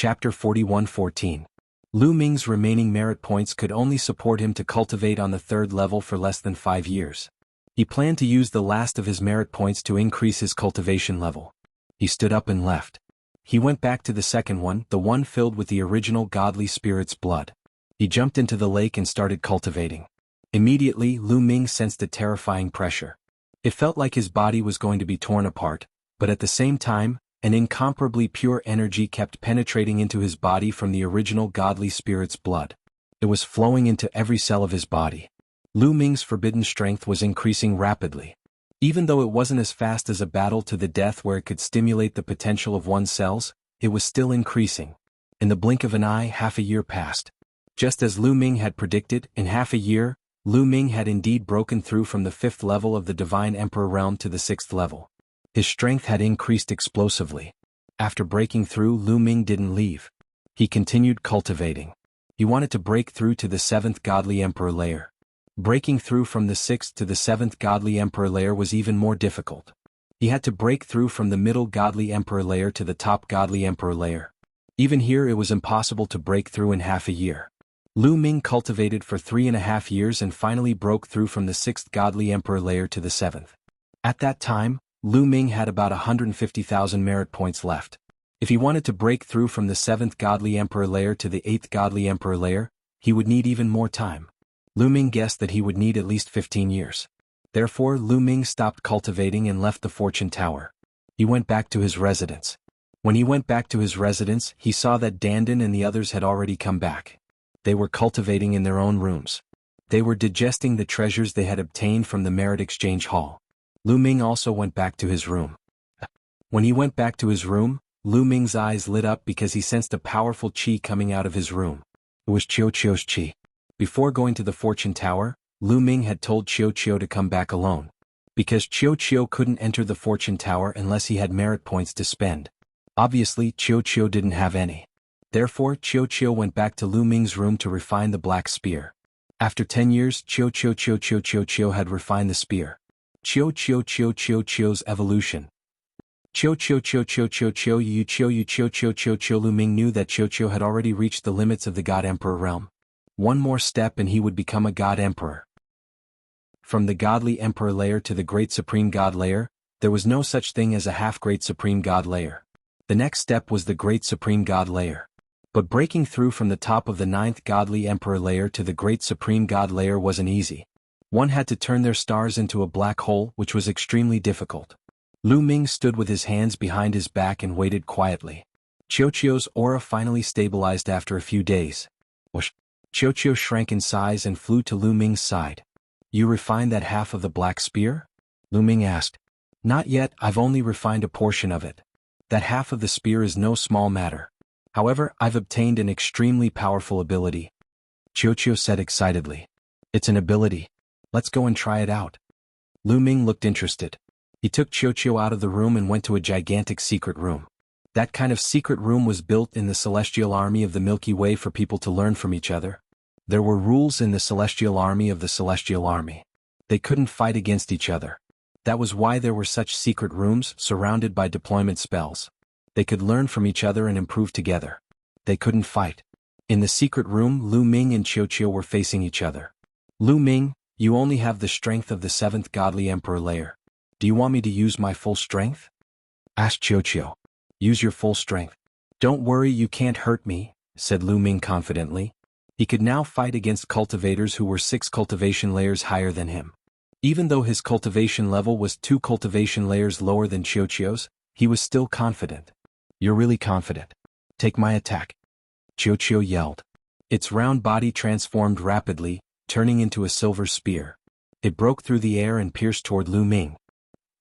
Chapter 41:14. Lu Ming's remaining merit points could only support him to cultivate on the third level for less than 5 years. He planned to use the last of his merit points to increase his cultivation level. He stood up and left. He went back to the second one, the one filled with the original godly spirit's blood. He jumped into the lake and started cultivating. Immediately, Lu Ming sensed a terrifying pressure. It felt like his body was going to be torn apart, but at the same time, an incomparably pure energy kept penetrating into his body from the original godly spirit's blood. It was flowing into every cell of his body. Lu Ming's forbidden strength was increasing rapidly. Even though it wasn't as fast as a battle to the death where it could stimulate the potential of one's cells, it was still increasing. In the blink of an eye, half a year passed. Just as Lu Ming had predicted, in half a year, Lu Ming had indeed broken through from the 5th level of the Divine Emperor realm to the 6th level. His strength had increased explosively. After breaking through, Lu Ming didn't leave. He continued cultivating. He wanted to break through to the 7th Godly Emperor layer. Breaking through from the 6th to the 7th Godly Emperor layer was even more difficult. He had to break through from the middle Godly Emperor layer to the top Godly Emperor layer. Even here it was impossible to break through in half a year. Lu Ming cultivated for 3.5 years and finally broke through from the 6th Godly Emperor layer to the 7th. At that time, Lu Ming had about 150,000 merit points left. If he wanted to break through from the 7th Godly Emperor layer to the 8th Godly Emperor layer, he would need even more time. Lu Ming guessed that he would need at least 15 years. Therefore, Lu Ming stopped cultivating and left the fortune tower. He went back to his residence. When he went back to his residence, he saw that Dandan and the others had already come back. They were cultivating in their own rooms. They were digesting the treasures they had obtained from the merit exchange hall. Lu Ming also went back to his room. When he went back to his room, Lu Ming's eyes lit up because he sensed a powerful qi coming out of his room. It was Qiu Qiu's qi. Before going to the fortune tower, Lu Ming had told Qiu Qiu to come back alone. Because Qiu Qiu couldn't enter the fortune tower unless he had merit points to spend. Obviously, Qiu Qiu didn't have any. Therefore, Qiu Qiu went back to Lu Ming's room to refine the black spear. After 10 years, Qiu Qiu had refined the spear. Qiu's evolution. Qiu Lu Ming knew that Qiu Qiu had already reached the limits of the God Emperor realm. One more step and he would become a God Emperor. From the Godly Emperor layer to the Great Supreme God layer, there was no such thing as a half-Great Supreme God layer. The next step was the Great Supreme God layer. But breaking through from the top of the 9th Godly Emperor layer to the Great Supreme God layer wasn't easy. One had to turn their stars into a black hole, which was extremely difficult. Lu Ming stood with his hands behind his back and waited quietly. Qiu Qiu's aura finally stabilized after a few days. Whoosh! Qiu Qiu shrank in size and flew to Lu Ming's side. You refined that half of the black spear? Lu Ming asked. Not yet, I've only refined a portion of it. That half of the spear is no small matter. However, I've obtained an extremely powerful ability. Qiu Qiu said excitedly. It's an ability. Let's go and try it out. Lu Ming looked interested. He took Qiu Qiu out of the room and went to a gigantic secret room. That kind of secret room was built in the Celestial Army of the Milky Way for people to learn from each other. There were rules in the Celestial Army of the Celestial Army. They couldn't fight against each other. That was why there were such secret rooms surrounded by deployment spells. They could learn from each other and improve together. They couldn't fight. In the secret room, Lu Ming and Qiu Qiu were facing each other. Lu Ming, you only have the strength of the 7th Godly Emperor layer. Do you want me to use my full strength? Asked Qiu Qiu. Use your full strength. Don't worry, you can't hurt me, said Lu Ming confidently. He could now fight against cultivators who were 6 cultivation layers higher than him. Even though his cultivation level was 2 cultivation layers lower than Qiu Qiu's, he was still confident. You're really confident. Take my attack. Qiu Qiu yelled. Its round body transformed rapidly, turning into a silver spear. It broke through the air and pierced toward Lu Ming.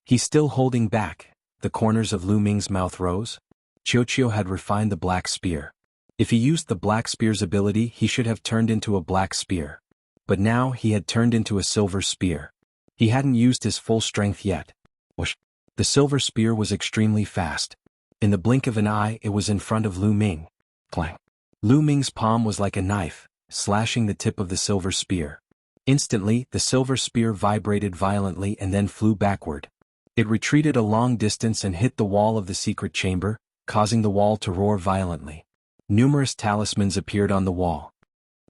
He's still holding back. The corners of Lu Ming's mouth rose. Qiu Qiu had refined the black spear. If he used the black spear's ability, he should have turned into a black spear. But now he had turned into a silver spear. He hadn't used his full strength yet. Whoosh! The silver spear was extremely fast. In the blink of an eye, it was in front of Lu Ming. Clang! Lu Ming's palm was like a knife, slashing the tip of the silver spear. Instantly, the silver spear vibrated violently and then flew backward. It retreated a long distance and hit the wall of the secret chamber, causing the wall to roar violently. Numerous talismans appeared on the wall.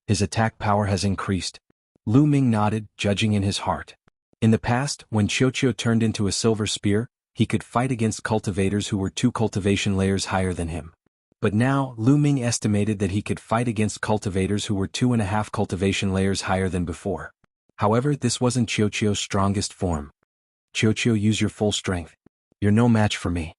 His attack power has increased. Lu Ming nodded, judging in his heart. In the past, when Qiuqiu turned into a silver spear, he could fight against cultivators who were 2 cultivation layers higher than him. But now, Lu Ming estimated that he could fight against cultivators who were 2.5 cultivation layers higher than before. However, this wasn't Qiuqiu's strongest form. Qiuqiu, use your full strength. You're no match for me.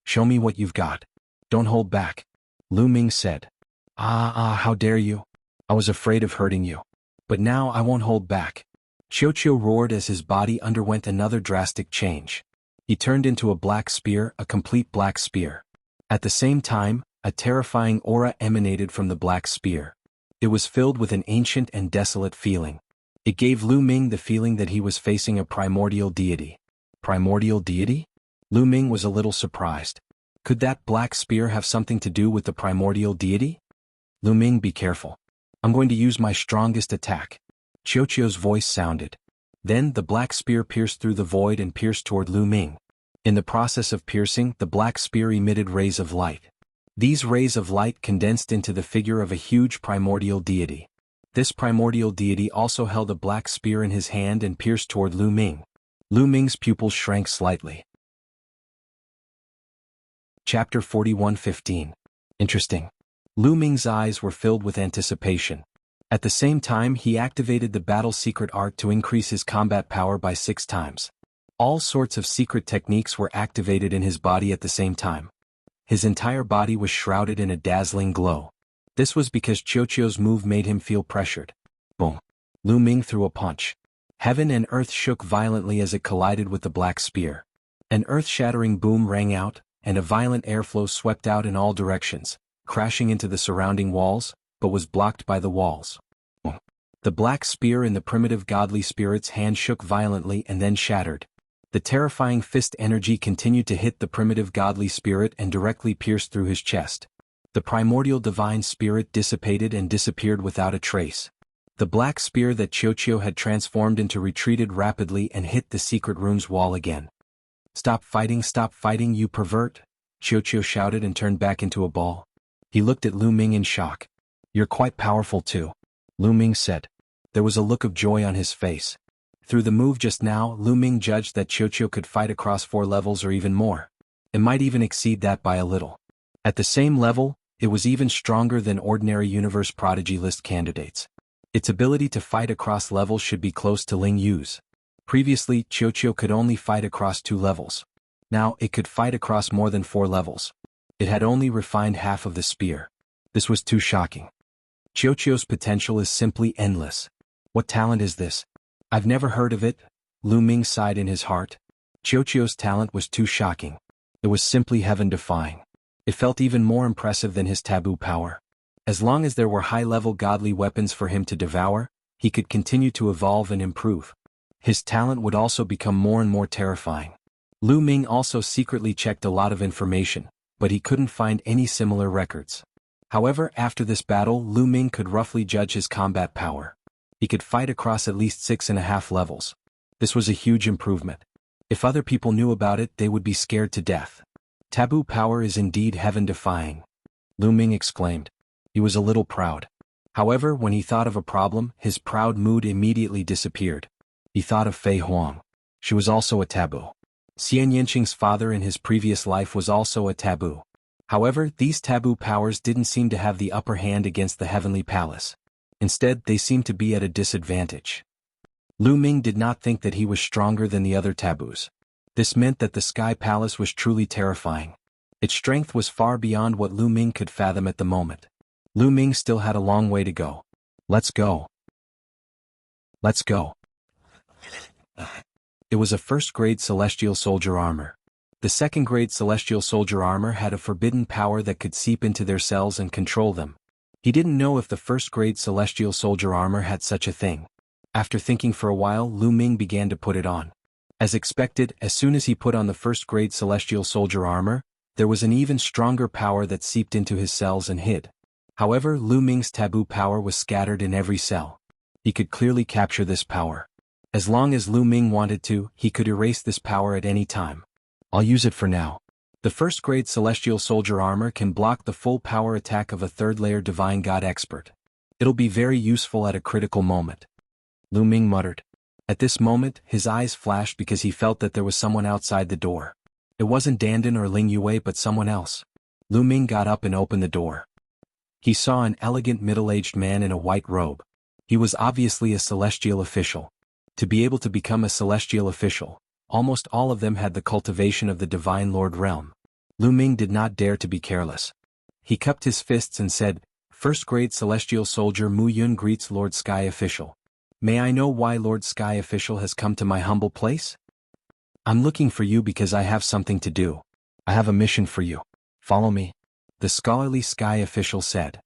Show me what you've got. Don't hold back. Lu Ming said. How dare you? I was afraid of hurting you. But now I won't hold back. Qiuqiu roared as his body underwent another drastic change. He turned into a black spear, a complete black spear. At the same time, a terrifying aura emanated from the black spear. It was filled with an ancient and desolate feeling. It gave Lu Ming the feeling that he was facing a primordial deity. Primordial deity? Lu Ming was a little surprised. Could that black spear have something to do with the primordial deity? Lu Ming, be careful. I'm going to use my strongest attack. Qiuqiu's voice sounded. Then the black spear pierced through the void and pierced toward Lu Ming. In the process of piercing, the black spear emitted rays of light. These rays of light condensed into the figure of a huge primordial deity. This primordial deity also held a black spear in his hand and pierced toward Lu Ming. Lu Ming's pupils shrank slightly. Chapter 41:15. Interesting. Lu Ming's eyes were filled with anticipation. At the same time, he activated the battle secret art to increase his combat power by 6 times. All sorts of secret techniques were activated in his body at the same time. His entire body was shrouded in a dazzling glow. This was because Qiuqiu's move made him feel pressured. Boom. Lu Ming threw a punch. Heaven and earth shook violently as it collided with the black spear. An earth-shattering boom rang out, and a violent airflow swept out in all directions, crashing into the surrounding walls, but was blocked by the walls. Boom. The black spear in the primitive godly spirit's hand shook violently and then shattered. The terrifying fist energy continued to hit the primitive godly spirit and directly pierced through his chest. The primordial divine spirit dissipated and disappeared without a trace. The black spear that Qiuqiu had transformed into retreated rapidly and hit the secret room's wall again. Stop fighting, you pervert! Qiuqiu shouted and turned back into a ball. He looked at Lu Ming in shock. You're quite powerful too, Lu Ming said. There was a look of joy on his face. Through the move just now, Lu Ming judged that Qiuqiu could fight across 4 levels or even more. It might even exceed that by a little. At the same level, it was even stronger than ordinary Universe Prodigy list candidates. Its ability to fight across levels should be close to Ling Yu's. Previously, Qiuqiu could only fight across 2 levels. Now, it could fight across more than 4 levels. It had only refined half of the spear. This was too shocking. Qiuqiu's potential is simply endless. What talent is this? I've never heard of it, Lu Ming sighed in his heart. Qiuqiu's talent was too shocking. It was simply heaven-defying. It felt even more impressive than his taboo power. As long as there were high-level godly weapons for him to devour, he could continue to evolve and improve. His talent would also become more and more terrifying. Lu Ming also secretly checked a lot of information, but he couldn't find any similar records. However, after this battle, Lu Ming could roughly judge his combat power. He could fight across at least 6.5 levels. This was a huge improvement. If other people knew about it, they would be scared to death. Taboo power is indeed heaven-defying, Lu Ming exclaimed. He was a little proud. However, when he thought of a problem, his proud mood immediately disappeared. He thought of Fei Huang. She was also a taboo. Xian Yanqing's father in his previous life was also a taboo. However, these taboo powers didn't seem to have the upper hand against the Heavenly Palace. Instead, they seemed to be at a disadvantage. Lu Ming did not think that he was stronger than the other taboos. This meant that the Sky Palace was truly terrifying. Its strength was far beyond what Lu Ming could fathom at the moment. Lu Ming still had a long way to go. Let's go. Let's go. It was a first-grade celestial soldier armor. The second-grade celestial soldier armor had a forbidden power that could seep into their cells and control them. He didn't know if the first-grade celestial soldier armor had such a thing. After thinking for a while, Lu Ming began to put it on. As expected, as soon as he put on the first-grade celestial soldier armor, there was an even stronger power that seeped into his cells and hid. However, Lu Ming's taboo power was scattered in every cell. He could clearly capture this power. As long as Lu Ming wanted to, he could erase this power at any time. I'll use it for now. The first-grade celestial soldier armor can block the full power attack of a third-layer divine god expert. It'll be very useful at a critical moment. Lu Ming muttered. At this moment, his eyes flashed because he felt that there was someone outside the door. It wasn't Dandan or Ling Yue but someone else. Lu Ming got up and opened the door. He saw an elegant middle-aged man in a white robe. He was obviously a celestial official. To be able to become a celestial official, almost all of them had the cultivation of the Divine Lord realm. Lu Ming did not dare to be careless. He cupped his fists and said, "First-grade celestial soldier Mu Yun greets Lord Sky Official. May I know why Lord Sky Official has come to my humble place? I'm looking for you because I have something to do. I have a mission for you. Follow me." The scholarly Sky Official said.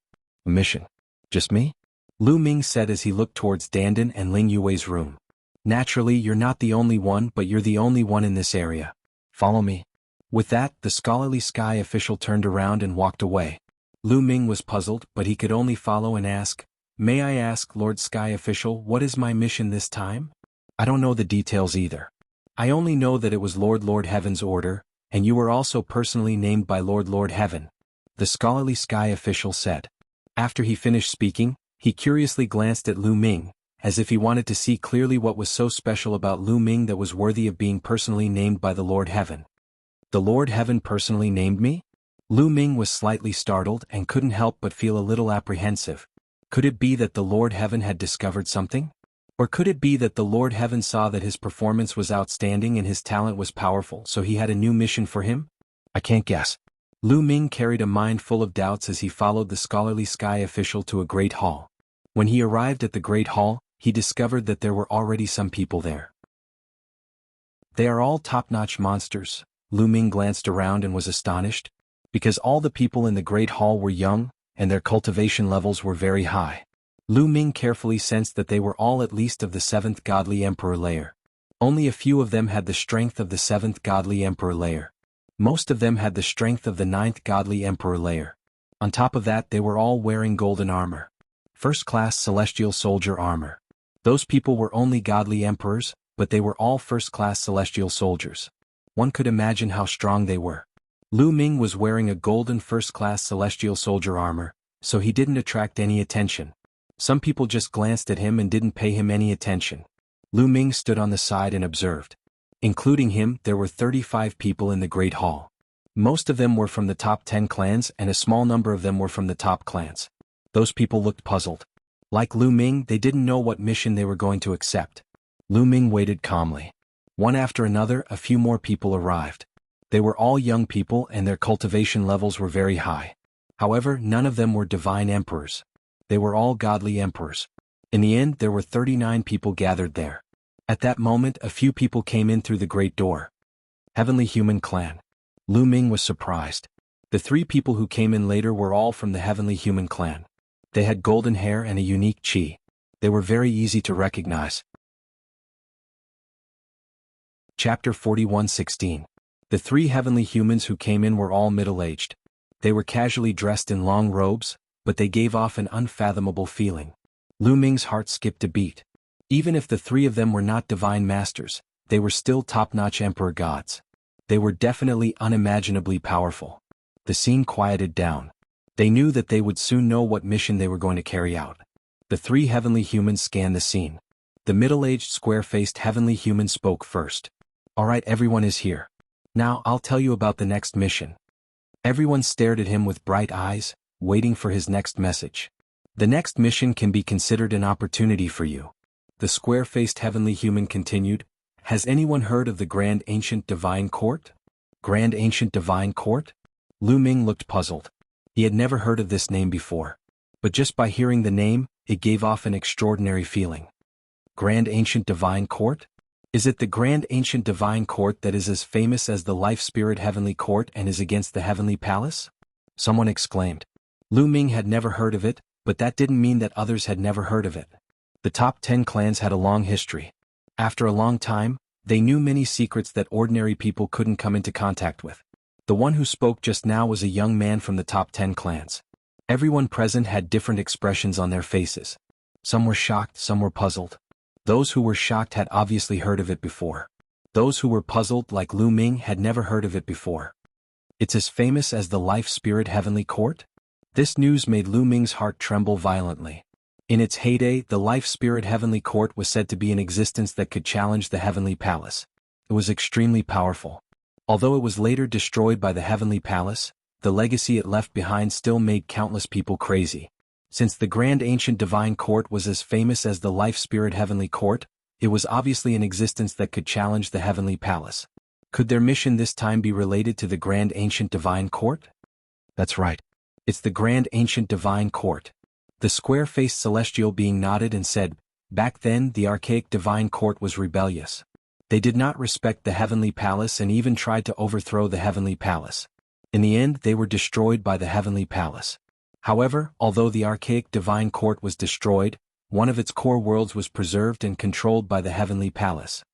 "A mission? Just me?" Lu Ming said as he looked towards Dandan and Ling Yue's room. "Naturally you're not the only one but you're the only one in this area. Follow me." With that, the scholarly Sky Official turned around and walked away. Lu Ming was puzzled but he could only follow and ask, "May I ask, Lord Sky Official, what is my mission this time? I don't know the details either. I only know that it was Lord Heaven's order, and you were also personally named by Lord Heaven," the scholarly Sky Official said. After he finished speaking, he curiously glanced at Lu Ming, as if he wanted to see clearly what was so special about Lu Ming that was worthy of being personally named by the Lord Heaven. "The Lord Heaven personally named me?" Lu Ming was slightly startled and couldn't help but feel a little apprehensive. Could it be that the Lord Heaven had discovered something? Or could it be that the Lord Heaven saw that his performance was outstanding and his talent was powerful, so he had a new mission for him? I can't guess. Lu Ming carried a mind full of doubts as he followed the scholarly Sky Official to a great hall. When he arrived at the great hall, he discovered that there were already some people there. They are all top-notch monsters. Lu Ming glanced around and was astonished, because all the people in the great hall were young, and their cultivation levels were very high. Lu Ming carefully sensed that they were all at least of the 7th Godly Emperor layer. Only a few of them had the strength of the 7th Godly Emperor layer. Most of them had the strength of the 9th Godly Emperor layer. On top of that, they were all wearing golden armor. First-class celestial soldier armor. Those people were only godly emperors, but they were all first-class celestial soldiers. One could imagine how strong they were. Lu Ming was wearing a golden first-class celestial soldier armor, so he didn't attract any attention. Some people just glanced at him and didn't pay him any attention. Lu Ming stood on the side and observed. Including him, there were 35 people in the Great Hall. Most of them were from the top 10 clans and a small number of them were from the top clans. Those people looked puzzled. Like Lu Ming, they didn't know what mission they were going to accept. Lu Ming waited calmly. One after another, a few more people arrived. They were all young people and their cultivation levels were very high. However, none of them were divine emperors. They were all godly emperors. In the end, there were 39 people gathered there. At that moment, a few people came in through the great door. Heavenly Human Clan. Lu Ming was surprised. The 3 people who came in later were all from the Heavenly Human Clan. They had golden hair and a unique chi. They were very easy to recognize. Chapter 41:16. The 3 heavenly humans who came in were all middle-aged. They were casually dressed in long robes, but they gave off an unfathomable feeling. Lu Ming's heart skipped a beat. Even if the 3 of them were not divine masters, they were still top-notch emperor gods. They were definitely unimaginably powerful. The scene quieted down. They knew that they would soon know what mission they were going to carry out. The 3 heavenly humans scanned the scene. The middle-aged square-faced heavenly human spoke first. "All right, everyone is here. Now I'll tell you about the next mission." Everyone stared at him with bright eyes, waiting for his next message. "The next mission can be considered an opportunity for you." The square-faced heavenly human continued. "Has anyone heard of the Grand Ancient Divine Court?" Grand Ancient Divine Court? Lu Ming looked puzzled. He had never heard of this name before. But just by hearing the name, it gave off an extraordinary feeling. Grand Ancient Divine Court? Is it the Grand Ancient Divine Court that is as famous as the Life Spirit Heavenly Court and is against the Heavenly Palace? Someone exclaimed. Lu Ming had never heard of it, but that didn't mean that others had never heard of it. The top 10 clans had a long history. After a long time, they knew many secrets that ordinary people couldn't come into contact with. The one who spoke just now was a young man from the top 10 clans. Everyone present had different expressions on their faces. Some were shocked, some were puzzled. Those who were shocked had obviously heard of it before. Those who were puzzled, like Lu Ming, had never heard of it before. It's as famous as the Life Spirit Heavenly Court? This news made Lu Ming's heart tremble violently. In its heyday, the Life Spirit Heavenly Court was said to be in existence that could challenge the Heavenly Palace. It was extremely powerful. Although it was later destroyed by the Heavenly Palace, the legacy it left behind still made countless people crazy. Since the Grand Ancient Divine Court was as famous as the Life Spirit Heavenly Court, it was obviously in existence that could challenge the Heavenly Palace. Could their mission this time be related to the Grand Ancient Divine Court? That's right. It's the Grand Ancient Divine Court. The square-faced celestial being nodded and said, "Back then the archaic Divine Court was rebellious. They did not respect the Heavenly Palace and even tried to overthrow the Heavenly Palace. In the end they were destroyed by the Heavenly Palace. However, although the archaic Divine Court was destroyed, one of its core worlds was preserved and controlled by the Heavenly Palace.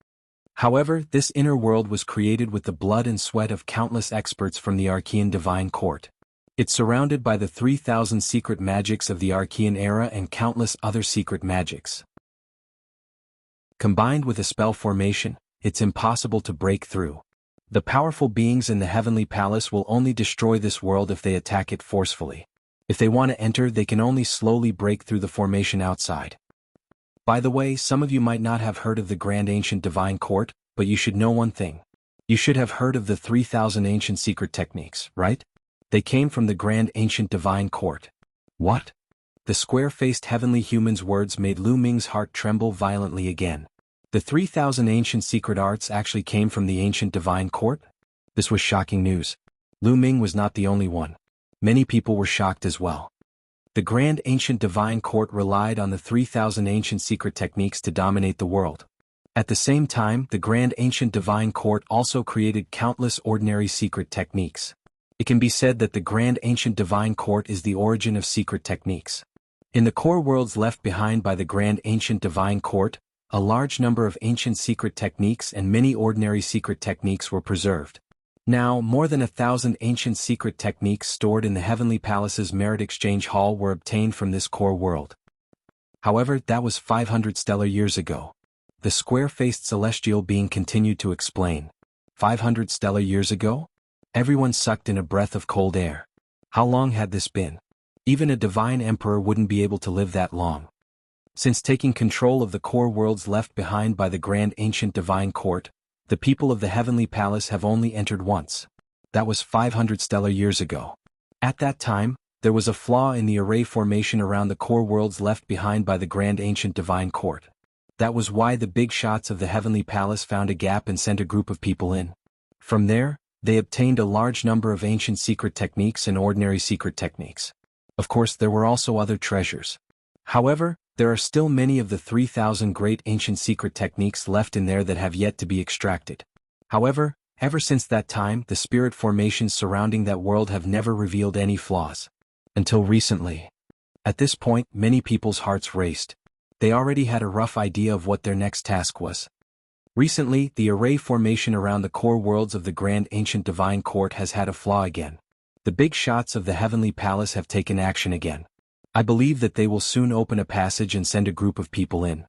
However, this inner world was created with the blood and sweat of countless experts from the Archean Divine Court. It's surrounded by the 3,000 secret magics of the Archean era and countless other secret magics. Combined with a spell formation, it's impossible to break through. The powerful beings in the Heavenly Palace will only destroy this world if they attack it forcefully. If they want to enter, they can only slowly break through the formation outside. By the way, some of you might not have heard of the Grand Ancient Divine Court, but you should know one thing. You should have heard of the 3,000 ancient secret techniques, right? They came from the Grand Ancient Divine Court. What? The square-faced heavenly human's words made Lu Ming's heart tremble violently again. The 3,000 ancient secret arts actually came from the Ancient Divine Court? This was shocking news. Lu Ming was not the only one. Many people were shocked as well. The Grand Ancient Divine Court relied on the 3,000 ancient secret techniques to dominate the world. At the same time, the Grand Ancient Divine Court also created countless ordinary secret techniques. It can be said that the Grand Ancient Divine Court is the origin of secret techniques. In the core worlds left behind by the Grand Ancient Divine Court, a large number of ancient secret techniques and many ordinary secret techniques were preserved. Now, more than 1,000 ancient secret techniques stored in the Heavenly Palace's Merit Exchange Hall were obtained from this core world. However, that was 500 stellar years ago. The square-faced celestial being continued to explain. 500 stellar years ago? Everyone sucked in a breath of cold air. How long had this been? Even a divine emperor wouldn't be able to live that long. Since taking control of the core worlds left behind by the Grand Ancient Divine Court, the people of the Heavenly Palace have only entered once. That was 500 stellar years ago. At that time, there was a flaw in the array formation around the core worlds left behind by the Grand Ancient Divine Court. That was why the big shots of the Heavenly Palace found a gap and sent a group of people in. From there, they obtained a large number of ancient secret techniques and ordinary secret techniques. Of course, there were also other treasures. However, there are still many of the 3,000 great ancient secret techniques left in there that have yet to be extracted. However, ever since that time, the spirit formations surrounding that world have never revealed any flaws. Until recently. At this point, many people's hearts raced. They already had a rough idea of what their next task was. Recently, the array formation around the core worlds of the Grand Ancient Divine Court has had a flaw again. The big shots of the Heavenly Palace have taken action again. I believe that they will soon open a passage and send a group of people in.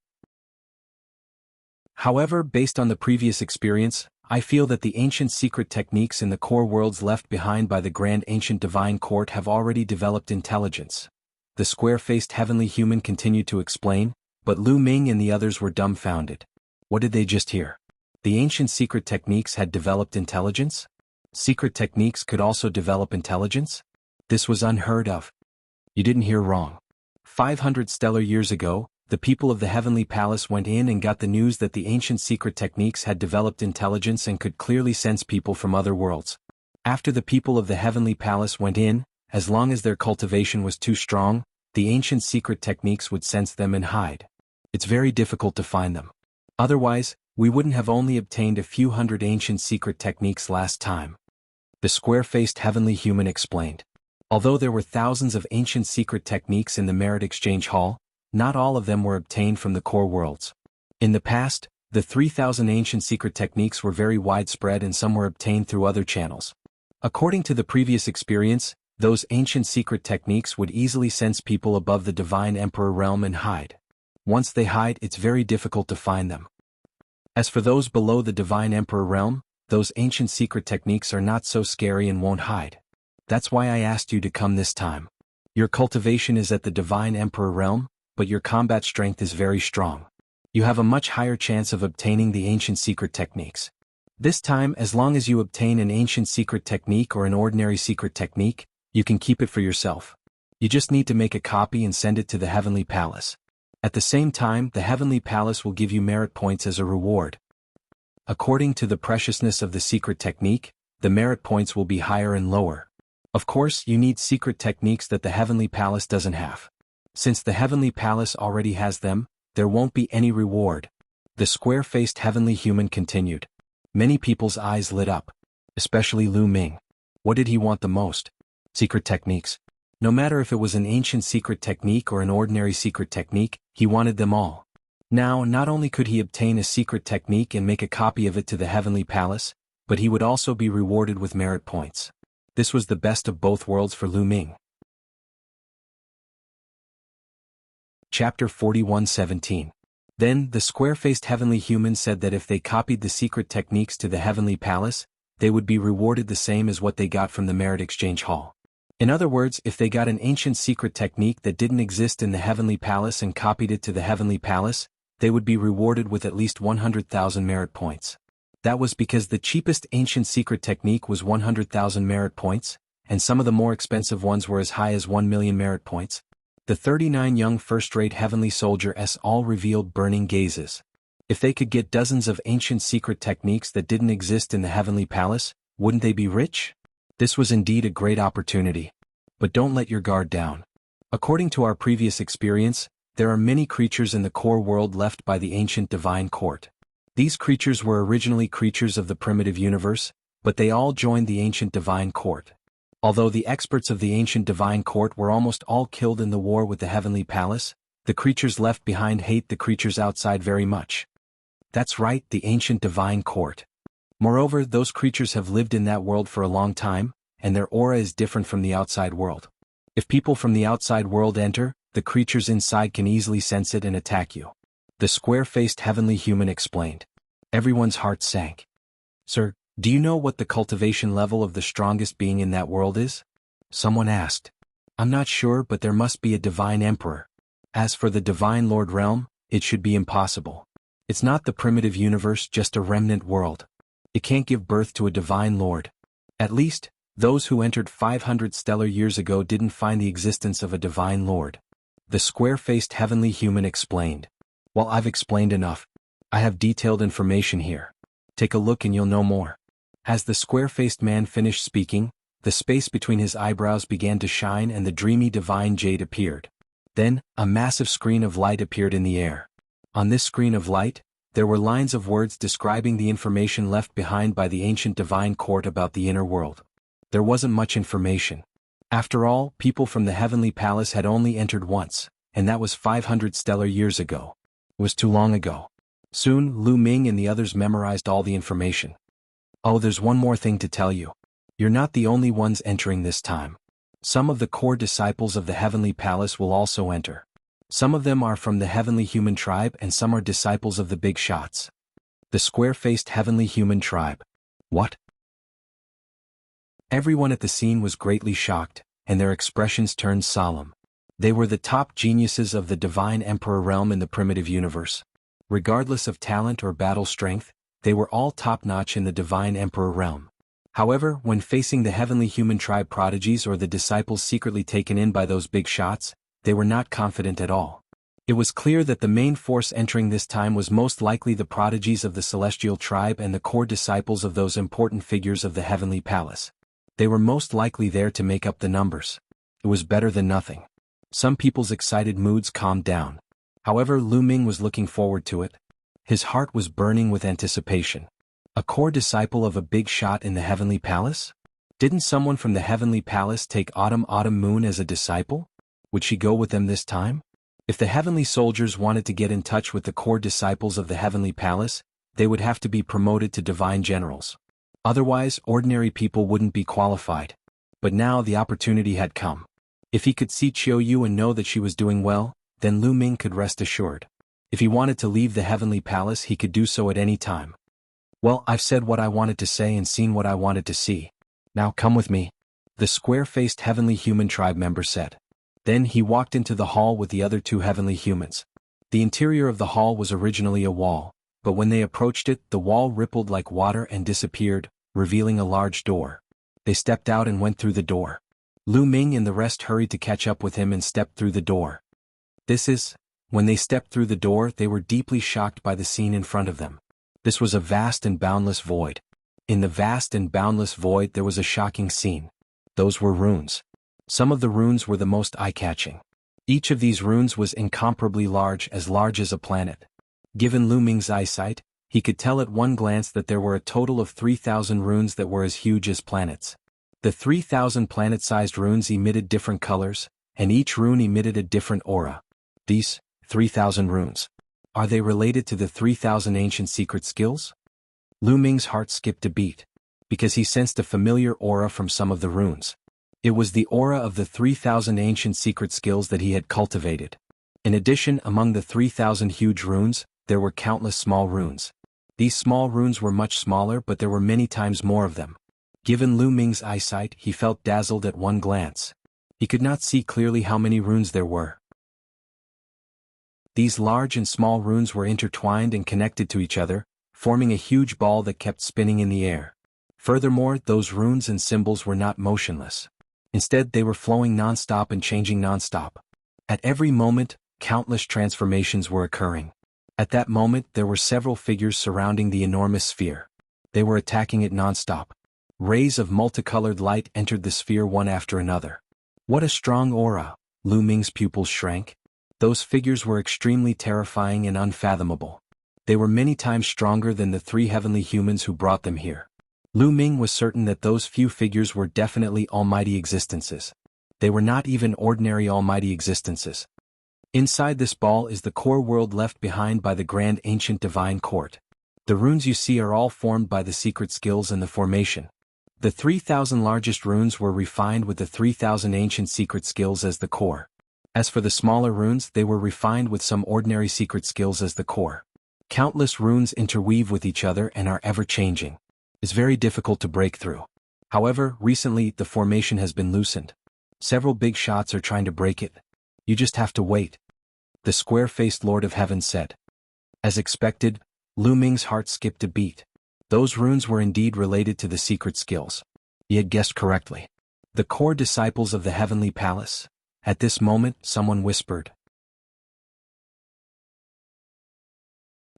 However, based on the previous experience, I feel that the ancient secret techniques in the core worlds left behind by the Grand Ancient Divine Court have already developed intelligence. The square-faced heavenly human continued to explain, but Lu Ming and the others were dumbfounded. What did they just hear? The ancient secret techniques had developed intelligence? Secret techniques could also develop intelligence? This was unheard of. You didn't hear wrong. 500 stellar years ago, the people of the Heavenly Palace went in and got the news that the ancient secret techniques had developed intelligence and could clearly sense people from other worlds. After the people of the Heavenly Palace went in, as long as their cultivation was too strong, the ancient secret techniques would sense them and hide. It's very difficult to find them. Otherwise, we wouldn't have only obtained a few hundred ancient secret techniques last time. The square-faced heavenly human explained. Although there were thousands of ancient secret techniques in the Merit Exchange Hall, not all of them were obtained from the core worlds. In the past, the 3,000 ancient secret techniques were very widespread and some were obtained through other channels. According to the previous experience, those ancient secret techniques would easily sense people above the Divine Emperor realm and hide. Once they hide, it's very difficult to find them. As for those below the Divine Emperor realm, those ancient secret techniques are not so scary and won't hide. That's why I asked you to come this time. Your cultivation is at the Divine Emperor realm, but your combat strength is very strong. You have a much higher chance of obtaining the ancient secret techniques. This time, as long as you obtain an ancient secret technique or an ordinary secret technique, you can keep it for yourself. You just need to make a copy and send it to the Heavenly Palace. At the same time, the Heavenly Palace will give you merit points as a reward. According to the preciousness of the secret technique, the merit points will be higher and lower. Of course, you need secret techniques that the Heavenly Palace doesn't have. Since the Heavenly Palace already has them, there won't be any reward. The square-faced heavenly human continued. Many people's eyes lit up. Especially Lu Ming. What did he want the most? Secret techniques. No matter if it was an ancient secret technique or an ordinary secret technique, he wanted them all. Now, not only could he obtain a secret technique and make a copy of it to the Heavenly Palace, but he would also be rewarded with merit points. This was the best of both worlds for Lu Ming. Chapter 41:17. Then, the square-faced heavenly human said that if they copied the secret techniques to the Heavenly Palace, they would be rewarded the same as what they got from the Merit Exchange Hall. In other words, if they got an ancient secret technique that didn't exist in the Heavenly Palace and copied it to the Heavenly Palace, they would be rewarded with at least 100,000 merit points. That was because the cheapest ancient secret technique was 100,000 merit points, and some of the more expensive ones were as high as 1 million merit points. The 39 young first-rate heavenly soldiers all revealed burning gazes. If they could get dozens of ancient secret techniques that didn't exist in the Heavenly Palace, wouldn't they be rich? This was indeed a great opportunity. But don't let your guard down. According to our previous experience, there are many creatures in the core world left by the ancient divine court. These creatures were originally creatures of the primitive universe, but they all joined the ancient divine court. Although the experts of the ancient divine court were almost all killed in the war with the Heavenly Palace, the creatures left behind hate the creatures outside very much. That's right, the ancient divine court. Moreover, those creatures have lived in that world for a long time, and their aura is different from the outside world. If people from the outside world enter, the creatures inside can easily sense it and attack you. The square-faced heavenly human explained. Everyone's heart sank. Sir, do you know what the cultivation level of the strongest being in that world is? Someone asked. I'm not sure, but there must be a divine emperor. As for the divine lord realm, it should be impossible. It's not the primitive universe, just a remnant world. It can't give birth to a divine lord. At least, those who entered 500 stellar years ago didn't find the existence of a divine lord. The square-faced heavenly human explained. Well, I've explained enough. I have detailed information here. Take a look and you'll know more. As the square-faced man finished speaking, the space between his eyebrows began to shine and the dreamy divine jade appeared. Then, a massive screen of light appeared in the air. On this screen of light, there were lines of words describing the information left behind by the ancient divine court about the inner world. There wasn't much information. After all, people from the Heavenly Palace had only entered once, and that was 500 stellar years ago. It was too long ago. Soon, Lu Ming and the others memorized all the information. Oh, there's one more thing to tell you. You're not the only ones entering this time. Some of the core disciples of the Heavenly Palace will also enter. Some of them are from the Heavenly Human Tribe and some are disciples of the Big Shots. The square-faced Heavenly Human Tribe. What? Everyone at the scene was greatly shocked, and their expressions turned solemn. They were the top geniuses of the Divine Emperor realm in the primitive universe. Regardless of talent or battle strength, they were all top-notch in the Divine Emperor realm. However, when facing the Heavenly Human Tribe prodigies or the disciples secretly taken in by those Big Shots, they were not confident at all. It was clear that the main force entering this time was most likely the prodigies of the Celestial Tribe and the core disciples of those important figures of the Heavenly Palace. They were most likely there to make up the numbers. It was better than nothing. Some people's excited moods calmed down. However, Lu Ming was looking forward to it. His heart was burning with anticipation. A core disciple of a Big Shot in the Heavenly Palace? Didn't someone from the Heavenly Palace take Autumn Moon as a disciple? Would she go with them this time? If the heavenly soldiers wanted to get in touch with the core disciples of the Heavenly Palace, they would have to be promoted to divine generals. Otherwise, ordinary people wouldn't be qualified. But now the opportunity had come. If he could see Chiu Yu and know that she was doing well, then Lu Ming could rest assured. If he wanted to leave the Heavenly Palace, he could do so at any time. Well, I've said what I wanted to say and seen what I wanted to see. Now come with me. The square-faced heavenly human tribe member said. Then he walked into the hall with the other two heavenly humans. The interior of the hall was originally a wall, but when they approached it, the wall rippled like water and disappeared, revealing a large door. They stepped out and went through the door. Lu Ming and the rest hurried to catch up with him and stepped through the door. When they stepped through the door, they were deeply shocked by the scene in front of them. This was a vast and boundless void. In the vast and boundless void there was a shocking scene. Those were runes. Some of the runes were the most eye-catching. Each of these runes was incomparably large as a planet. Given Lu Ming's eyesight, he could tell at one glance that there were a total of 3,000 runes that were as huge as planets. The 3,000 planet-sized runes emitted different colors, and each rune emitted a different aura. These 3,000 runes. Are they related to the 3,000 ancient secret skills? Lu Ming's heart skipped a beat, because he sensed a familiar aura from some of the runes. It was the aura of the 3,000 ancient secret skills that he had cultivated. In addition, among the 3,000 huge runes, there were countless small runes. These small runes were much smaller, but there were many times more of them. Given Lu Ming's eyesight, he felt dazzled at one glance. He could not see clearly how many runes there were. These large and small runes were intertwined and connected to each other, forming a huge ball that kept spinning in the air. Furthermore, those runes and symbols were not motionless. Instead, they were flowing non-stop and changing non-stop. At every moment, countless transformations were occurring. At that moment, there were several figures surrounding the enormous sphere. They were attacking it non-stop. Rays of multicolored light entered the sphere one after another. What a strong aura! Lu Ming's pupils shrank. Those figures were extremely terrifying and unfathomable. They were many times stronger than the 3 heavenly humans who brought them here. Lu Ming was certain that those few figures were definitely almighty existences. They were not even ordinary almighty existences. Inside this ball is the core world left behind by the grand ancient divine court. The runes you see are all formed by the secret skills and the formation. The 3,000 largest runes were refined with the 3,000 ancient secret skills as the core. As for the smaller runes, they were refined with some ordinary secret skills as the core. Countless runes interweave with each other and are ever-changing. It's very difficult to break through. However, recently the formation has been loosened. Several big shots are trying to break it. You just have to wait. The square-faced Lord of Heaven said. As expected, Lu Ming's heart skipped a beat. Those runes were indeed related to the secret skills. He had guessed correctly. The core disciples of the Heavenly Palace. At this moment, someone whispered.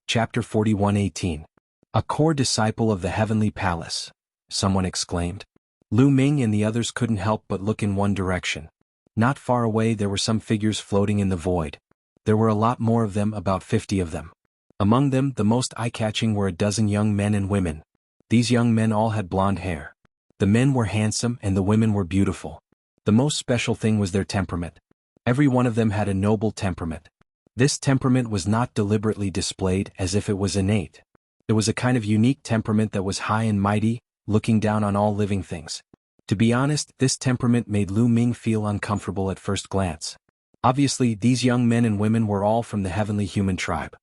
Chapter 41:18. A core disciple of the Heavenly Palace. Someone exclaimed. Lu Ming and the others couldn't help but look in one direction. Not far away there were some figures floating in the void. There were a lot more of them, about 50 of them. Among them, the most eye-catching were a dozen young men and women. These young men all had blonde hair. The men were handsome and the women were beautiful. The most special thing was their temperament. Every one of them had a noble temperament. This temperament was not deliberately displayed as if it was innate. It was a kind of unique temperament that was high and mighty, looking down on all living things. To be honest, this temperament made Lu Ming feel uncomfortable at first glance. Obviously, these young men and women were all from the heavenly human tribe.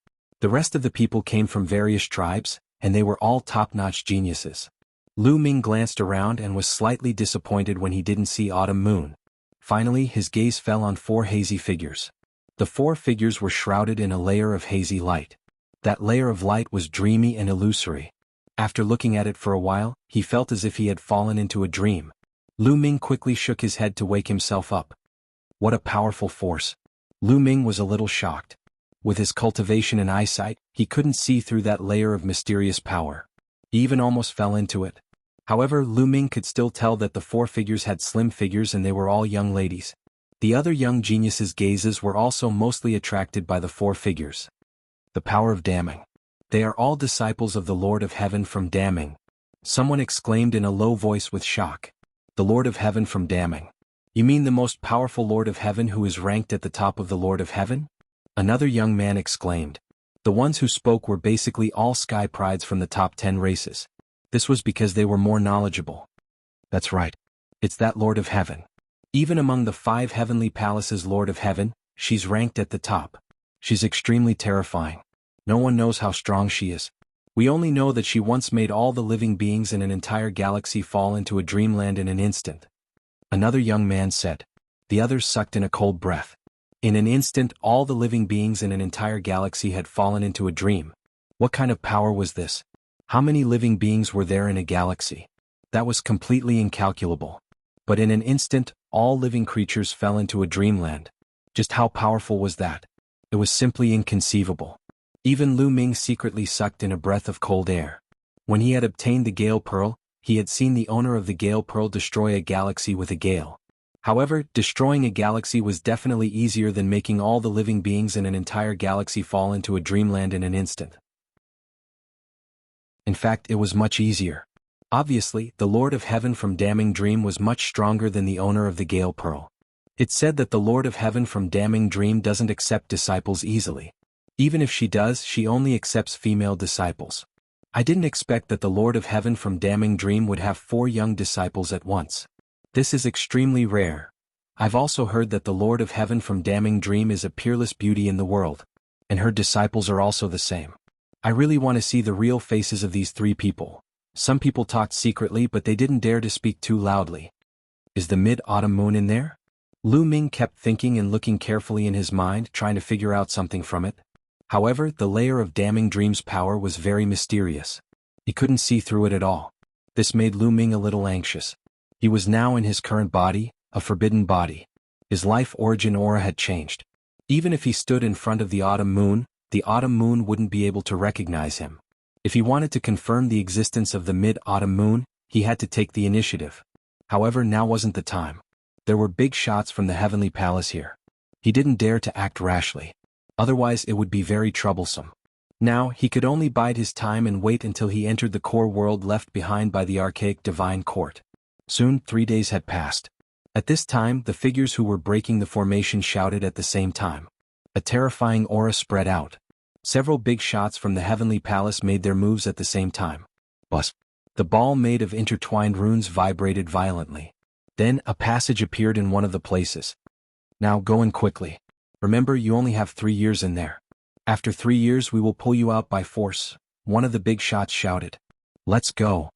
The rest of the people came from various tribes, and they were all top-notch geniuses. Lu Ming glanced around and was slightly disappointed when he didn't see Autumn Moon. Finally, his gaze fell on 4 hazy figures. The 4 figures were shrouded in a layer of hazy light. That layer of light was dreamy and illusory. After looking at it for a while, he felt as if he had fallen into a dream. Lu Ming quickly shook his head to wake himself up. What a powerful force. Lu Ming was a little shocked. With his cultivation and eyesight, he couldn't see through that layer of mysterious power. He even almost fell into it. However, Lu Ming could still tell that the 4 figures had slim figures and they were all young ladies. The other young geniuses' gazes were also mostly attracted by the 4 figures. The power of damning. They are all disciples of the Lord of Heaven from damning. Someone exclaimed in a low voice with shock. The Lord of Heaven from damning. You mean the most powerful Lord of Heaven who is ranked at the top of the Lord of Heaven? Another young man exclaimed. The ones who spoke were basically all sky prides from the top 10 races. This was because they were more knowledgeable. That's right. It's that Lord of Heaven. Even among the 5 heavenly palaces Lord of Heaven, she's ranked at the top. She's extremely terrifying. No one knows how strong she is. We only know that she once made all the living beings in an entire galaxy fall into a dreamland in an instant. Another young man said. The others sucked in a cold breath. In an instant, all the living beings in an entire galaxy had fallen into a dream. What kind of power was this? How many living beings were there in a galaxy? That was completely incalculable. But in an instant, all living creatures fell into a dreamland. Just how powerful was that? It was simply inconceivable. Even Lu Ming secretly sucked in a breath of cold air. When he had obtained the Gale Pearl, he had seen the owner of the Gale Pearl destroy a galaxy with a gale. However, destroying a galaxy was definitely easier than making all the living beings in an entire galaxy fall into a dreamland in an instant. In fact, it was much easier. Obviously, the Lord of Heaven from Damning Dream was much stronger than the owner of the Gale Pearl. It's said that the Lord of Heaven from Damning Dream doesn't accept disciples easily. Even if she does, she only accepts female disciples. I didn't expect that the Lord of Heaven from Damning Dream would have 4 young disciples at once. This is extremely rare. I've also heard that the Lord of Heaven from Damning Dream is a peerless beauty in the world. And her disciples are also the same. I really want to see the real faces of these 3 people. Some people talked secretly but they didn't dare to speak too loudly. Is the mid-autumn moon in there? Lu Ming kept thinking and looking carefully in his mind, trying to figure out something from it. However, the layer of Damning Dream's power was very mysterious. He couldn't see through it at all. This made Lu Ming a little anxious. He was now in his current body, a forbidden body. His life origin aura had changed. Even if he stood in front of the autumn moon wouldn't be able to recognize him. If he wanted to confirm the existence of the mid-autumn moon, he had to take the initiative. However, now wasn't the time. There were big shots from the Heavenly Palace here. He didn't dare to act rashly. Otherwise it would be very troublesome. Now, he could only bide his time and wait until he entered the core world left behind by the archaic divine court. Soon, 3 days had passed. At this time, the figures who were breaking the formation shouted at the same time. A terrifying aura spread out. Several big shots from the Heavenly Palace made their moves at the same time. Buzz. The ball made of intertwined runes vibrated violently. Then, a passage appeared in one of the places. Now go in quickly. Remember, you only have 3 years in there. After 3 years we will pull you out by force, one of the big shots shouted. Let's go.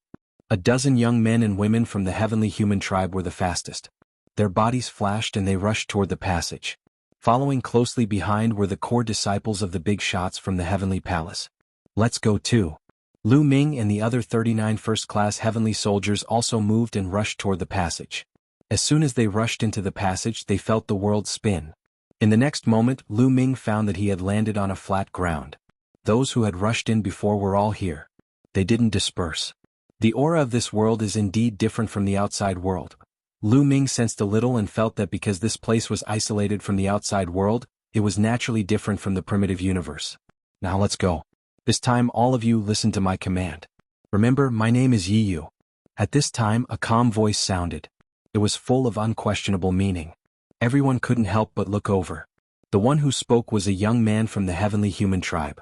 A dozen young men and women from the heavenly human tribe were the fastest. Their bodies flashed and they rushed toward the passage. Following closely behind were the core disciples of the big shots from the heavenly palace. Let's go too. Lu Ming and the other 39 first-class heavenly soldiers also moved and rushed toward the passage. As soon as they rushed into the passage they felt the world spin. In the next moment, Lu Ming found that he had landed on a flat ground. Those who had rushed in before were all here. They didn't disperse. The aura of this world is indeed different from the outside world. Lu Ming sensed a little and felt that because this place was isolated from the outside world, it was naturally different from the primitive universe. Now let's go. This time all of you listen to my command. Remember, my name is Yiyu. At this time a calm voice sounded. It was full of unquestionable meaning. Everyone couldn't help but look over. The one who spoke was a young man from the heavenly human tribe.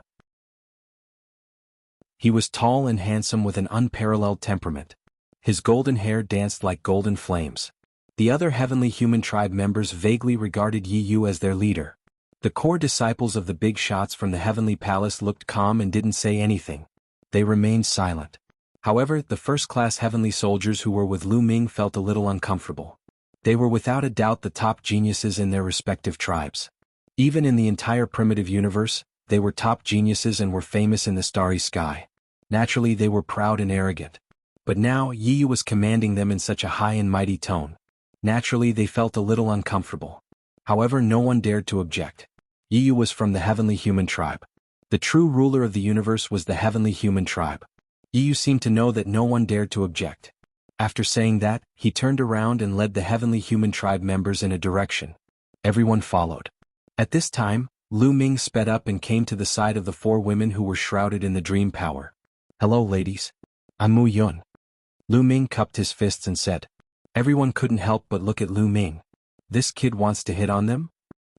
He was tall and handsome with an unparalleled temperament. His golden hair danced like golden flames. The other heavenly human tribe members vaguely regarded Yiyu as their leader. The core disciples of the big shots from the heavenly palace looked calm and didn't say anything. They remained silent. However, the first-class heavenly soldiers who were with Lu Ming felt a little uncomfortable. They were without a doubt the top geniuses in their respective tribes. Even in the entire primitive universe, they were top geniuses and were famous in the starry sky. Naturally, they were proud and arrogant. But now, Yiyu was commanding them in such a high and mighty tone. Naturally, they felt a little uncomfortable. However, no one dared to object. Yiyu was from the heavenly human tribe. The true ruler of the universe was the heavenly human tribe. Yiyu seemed to know that no one dared to object. After saying that, he turned around and led the heavenly human tribe members in a direction. Everyone followed. At this time, Lu Ming sped up and came to the side of the 4 women who were shrouded in the dream power. Hello ladies. I'm Mu Yun. Lu Ming cupped his fists and said. Everyone couldn't help but look at Lu Ming. This kid wants to hit on them?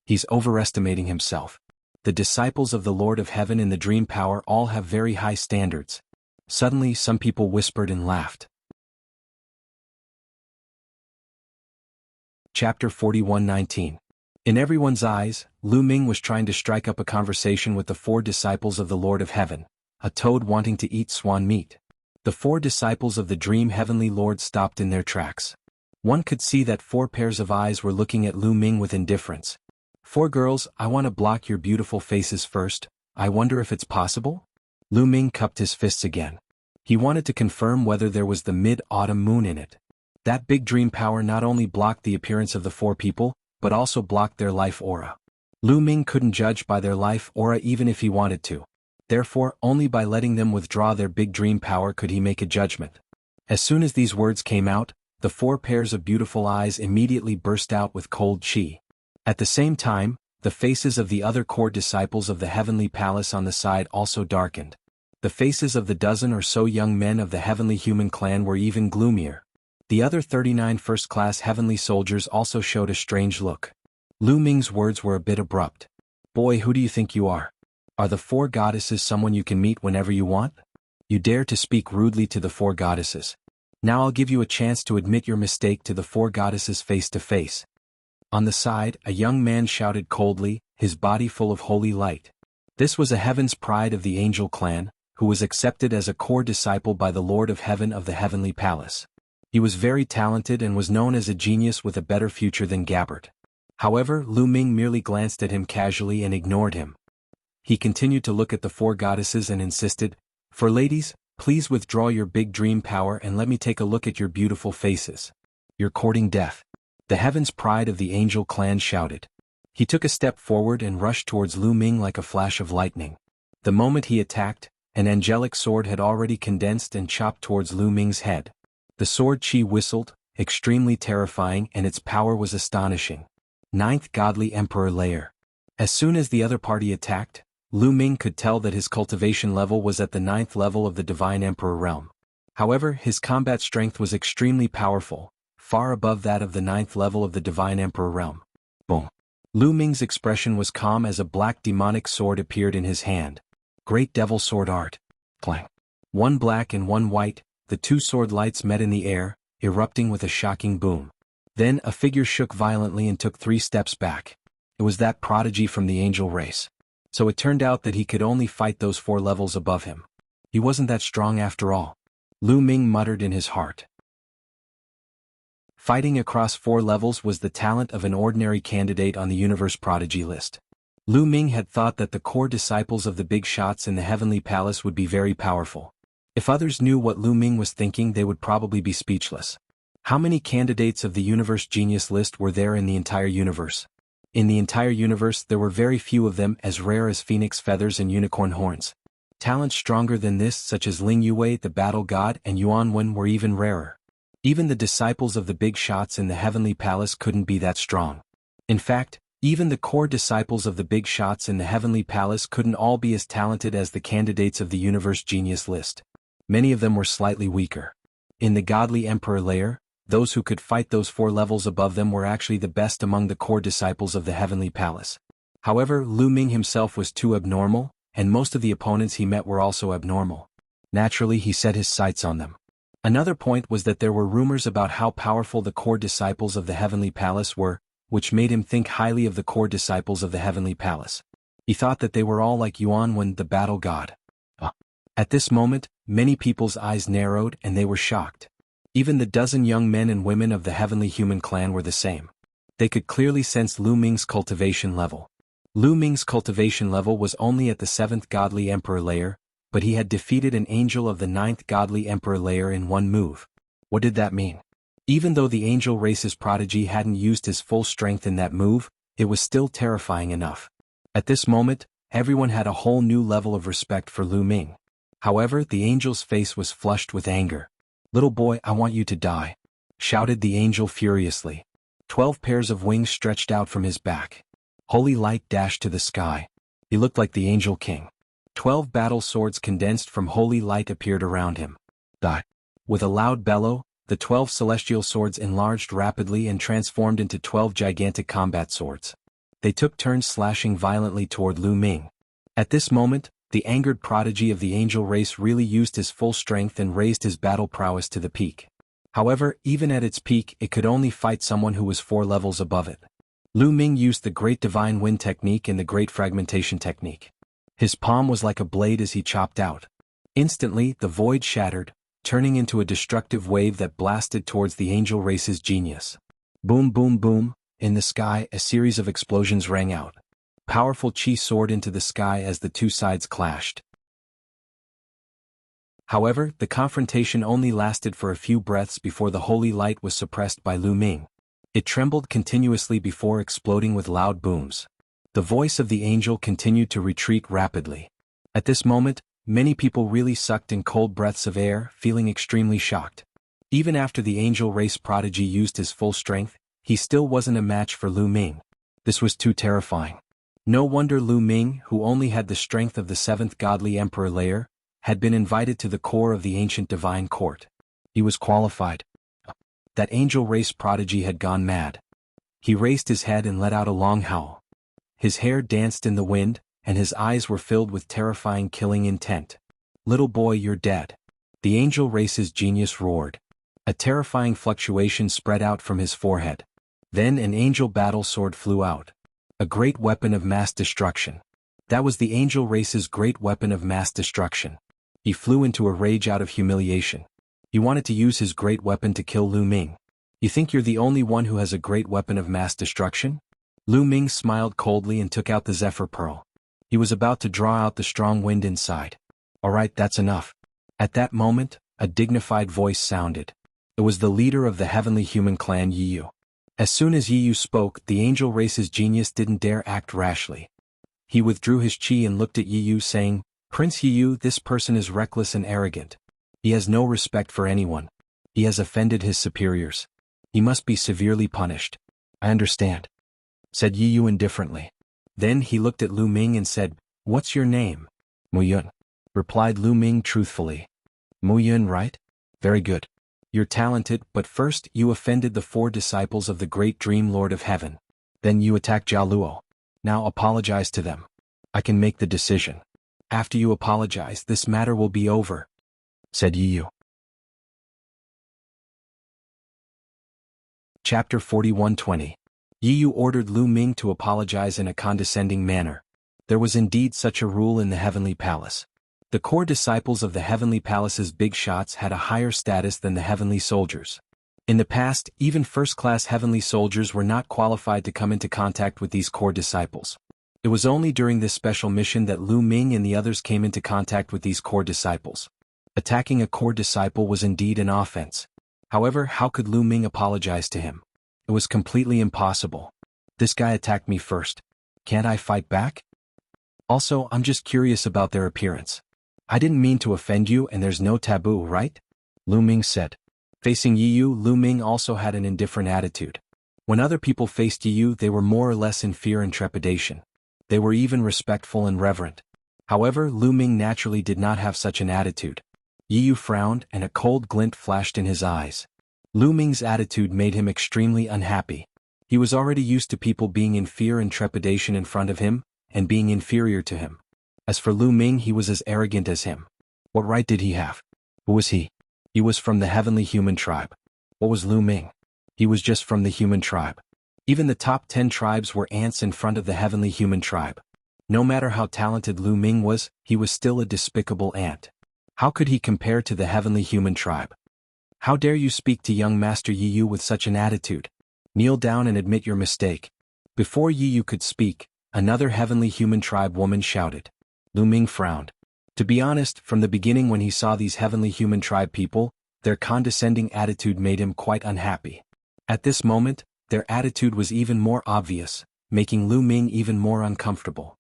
He's overestimating himself. The disciples of the Lord of Heaven in the dream power all have very high standards. Suddenly some people whispered and laughed. Chapter 41:19. In everyone's eyes, Lu Ming was trying to strike up a conversation with the 4 disciples of the Lord of Heaven, a toad wanting to eat swan meat. The 4 disciples of the Dream Heavenly Lord stopped in their tracks. One could see that 4 pairs of eyes were looking at Lu Ming with indifference. 4 girls, I want to block your beautiful faces first. I wonder if it's possible? Lu Ming cupped his fists again. He wanted to confirm whether there was the mid-autumn moon in it. That big dream power not only blocked the appearance of the 4 people, but also blocked their life aura. Lu Ming couldn't judge by their life aura even if he wanted to. Therefore, only by letting them withdraw their big dream power could he make a judgment. As soon as these words came out, the 4 pairs of beautiful eyes immediately burst out with cold chi. At the same time, the faces of the other core disciples of the Heavenly Palace on the side also darkened. The faces of the dozen or so young men of the Heavenly Human clan were even gloomier. The other 39 first-class Heavenly soldiers also showed a strange look. Lu Ming's words were a bit abrupt. Boy, who do you think you are? Are the 4 goddesses someone you can meet whenever you want? You dare to speak rudely to the 4 goddesses. Now I'll give you a chance to admit your mistake to the 4 goddesses face to face. On the side, a young man shouted coldly, his body full of holy light. This was a Heaven's pride of the Angel clan, who was accepted as a core disciple by the Lord of Heaven of the Heavenly Palace. He was very talented and was known as a genius with a better future than Gabbard. However, Lu Ming merely glanced at him casually and ignored him. He continued to look at the 4 goddesses and insisted, "For ladies, please withdraw your big dream power and let me take a look at your beautiful faces. You're courting death." The Heaven's pride of the Angel clan shouted. He took a step forward and rushed towards Lu Ming like a flash of lightning. The moment he attacked, an angelic sword had already condensed and chopped towards Lu Ming's head. The sword chi whistled, extremely terrifying, and its power was astonishing. 9th Godly Emperor Layer. As soon as the other party attacked, Lu Ming could tell that his cultivation level was at the 9th level of the Divine Emperor realm. However, his combat strength was extremely powerful, far above that of the 9th level of the Divine Emperor realm. Boom. Lu Ming's expression was calm as a black demonic sword appeared in his hand. Great Devil Sword Art. Clang. One black and one white, the 2 sword lights met in the air, erupting with a shocking boom. Then a figure shook violently and took 3 steps back. It was that prodigy from the angel race. So it turned out that he could only fight those 4 levels above him. He wasn't that strong after all. Lu Ming muttered in his heart. Fighting across 4 levels was the talent of an ordinary candidate on the Universe Prodigy list. Lu Ming had thought that the core disciples of the big shots in the Heavenly Palace would be very powerful. If others knew what Lu Ming was thinking, they would probably be speechless. How many candidates of the Universe Genius list were there in the entire universe? In the entire universe there were very few of them as rare as phoenix feathers and unicorn horns. Talents stronger than this, such as Ling Yue the Battle God and Yuan Wen, were even rarer. Even the disciples of the big shots in the Heavenly Palace couldn't be that strong. In fact, even the core disciples of the big shots in the Heavenly Palace couldn't all be as talented as the candidates of the Universe Genius list. Many of them were slightly weaker. In the Godly Emperor layer, those who could fight those 4 levels above them were actually the best among the core disciples of the Heavenly Palace. However, Lu Ming himself was too abnormal, and most of the opponents he met were also abnormal. Naturally, he set his sights on them. Another point was that there were rumors about how powerful the core disciples of the Heavenly Palace were, which made him think highly of the core disciples of the Heavenly Palace. He thought that they were all like Yuan Wen the Battle God. At this moment, many people's eyes narrowed and they were shocked. Even the dozen young men and women of the Heavenly Human clan were the same. They could clearly sense Lu Ming's cultivation level. Lu Ming's cultivation level was only at the 7th Godly Emperor layer, but he had defeated an angel of the 9th Godly Emperor layer in one move. What did that mean? Even though the angel race's prodigy hadn't used his full strength in that move, it was still terrifying enough. At this moment, everyone had a whole new level of respect for Lu Ming. However, the angel's face was flushed with anger. "Little boy, I want you to die," shouted the angel furiously. 12 pairs of wings stretched out from his back. Holy light dashed to the sky. He looked like the Angel King. 12 battle swords condensed from holy light appeared around him. Die. With a loud bellow, the 12 celestial swords enlarged rapidly and transformed into 12 gigantic combat swords. They took turns slashing violently toward Lu Ming. At this moment, the angered prodigy of the angel race really used his full strength and raised his battle prowess to the peak. However, even at its peak, it could only fight someone who was 4 levels above it. Lu Ming used the Great Divine Wind technique and the Great Fragmentation technique. His palm was like a blade as he chopped out. Instantly, the void shattered, turning into a destructive wave that blasted towards the angel race's genius. Boom boom boom, in the sky a series of explosions rang out. Powerful chi soared into the sky as the two sides clashed. However, the confrontation only lasted for a few breaths before the holy light was suppressed by Lu Ming. It trembled continuously before exploding with loud booms. The voice of the angel continued to retreat rapidly. At this moment, many people really sucked in cold breaths of air, feeling extremely shocked. Even after the angel race prodigy used his full strength, he still wasn't a match for Lu Ming. This was too terrifying. No wonder Lu Ming, who only had the strength of the 7th godly emperor layer, had been invited to the core of the ancient divine court. He was qualified. That angel race prodigy had gone mad. He raised his head and let out a long howl. His hair danced in the wind, and his eyes were filled with terrifying killing intent. "Little boy, you're dead." The angel race's genius roared. A terrifying fluctuation spread out from his forehead. Then an angel battle sword flew out. A great weapon of mass destruction. That was the angel race's great weapon of mass destruction. He flew into a rage out of humiliation. He wanted to use his great weapon to kill Lu Ming. "You think you're the only one who has a great weapon of mass destruction?" Lu Ming smiled coldly and took out the Zephyr Pearl. He was about to draw out the strong wind inside. "Alright, that's enough." At that moment, a dignified voice sounded. It was the leader of the heavenly human clan, Yiyu. As soon as Yiyu spoke, the angel race's genius didn't dare act rashly. He withdrew his chi and looked at Yiyu saying, "Prince Yiyu, this person is reckless and arrogant. He has no respect for anyone. He has offended his superiors. He must be severely punished." "I understand," said Yiyu indifferently. Then he looked at Lu Ming and said, "What's your name?" "Mu Yun," replied Lu Ming truthfully. "Mu Yun, right? Very good. You're talented, but first you offended the 4 disciples of the great Dream Lord of Heaven. Then you attacked Jia Luo. Now apologize to them. I can make the decision. After you apologize, this matter will be over," said Yiyu. Chapter 41:20. Yiyu ordered Lu Ming to apologize in a condescending manner. There was indeed such a rule in the Heavenly Palace. The core disciples of the Heavenly Palace's big shots had a higher status than the Heavenly Soldiers. In the past, even first-class Heavenly Soldiers were not qualified to come into contact with these core disciples. It was only during this special mission that Lu Ming and the others came into contact with these core disciples. Attacking a core disciple was indeed an offense. However, how could Lu Ming apologize to him? It was completely impossible. "This guy attacked me first. Can't I fight back? Also, I'm just curious about their appearance. I didn't mean to offend you and there's no taboo, right?" Lu Ming said. Facing Yiyu, Lu Ming also had an indifferent attitude. When other people faced Yiyu, they were more or less in fear and trepidation. They were even respectful and reverent. However, Lu Ming naturally did not have such an attitude. Yiyu frowned and a cold glint flashed in his eyes. Lu Ming's attitude made him extremely unhappy. He was already used to people being in fear and trepidation in front of him, and being inferior to him. As for Lu Ming, he was as arrogant as him. What right did he have? Who was he? He was from the heavenly human tribe. What was Lu Ming? He was just from the human tribe. Even the top 10 tribes were ants in front of the heavenly human tribe. No matter how talented Lu Ming was, he was still a despicable ant. How could he compare to the heavenly human tribe? "How dare you speak to young Master Yiyu with such an attitude? Kneel down and admit your mistake." Before Yiyu could speak, another heavenly human tribe woman shouted. Lu Ming frowned. To be honest, from the beginning when he saw these heavenly human tribe people, their condescending attitude made him quite unhappy. At this moment, their attitude was even more obvious, making Lu Ming even more uncomfortable.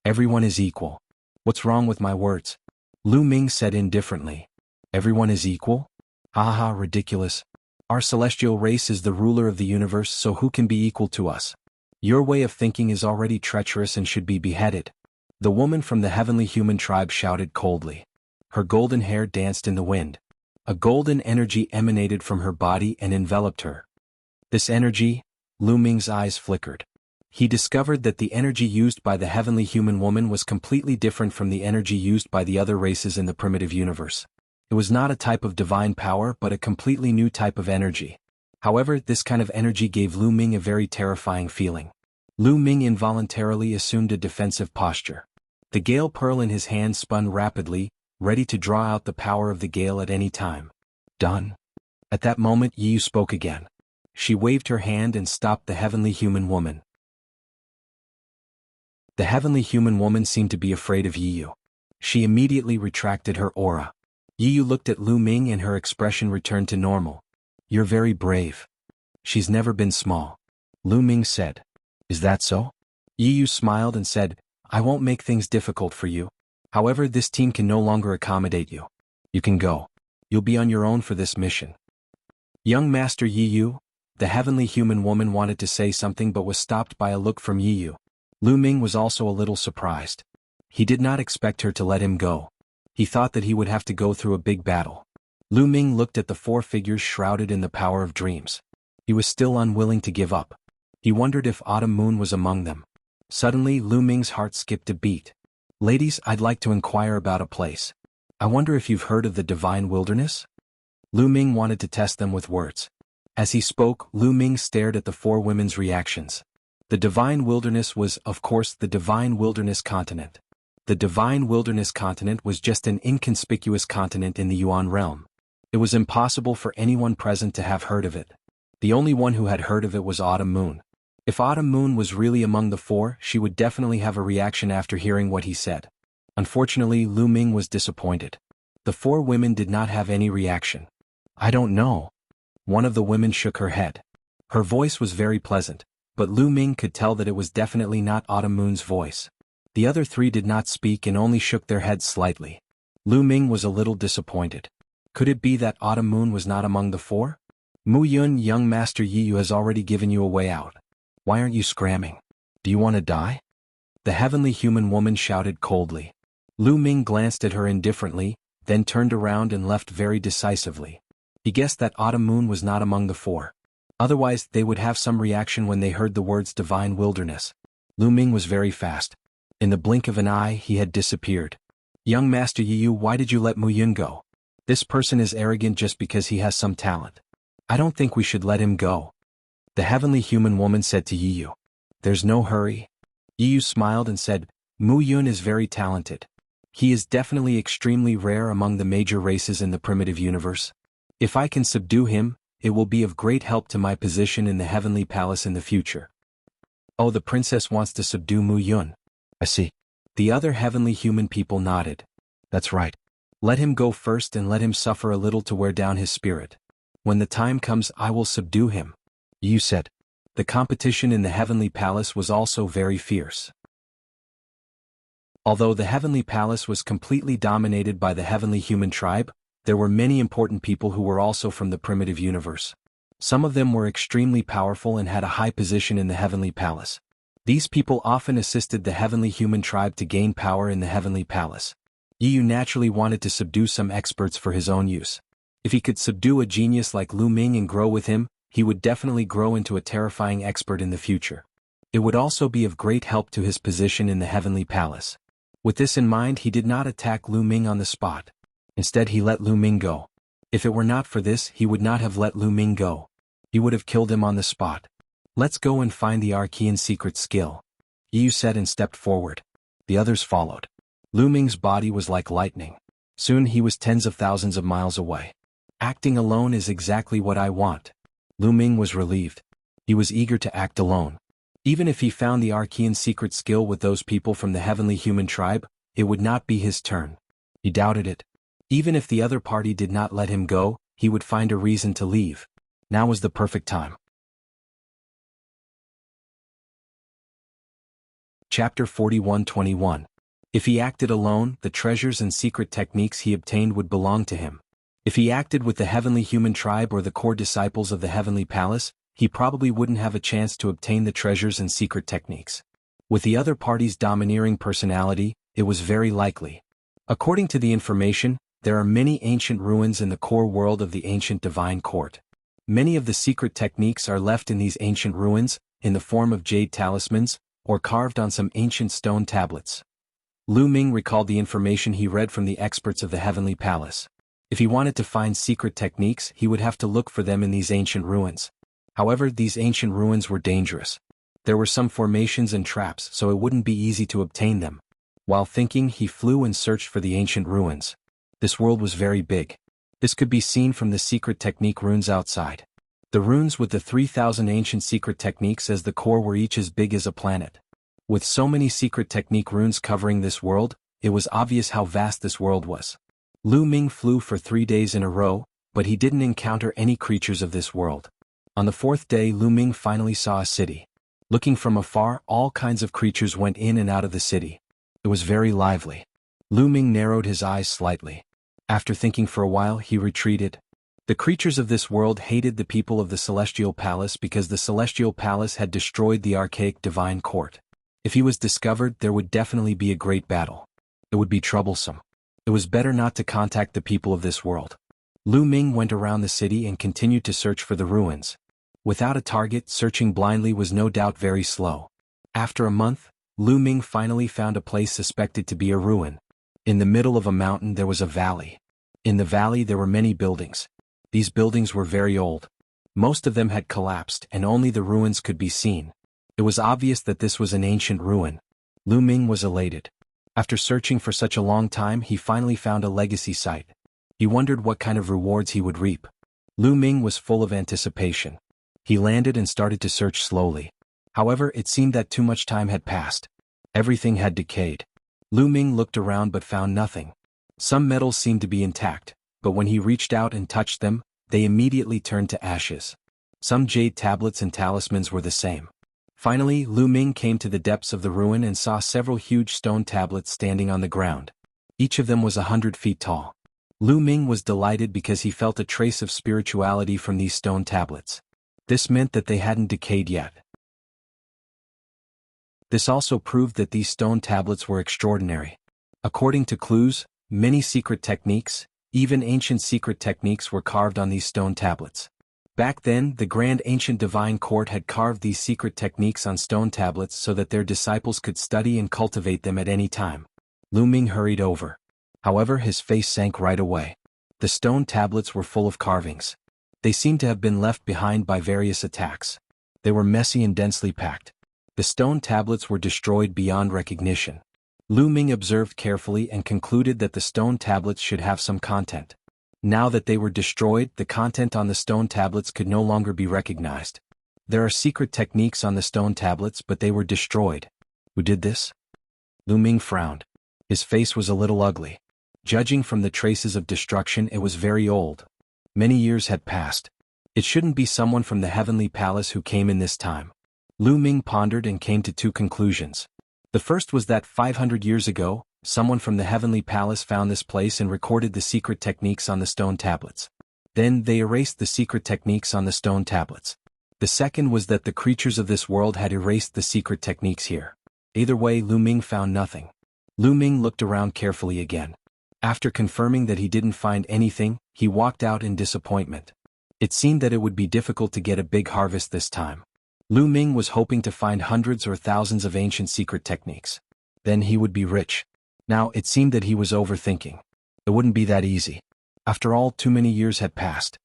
"Everyone is equal. What's wrong with my words?" Lu Ming said indifferently. "Everyone is equal? Ha ha, ridiculous. Our celestial race is the ruler of the universe, so who can be equal to us? Your way of thinking is already treacherous and should be beheaded." The woman from the heavenly human tribe shouted coldly. Her golden hair danced in the wind. A golden energy emanated from her body and enveloped her. This energy, Lu Ming's eyes flickered. He discovered that the energy used by the heavenly human woman was completely different from the energy used by the other races in the primitive universe. It was not a type of divine power but a completely new type of energy. However, this kind of energy gave Lu Ming a very terrifying feeling. Lu Ming involuntarily assumed a defensive posture. The Gale Pearl in his hand spun rapidly, ready to draw out the power of the gale at any time. Done. At that moment Yu spoke again. She waved her hand and stopped the heavenly human woman. The heavenly human woman seemed to be afraid of Yu. She immediately retracted her aura. Yu looked at Lu Ming and her expression returned to normal. You're very brave. She's never been small. Lu Ming said. Is that so? Yu smiled and said, I won't make things difficult for you. However, this team can no longer accommodate you. You can go. You'll be on your own for this mission. Young Master Yu, the heavenly human woman wanted to say something but was stopped by a look from Yu. Lu Ming was also a little surprised. He did not expect her to let him go. He thought that he would have to go through a big battle. Lu Ming looked at the four figures shrouded in the power of dreams. He was still unwilling to give up. He wondered if Autumn Moon was among them. Suddenly Lu Ming's heart skipped a beat. Ladies, I'd like to inquire about a place. I wonder if you've heard of the Divine Wilderness? Lu Ming wanted to test them with words. As he spoke, Lu Ming stared at the four women's reactions. The Divine Wilderness was, of course, the Divine Wilderness continent. The Divine Wilderness continent was just an inconspicuous continent in the Yuan realm. It was impossible for anyone present to have heard of it. The only one who had heard of it was Autumn Moon. If Autumn Moon was really among the four, she would definitely have a reaction after hearing what he said. Unfortunately, Lu Ming was disappointed. The four women did not have any reaction. I don't know. One of the women shook her head. Her voice was very pleasant, but Lu Ming could tell that it was definitely not Autumn Moon's voice. The other three did not speak and only shook their heads slightly. Lu Ming was a little disappointed. Could it be that Autumn Moon was not among the four? Mu Yun, young Master Yu has already given you a way out. Why aren't you scramming? Do you want to die? The heavenly human woman shouted coldly. Lu Ming glanced at her indifferently, then turned around and left very decisively. He guessed that Autumn Moon was not among the four. Otherwise, they would have some reaction when they heard the words Divine Wilderness. Lu Ming was very fast. In the blink of an eye, he had disappeared. Young Master Yu, why did you let Mu Yun go? This person is arrogant just because he has some talent. I don't think we should let him go. The heavenly human woman said to Yu. There's no hurry. Yu smiled and said, Mu Yun is very talented. He is definitely extremely rare among the major races in the primitive universe. If I can subdue him, it will be of great help to my position in the heavenly palace in the future. Oh, the princess wants to subdue Mu Yun. I see. The other heavenly human people nodded. That's right. Let him go first and let him suffer a little to wear down his spirit. When the time comes, I will subdue him. Yu said. The competition in the heavenly palace was also very fierce. Although the heavenly palace was completely dominated by the heavenly human tribe, there were many important people who were also from the primitive universe. Some of them were extremely powerful and had a high position in the heavenly palace. These people often assisted the heavenly human tribe to gain power in the heavenly palace. Yu naturally wanted to subdue some experts for his own use. If he could subdue a genius like Lu Ming and grow with him, he would definitely grow into a terrifying expert in the future. It would also be of great help to his position in the heavenly palace. With this in mind, he did not attack Lu Ming on the spot. Instead, he let Lu Ming go. If it were not for this, he would not have let Lu Ming go. He would have killed him on the spot. Let's go and find the Archean secret skill. Yu said and stepped forward. The others followed. Lu Ming's body was like lightning. Soon he was tens of thousands of miles away. Acting alone is exactly what I want. Lu Ming was relieved. He was eager to act alone. Even if he found the Archean secret skill with those people from the heavenly human tribe, it would not be his turn. He doubted it. Even if the other party did not let him go, he would find a reason to leave. Now was the perfect time. Chapter 41-21. If he acted alone, the treasures and secret techniques he obtained would belong to him. If he acted with the heavenly human tribe or the core disciples of the heavenly palace, he probably wouldn't have a chance to obtain the treasures and secret techniques. With the other party's domineering personality, it was very likely. According to the information, there are many ancient ruins in the core world of the ancient divine court. Many of the secret techniques are left in these ancient ruins, in the form of jade talismans, or carved on some ancient stone tablets. Lu Ming recalled the information he read from the experts of the heavenly palace. If he wanted to find secret techniques, he would have to look for them in these ancient ruins. However, these ancient ruins were dangerous. There were some formations and traps, so it wouldn't be easy to obtain them. While thinking, he flew and searched for the ancient ruins. This world was very big. This could be seen from the secret technique runes outside. The runes with the 3,000 ancient secret techniques as the core were each as big as a planet. With so many secret technique runes covering this world, it was obvious how vast this world was. Lu Ming flew for 3 days in a row, but he didn't encounter any creatures of this world. On the 4th day, Lu Ming finally saw a city. Looking from afar, all kinds of creatures went in and out of the city. It was very lively. Lu Ming narrowed his eyes slightly. After thinking for a while, he retreated. The creatures of this world hated the people of the Celestial Palace because the Celestial Palace had destroyed the archaic divine court. If he was discovered, there would definitely be a great battle. It would be troublesome. It was better not to contact the people of this world. Lu Ming went around the city and continued to search for the ruins. Without a target, searching blindly was no doubt very slow. After a month, Lu Ming finally found a place suspected to be a ruin. In the middle of a mountain there was a valley. In the valley there were many buildings. These buildings were very old. Most of them had collapsed and only the ruins could be seen. It was obvious that this was an ancient ruin. Lu Ming was elated. After searching for such a long time, he finally found a legacy site. He wondered what kind of rewards he would reap. Lu Ming was full of anticipation. He landed and started to search slowly. However, it seemed that too much time had passed. Everything had decayed. Lu Ming looked around but found nothing. Some metals seemed to be intact, but when he reached out and touched them, they immediately turned to ashes. Some jade tablets and talismans were the same. Finally, Lu Ming came to the depths of the ruin and saw several huge stone tablets standing on the ground. Each of them was 100 feet tall. Lu Ming was delighted because he felt a trace of spirituality from these stone tablets. This meant that they hadn't decayed yet. This also proved that these stone tablets were extraordinary. According to clues, many secret techniques, even ancient secret techniques were carved on these stone tablets. Back then, the Grand Ancient Divine Court had carved these secret techniques on stone tablets so that their disciples could study and cultivate them at any time. Lu Ming hurried over. However, his face sank right away. The stone tablets were full of carvings. They seemed to have been left behind by various attacks. They were messy and densely packed. The stone tablets were destroyed beyond recognition. Lu Ming observed carefully and concluded that the stone tablets should have some content. Now that they were destroyed, the content on the stone tablets could no longer be recognized. There are secret techniques on the stone tablets, but they were destroyed. Who did this? Lu Ming frowned. His face was a little ugly. Judging from the traces of destruction, it was very old. Many years had passed. It shouldn't be someone from the Heavenly Palace who came in this time. Lu Ming pondered and came to 2 conclusions. The first was that 500 years ago, someone from the Heavenly Palace found this place and recorded the secret techniques on the stone tablets. Then they erased the secret techniques on the stone tablets. The second was that the creatures of this world had erased the secret techniques here. Either way, Lu Ming found nothing. Lu Ming looked around carefully again. After confirming that he didn't find anything, he walked out in disappointment. It seemed that it would be difficult to get a big harvest this time. Lu Ming was hoping to find hundreds or thousands of ancient secret techniques. Then he would be rich. Now, it seemed that he was overthinking. It wouldn't be that easy. After all, too many years had passed.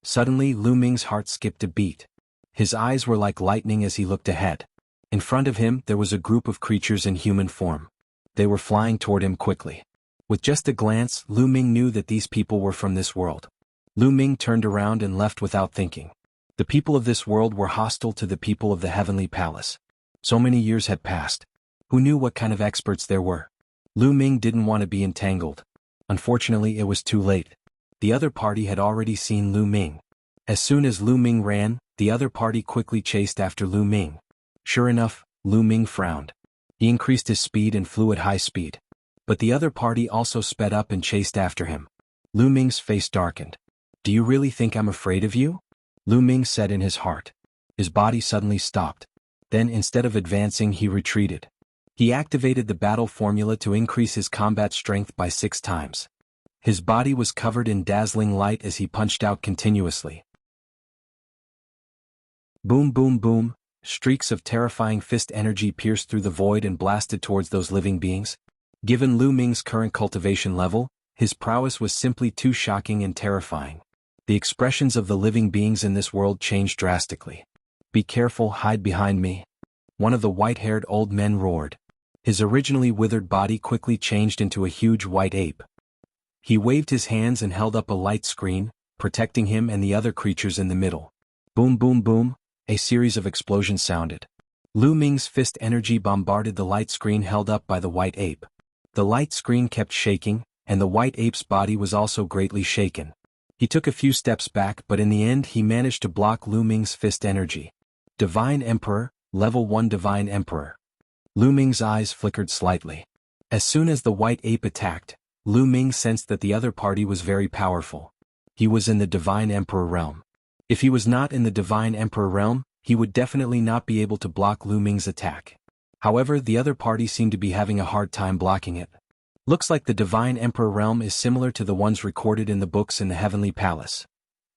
Suddenly, Lu Ming's heart skipped a beat. His eyes were like lightning as he looked ahead. In front of him, there was a group of creatures in human form. They were flying toward him quickly. With just a glance, Lu Ming knew that these people were from this world. Lu Ming turned around and left without thinking. The people of this world were hostile to the people of the Heavenly Palace. So many years had passed. Who knew what kind of experts there were? Lu Ming didn't want to be entangled. Unfortunately, it was too late. The other party had already seen Lu Ming. As soon as Lu Ming ran, the other party quickly chased after Lu Ming. Sure enough, Lu Ming frowned. He increased his speed and flew at high speed. But the other party also sped up and chased after him. Lu Ming's face darkened. "Do you really think I'm afraid of you?" Lu Ming said in his heart. His body suddenly stopped. Then instead of advancing, he retreated. He activated the battle formula to increase his combat strength by 6 times. His body was covered in dazzling light as he punched out continuously. Boom, boom, boom, streaks of terrifying fist energy pierced through the void and blasted towards those living beings. Given Lu Ming's current cultivation level, his prowess was simply too shocking and terrifying. The expressions of the living beings in this world changed drastically. "Be careful, hide behind me," one of the white-haired old men roared. His originally withered body quickly changed into a huge white ape. He waved his hands and held up a light screen, protecting him and the other creatures in the middle. Boom boom boom, a series of explosions sounded. Lu Ming's fist energy bombarded the light screen held up by the white ape. The light screen kept shaking, and the white ape's body was also greatly shaken. He took a few steps back, but in the end he managed to block Lu Ming's fist energy. Divine Emperor, Level 1 Divine Emperor. Lu Ming's eyes flickered slightly. As soon as the white ape attacked, Lu Ming sensed that the other party was very powerful. He was in the Divine Emperor realm. If he was not in the Divine Emperor realm, he would definitely not be able to block Lu Ming's attack. However, the other party seemed to be having a hard time blocking it. Looks like the Divine Emperor realm is similar to the ones recorded in the books in the Heavenly Palace.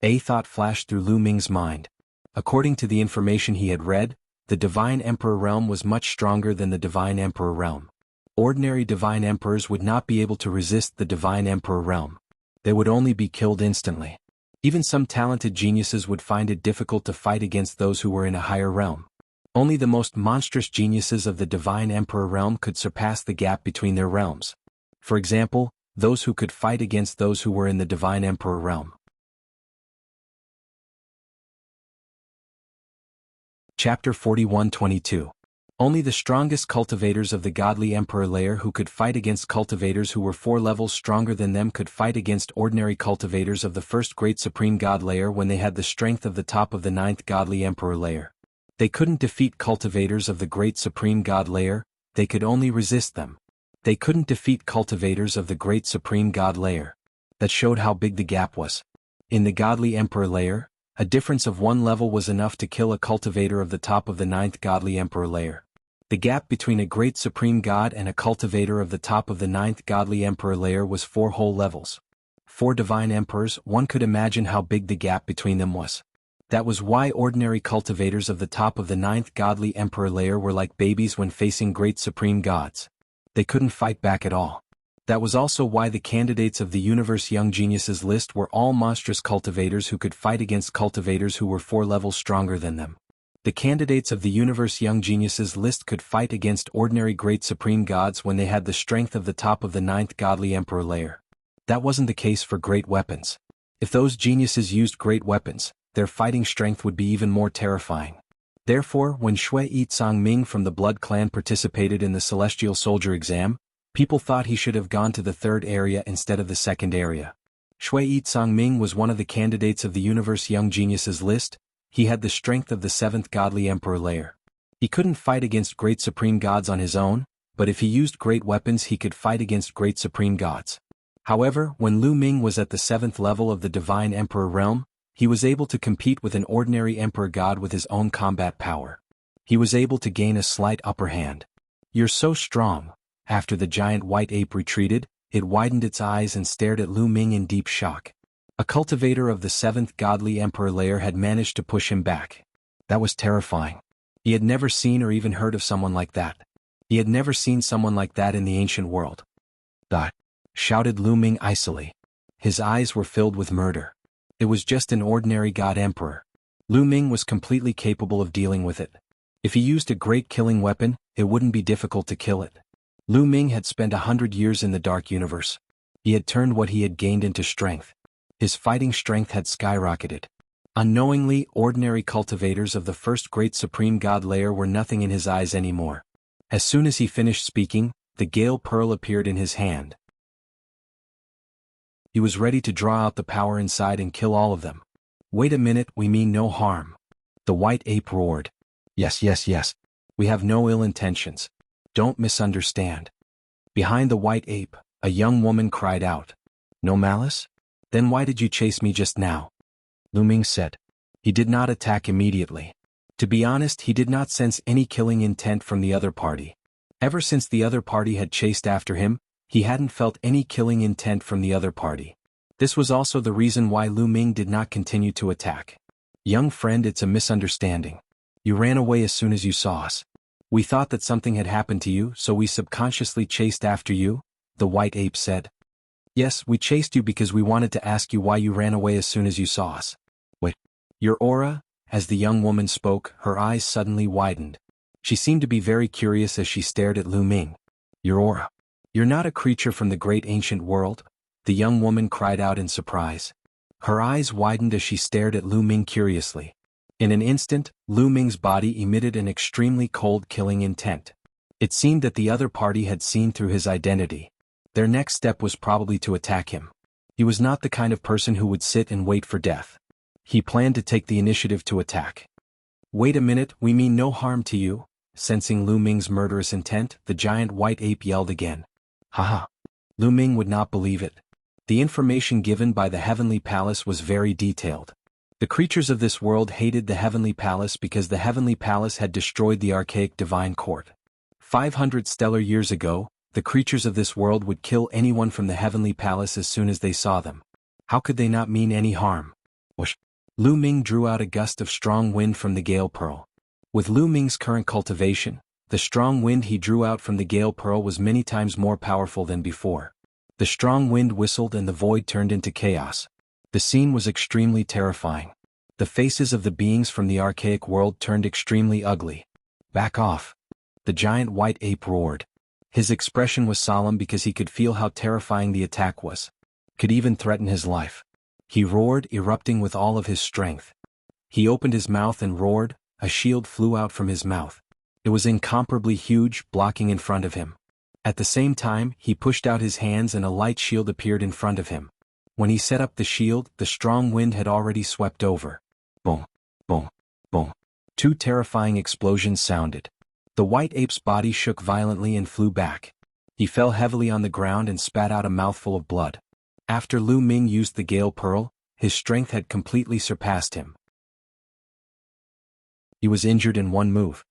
A thought flashed through Lu Ming's mind. According to the information he had read, the Divine Emperor realm was much stronger than the Divine Emperor realm. Ordinary Divine Emperors would not be able to resist the Divine Emperor realm. They would only be killed instantly. Even some talented geniuses would find it difficult to fight against those who were in a higher realm. Only the most monstrous geniuses of the Divine Emperor realm could surpass the gap between their realms. For example, those who could fight against those who were in the Divine Emperor realm. Chapter 41-22. Only the strongest cultivators of the godly emperor layer who could fight against cultivators who were 4 levels stronger than them could fight against ordinary cultivators of the first great supreme god layer when they had the strength of the top of the 9th godly emperor layer. They couldn't defeat cultivators of the great supreme god layer, they could only resist them. They couldn't defeat cultivators of the great supreme god layer. That showed how big the gap was. In the godly emperor layer, a difference of 1 level was enough to kill a cultivator of the top of the 9th godly emperor layer. The gap between a great supreme god and a cultivator of the top of the 9th godly emperor layer was 4 whole levels. 4 divine emperors, one could imagine how big the gap between them was. That was why ordinary cultivators of the top of the 9th godly emperor layer were like babies when facing great supreme gods. They couldn't fight back at all. That was also why the candidates of the Universe Young Geniuses list were all monstrous cultivators who could fight against cultivators who were 4 levels stronger than them. The candidates of the Universe Young Geniuses list could fight against ordinary great supreme gods when they had the strength of the top of the 9th godly emperor layer. That wasn't the case for great weapons. If those geniuses used great weapons, their fighting strength would be even more terrifying. Therefore, when Shui Yitsang Ming from the Blood Clan participated in the Celestial Soldier exam, people thought he should have gone to the 3rd area instead of the 2nd area. Shui Yitsang Ming was one of the candidates of the Universe Young Geniuses list. He had the strength of the 7th godly emperor layer. He couldn't fight against great supreme gods on his own, but if he used great weapons he could fight against great supreme gods. However, when Lu Ming was at the 7th level of the Divine Emperor realm, he was able to compete with an ordinary emperor god with his own combat power. He was able to gain a slight upper hand. "You're so strong." After the giant white ape retreated, it widened its eyes and stared at Lu Ming in deep shock. A cultivator of the 7th godly emperor layer had managed to push him back. That was terrifying. He had never seen or even heard of someone like that. He had never seen someone like that in the ancient world. "Dot!" shouted Lu Ming icily. His eyes were filled with murder. It was just an ordinary god emperor. Lu Ming was completely capable of dealing with it. If he used a great killing weapon, it wouldn't be difficult to kill it. Lu Ming had spent 100 years in the Dark Universe. He had turned what he had gained into strength. His fighting strength had skyrocketed. Unknowingly, ordinary cultivators of the first great supreme god layer were nothing in his eyes anymore. As soon as he finished speaking, the Gale Pearl appeared in his hand. He was ready to draw out the power inside and kill all of them. "Wait a minute, we mean no harm." The white ape roared. Yes, yes, yes. We have no ill intentions. Don't misunderstand." Behind the white ape, a young woman cried out. "No malice? Then why did you chase me just now?" Lu Ming said. He did not attack immediately. To be honest, he did not sense any killing intent from the other party. Ever since the other party had chased after him, he hadn't felt any killing intent from the other party. This was also the reason why Lu Ming did not continue to attack. "Young friend, it's a misunderstanding. You ran away as soon as you saw us. We thought that something had happened to you, so we subconsciously chased after you," the white ape said. "Yes, we chased you because we wanted to ask you why you ran away as soon as you saw us." "Wait. Your aura?" As the young woman spoke, her eyes suddenly widened. She seemed to be very curious as she stared at Lu Ming. "Your aura. You're not a creature from the great ancient world?" the young woman cried out in surprise. Her eyes widened as she stared at Lu Ming curiously. In an instant, Lu Ming's body emitted an extremely cold killing intent. It seemed that the other party had seen through his identity. Their next step was probably to attack him. He was not the kind of person who would sit and wait for death. He planned to take the initiative to attack. Wait a minute, we mean no harm to you. Sensing Lu Ming's murderous intent, the giant white ape yelled again. Haha. Lu Ming would not believe it. The information given by the Heavenly Palace was very detailed. The creatures of this world hated the Heavenly Palace because the Heavenly Palace had destroyed the archaic divine court. 500 stellar years ago, the creatures of this world would kill anyone from the Heavenly Palace as soon as they saw them. How could they not mean any harm? Whoosh! Lu Ming drew out a gust of strong wind from the Gale Pearl. With Lu Ming's current cultivation, the strong wind he drew out from the Gale Pearl was many times more powerful than before. The strong wind whistled and the void turned into chaos. The scene was extremely terrifying. The faces of the beings from the archaic world turned extremely ugly. Back off! The giant white ape roared. His expression was solemn because he could feel how terrifying the attack was. Could even threaten his life. He roared, erupting with all of his strength. He opened his mouth and roared, a shield flew out from his mouth. It was incomparably huge, blocking in front of him. At the same time, he pushed out his hands and a light shield appeared in front of him. When he set up the shield, the strong wind had already swept over. Boom, boom, boom. Two terrifying explosions sounded. The white ape's body shook violently and flew back. He fell heavily on the ground and spat out a mouthful of blood. After Lu Ming used the Gale Pearl, his strength had completely surpassed him. He was injured in one move.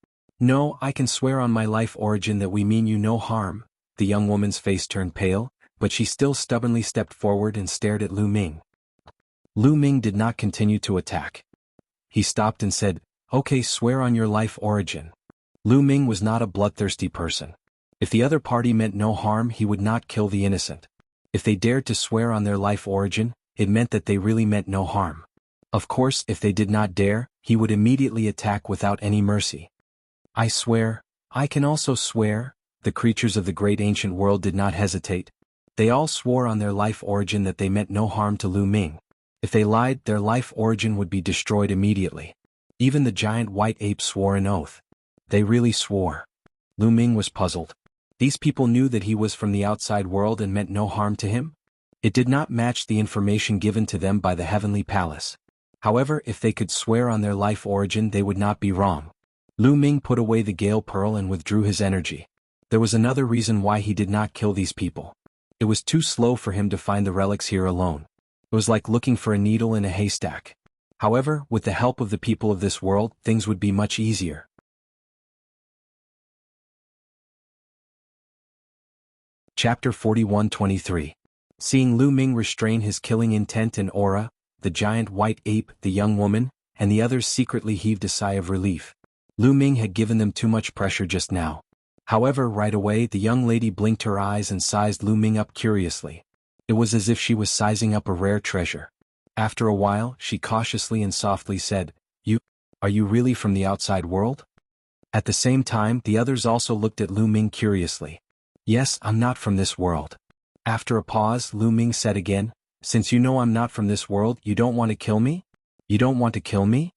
No, I can swear on my life origin that we mean you no harm. The young woman's face turned pale, but she still stubbornly stepped forward and stared at Lu Ming. Lu Ming did not continue to attack. He stopped and said, "Okay, swear on your life origin." Lu Ming was not a bloodthirsty person. If the other party meant no harm, he would not kill the innocent. If they dared to swear on their life origin, it meant that they really meant no harm. Of course, if they did not dare, he would immediately attack without any mercy. I swear, I can also swear. The creatures of the great ancient world did not hesitate. They all swore on their life origin that they meant no harm to Lu Ming. If they lied, their life origin would be destroyed immediately. Even the giant white ape swore an oath. They really swore. Lu Ming was puzzled. These people knew that he was from the outside world and meant no harm to him? It did not match the information given to them by the Heavenly Palace. However, if they could swear on their life origin, they would not be wrong. Lu Ming put away the Gale Pearl and withdrew his energy. There was another reason why he did not kill these people. It was too slow for him to find the relics here alone. It was like looking for a needle in a haystack. However, with the help of the people of this world, things would be much easier. Chapter 41-23. Seeing Lu Ming restrain his killing intent and aura, the giant white ape, the young woman, and the others secretly heaved a sigh of relief. Lu Ming had given them too much pressure just now. However, right away the young lady blinked her eyes and sized Lu Ming up curiously. It was as if she was sizing up a rare treasure. After a while, she cautiously and softly said, Are you really from the outside world? At the same time, the others also looked at Lu Ming curiously. Yes, I'm not from this world. After a pause, Lu Ming said again, Since you know I'm not from this world, you don't want to kill me? You don't want to kill me?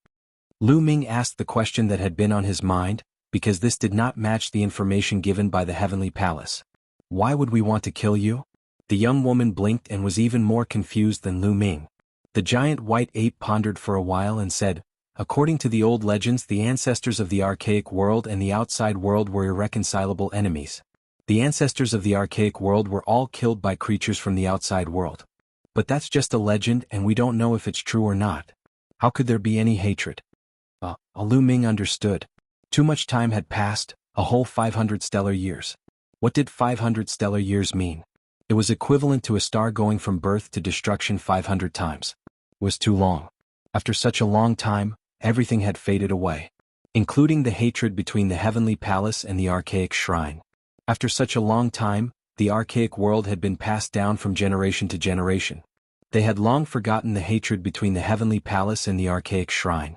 Lu Ming asked the question that had been on his mind, because this did not match the information given by the Heavenly Palace. Why would we want to kill you? The young woman blinked and was even more confused than Lu Ming. The giant white ape pondered for a while and said, According to the old legends, the ancestors of the archaic world and the outside world were irreconcilable enemies. The ancestors of the archaic world were all killed by creatures from the outside world. But that's just a legend and we don't know if it's true or not. How could there be any hatred? Lu Ming understood. Too much time had passed, a whole 500 stellar years. What did 500 stellar years mean? It was equivalent to a star going from birth to destruction 500 times. It was too long. After such a long time, everything had faded away, including the hatred between the Heavenly Palace and the archaic shrine. After such a long time, the archaic world had been passed down from generation to generation. They had long forgotten the hatred between the Heavenly Palace and the archaic shrine.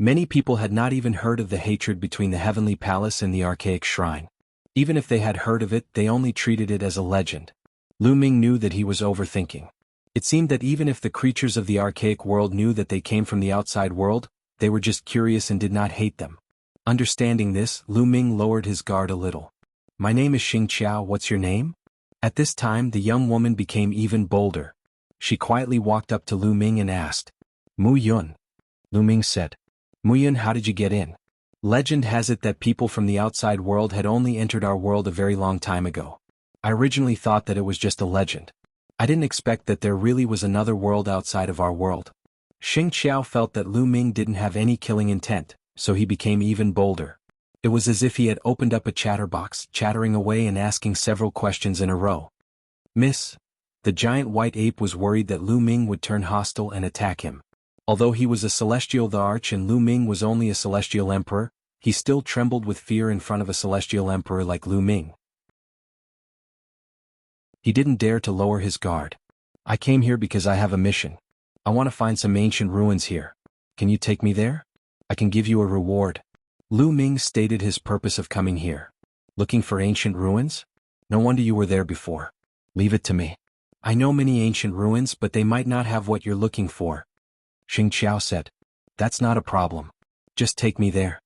Many people had not even heard of the hatred between the Heavenly Palace and the archaic shrine. Even if they had heard of it, they only treated it as a legend. Lu Ming knew that he was overthinking. It seemed that even if the creatures of the archaic world knew that they came from the outside world, they were just curious and did not hate them. Understanding this, Lu Ming lowered his guard a little. "My name is Xing Qiao, what's your name?" At this time the young woman became even bolder. She quietly walked up to Lu Ming and asked, "Mu Yun." Lu Ming said, "Mu Yun, how did you get in?" Legend has it that people from the outside world had only entered our world a very long time ago. I originally thought that it was just a legend. I didn't expect that there really was another world outside of our world. Xing Qiao felt that Lu Ming didn't have any killing intent, so he became even bolder. It was as if he had opened up a chatterbox, chattering away and asking several questions in a row. "Miss?" The giant white ape was worried that Lu Ming would turn hostile and attack him. Although he was a celestial the Arch and Lu Ming was only a celestial emperor, he still trembled with fear in front of a celestial emperor like Lu Ming. He didn't dare to lower his guard. "I came here because I have a mission. I want to find some ancient ruins here. Can you take me there? I can give you a reward." Lu Ming stated his purpose of coming here. "Looking for ancient ruins? No wonder you were there before. Leave it to me. I know many ancient ruins, but they might not have what you're looking for." Xing Qiao said, "That's not a problem. Just take me there."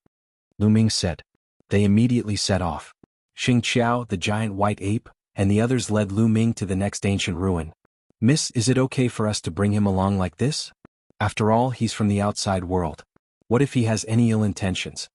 Lu Ming said. They immediately set off. Xing Qiao, the giant white ape, and the others led Lu Ming to the next ancient ruin. "Miss, is it okay for us to bring him along like this? After all, he's from the outside world. What if he has any ill intentions?"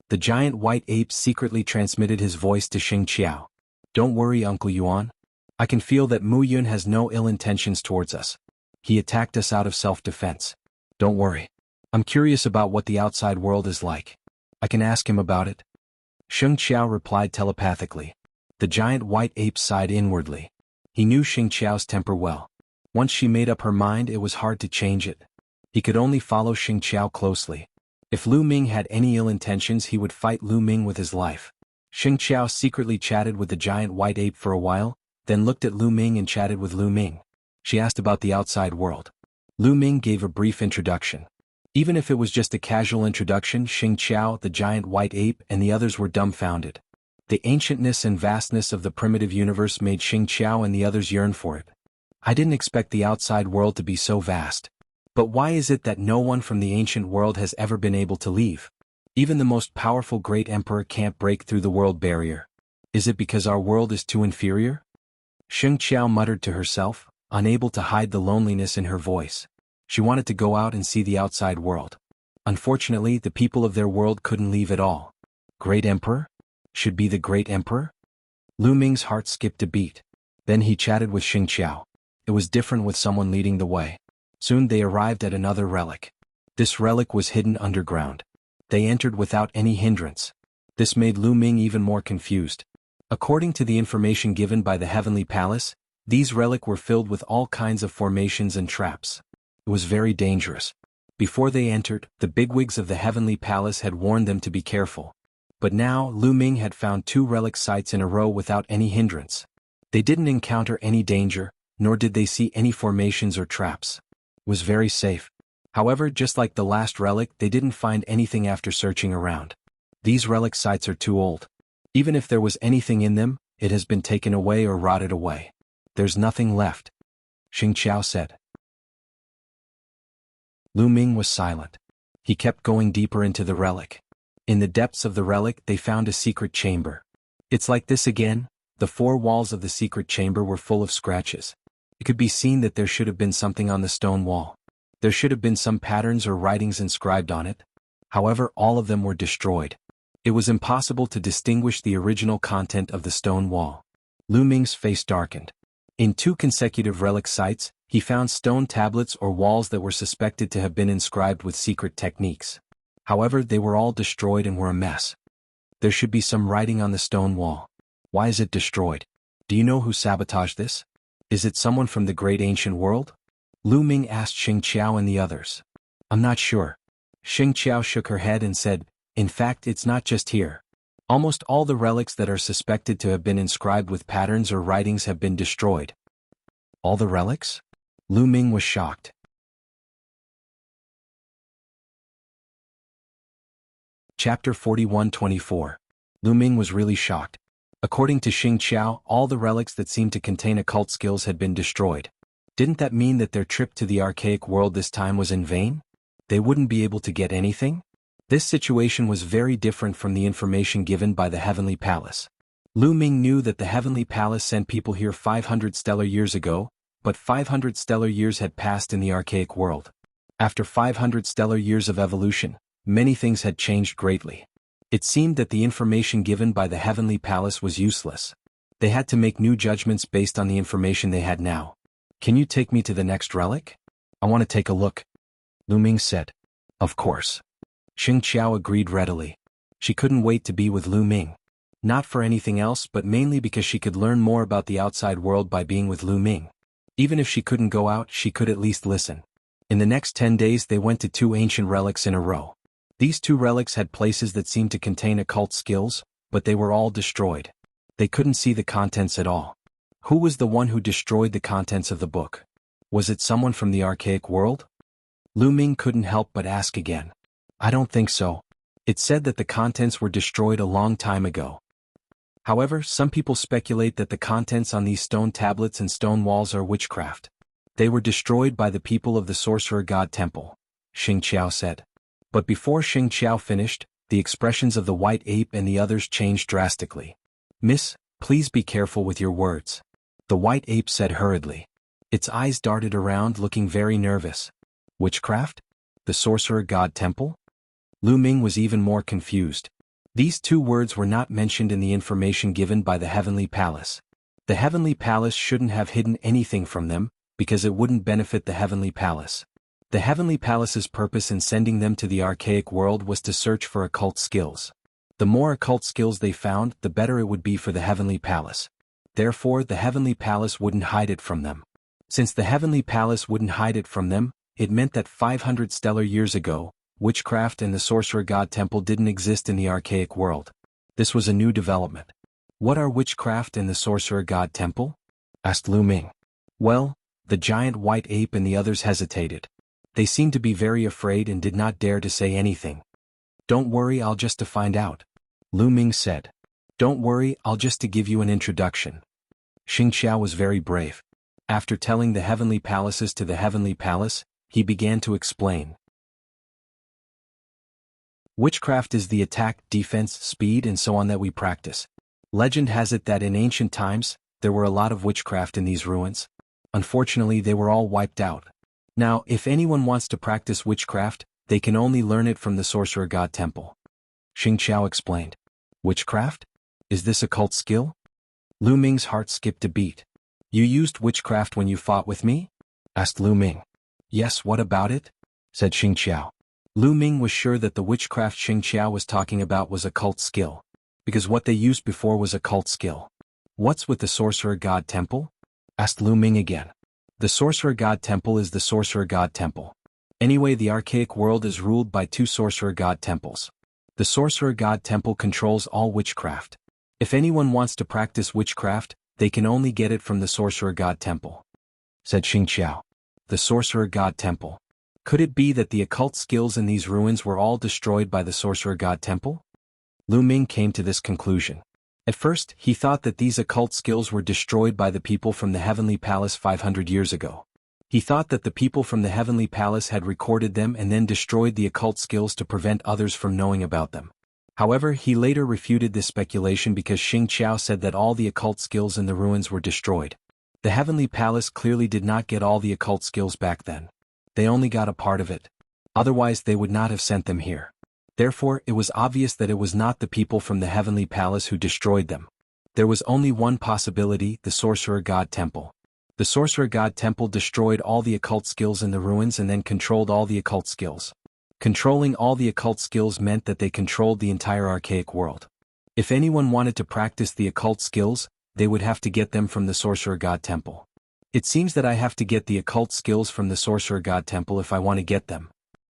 The giant white ape secretly transmitted his voice to Xing Qiao. "Don't worry, Uncle Yuan. I can feel that Mu Yun has no ill intentions towards us. He attacked us out of self-defense. Don't worry. I'm curious about what the outside world is like. I can ask him about it." Xing Qiao replied telepathically. The giant white ape sighed inwardly. He knew Xing Qiao's temper well. Once she made up her mind, it was hard to change it. He could only follow Xing Qiao closely. If Lu Ming had any ill intentions, he would fight Lu Ming with his life. Xing Qiao secretly chatted with the giant white ape for a while, then looked at Lu Ming and chatted with Lu Ming. She asked about the outside world. Lu Ming gave a brief introduction. Even if it was just a casual introduction, Xing Qiao, the giant white ape, and the others were dumbfounded. The ancientness and vastness of the primitive universe made Xing Qiao and the others yearn for it. "I didn't expect the outside world to be so vast. But why is it that no one from the ancient world has ever been able to leave? Even the most powerful great emperor can't break through the world barrier. Is it because our world is too inferior?" Xing Qiao muttered to herself, unable to hide the loneliness in her voice. She wanted to go out and see the outside world. Unfortunately, the people of their world couldn't leave at all. Great Emperor? Should be the Great Emperor? Lu Ming's heart skipped a beat. Then he chatted with Xing Qiao. It was different with someone leading the way. Soon they arrived at another relic. This relic was hidden underground. They entered without any hindrance. This made Lu Ming even more confused. According to the information given by the Heavenly Palace, these relics were filled with all kinds of formations and traps. It was very dangerous. Before they entered, the bigwigs of the Heavenly Palace had warned them to be careful. But now, Lu Ming had found 2 relic sites in a row without any hindrance. They didn't encounter any danger, nor did they see any formations or traps. It was very safe. However, just like the last relic, they didn't find anything after searching around. These relic sites are too old. Even if there was anything in them, it has been taken away or rotted away. There's nothing left. Xing Qiao said. Lu Ming was silent. He kept going deeper into the relic. In the depths of the relic, they found a secret chamber. It's like this again. The 4 walls of the secret chamber were full of scratches. It could be seen that there should have been something on the stone wall. There should have been some patterns or writings inscribed on it. However, all of them were destroyed. It was impossible to distinguish the original content of the stone wall. Lu Ming's face darkened. In 2 consecutive relic sites, he found stone tablets or walls that were suspected to have been inscribed with secret techniques. However, they were all destroyed and were a mess. There should be some writing on the stone wall. Why is it destroyed? Do you know who sabotaged this? Is it someone from the great ancient world? Lu Ming asked Xing Qiao and the others. I'm not sure. Xing Qiao shook her head and said, in fact, it's not just here. Almost all the relics that are suspected to have been inscribed with patterns or writings have been destroyed. All the relics? Lu Ming was shocked. Chapter 41-24. Lu Ming was really shocked. According to Xing Qiao, all the relics that seemed to contain occult skills had been destroyed. Didn't that mean that their trip to the archaic world this time was in vain? They wouldn't be able to get anything? This situation was very different from the information given by the Heavenly Palace. Lu Ming knew that the Heavenly Palace sent people here 500 stellar years ago, but 500 stellar years had passed in the archaic world. After 500 stellar years of evolution, many things had changed greatly. It seemed that the information given by the Heavenly Palace was useless. They had to make new judgments based on the information they had now. Can you take me to the next relic? I want to take a look, Lu Ming said. Of course. Xing Qiao agreed readily. She couldn't wait to be with Lu Ming. Not for anything else but mainly because she could learn more about the outside world by being with Lu Ming. Even if she couldn't go out, she could at least listen. In the next 10 days they went to 2 ancient relics in a row. These 2 relics had places that seemed to contain occult skills, but they were all destroyed. They couldn't see the contents at all. Who was the one who destroyed the contents of the book? Was it someone from the archaic world? Lu Ming couldn't help but ask again. I don't think so. It said that the contents were destroyed a long time ago. However, some people speculate that the contents on these stone tablets and stone walls are witchcraft. They were destroyed by the people of the Sorcerer God Temple, Xing Qiao said. But before Xing Qiao finished, the expressions of the white ape and the others changed drastically. Miss, please be careful with your words, the white ape said hurriedly. Its eyes darted around looking very nervous. Witchcraft? The Sorcerer God Temple? Lu Ming was even more confused. These 2 words were not mentioned in the information given by the Heavenly Palace. The Heavenly Palace shouldn't have hidden anything from them, because it wouldn't benefit the Heavenly Palace. The Heavenly Palace's purpose in sending them to the archaic world was to search for occult skills. The more occult skills they found, the better it would be for the Heavenly Palace. Therefore, the Heavenly Palace wouldn't hide it from them. Since the Heavenly Palace wouldn't hide it from them, it meant that 500 stellar years ago, witchcraft and the Sorcerer God Temple didn't exist in the archaic world. This was a new development. What are witchcraft and the Sorcerer God Temple? Asked Lu Ming. Well, the giant white ape and the others hesitated. They seemed to be very afraid and did not dare to say anything. Don't worry, I'll just to find out, Lu Ming said. Don't worry, I'll just to give you an introduction. Xing Qiao was very brave. After telling the Heavenly Palaces to the Heavenly Palace, he began to explain. Witchcraft is the attack, defense, speed and so on that we practice. Legend has it that in ancient times, there were a lot of witchcraft in these ruins. Unfortunately, they were all wiped out. Now, if anyone wants to practice witchcraft, they can only learn it from the Sorcerer God Temple. Xing Qiao explained. Witchcraft? Is this a cult skill? Lu Ming's heart skipped a beat. You used witchcraft when you fought with me? Asked Lu Ming. Yes, what about it? Said Xing Qiao. Lu Ming was sure that the witchcraft Xing Qiao was talking about was a cult skill, because what they used before was a cult skill. What's with the Sorcerer God Temple? Asked Lu Ming again. The Sorcerer God Temple is the Sorcerer God Temple. Anyway, the archaic world is ruled by 2 Sorcerer God Temples. The Sorcerer God Temple controls all witchcraft. If anyone wants to practice witchcraft, they can only get it from the Sorcerer God Temple, said Xing Qiao. The Sorcerer God Temple. Could it be that the occult skills in these ruins were all destroyed by the Sorcerer God Temple? Lu Ming came to this conclusion. At first, he thought that these occult skills were destroyed by the people from the Heavenly Palace 500 years ago. He thought that the people from the Heavenly Palace had recorded them and then destroyed the occult skills to prevent others from knowing about them. However, he later refuted this speculation because Xing Qiao said that all the occult skills in the ruins were destroyed. The Heavenly Palace clearly did not get all the occult skills back then. They only got a part of it. Otherwise they would not have sent them here. Therefore, it was obvious that it was not the people from the Heavenly Palace who destroyed them. There was only one possibility, the Sorcerer God Temple. The Sorcerer God Temple destroyed all the occult skills in the ruins and then controlled all the occult skills. Controlling all the occult skills meant that they controlled the entire archaic world. If anyone wanted to practice the occult skills, they would have to get them from the Sorcerer God Temple. It seems that I have to get the occult skills from the Sorcerer God Temple if I want to get them,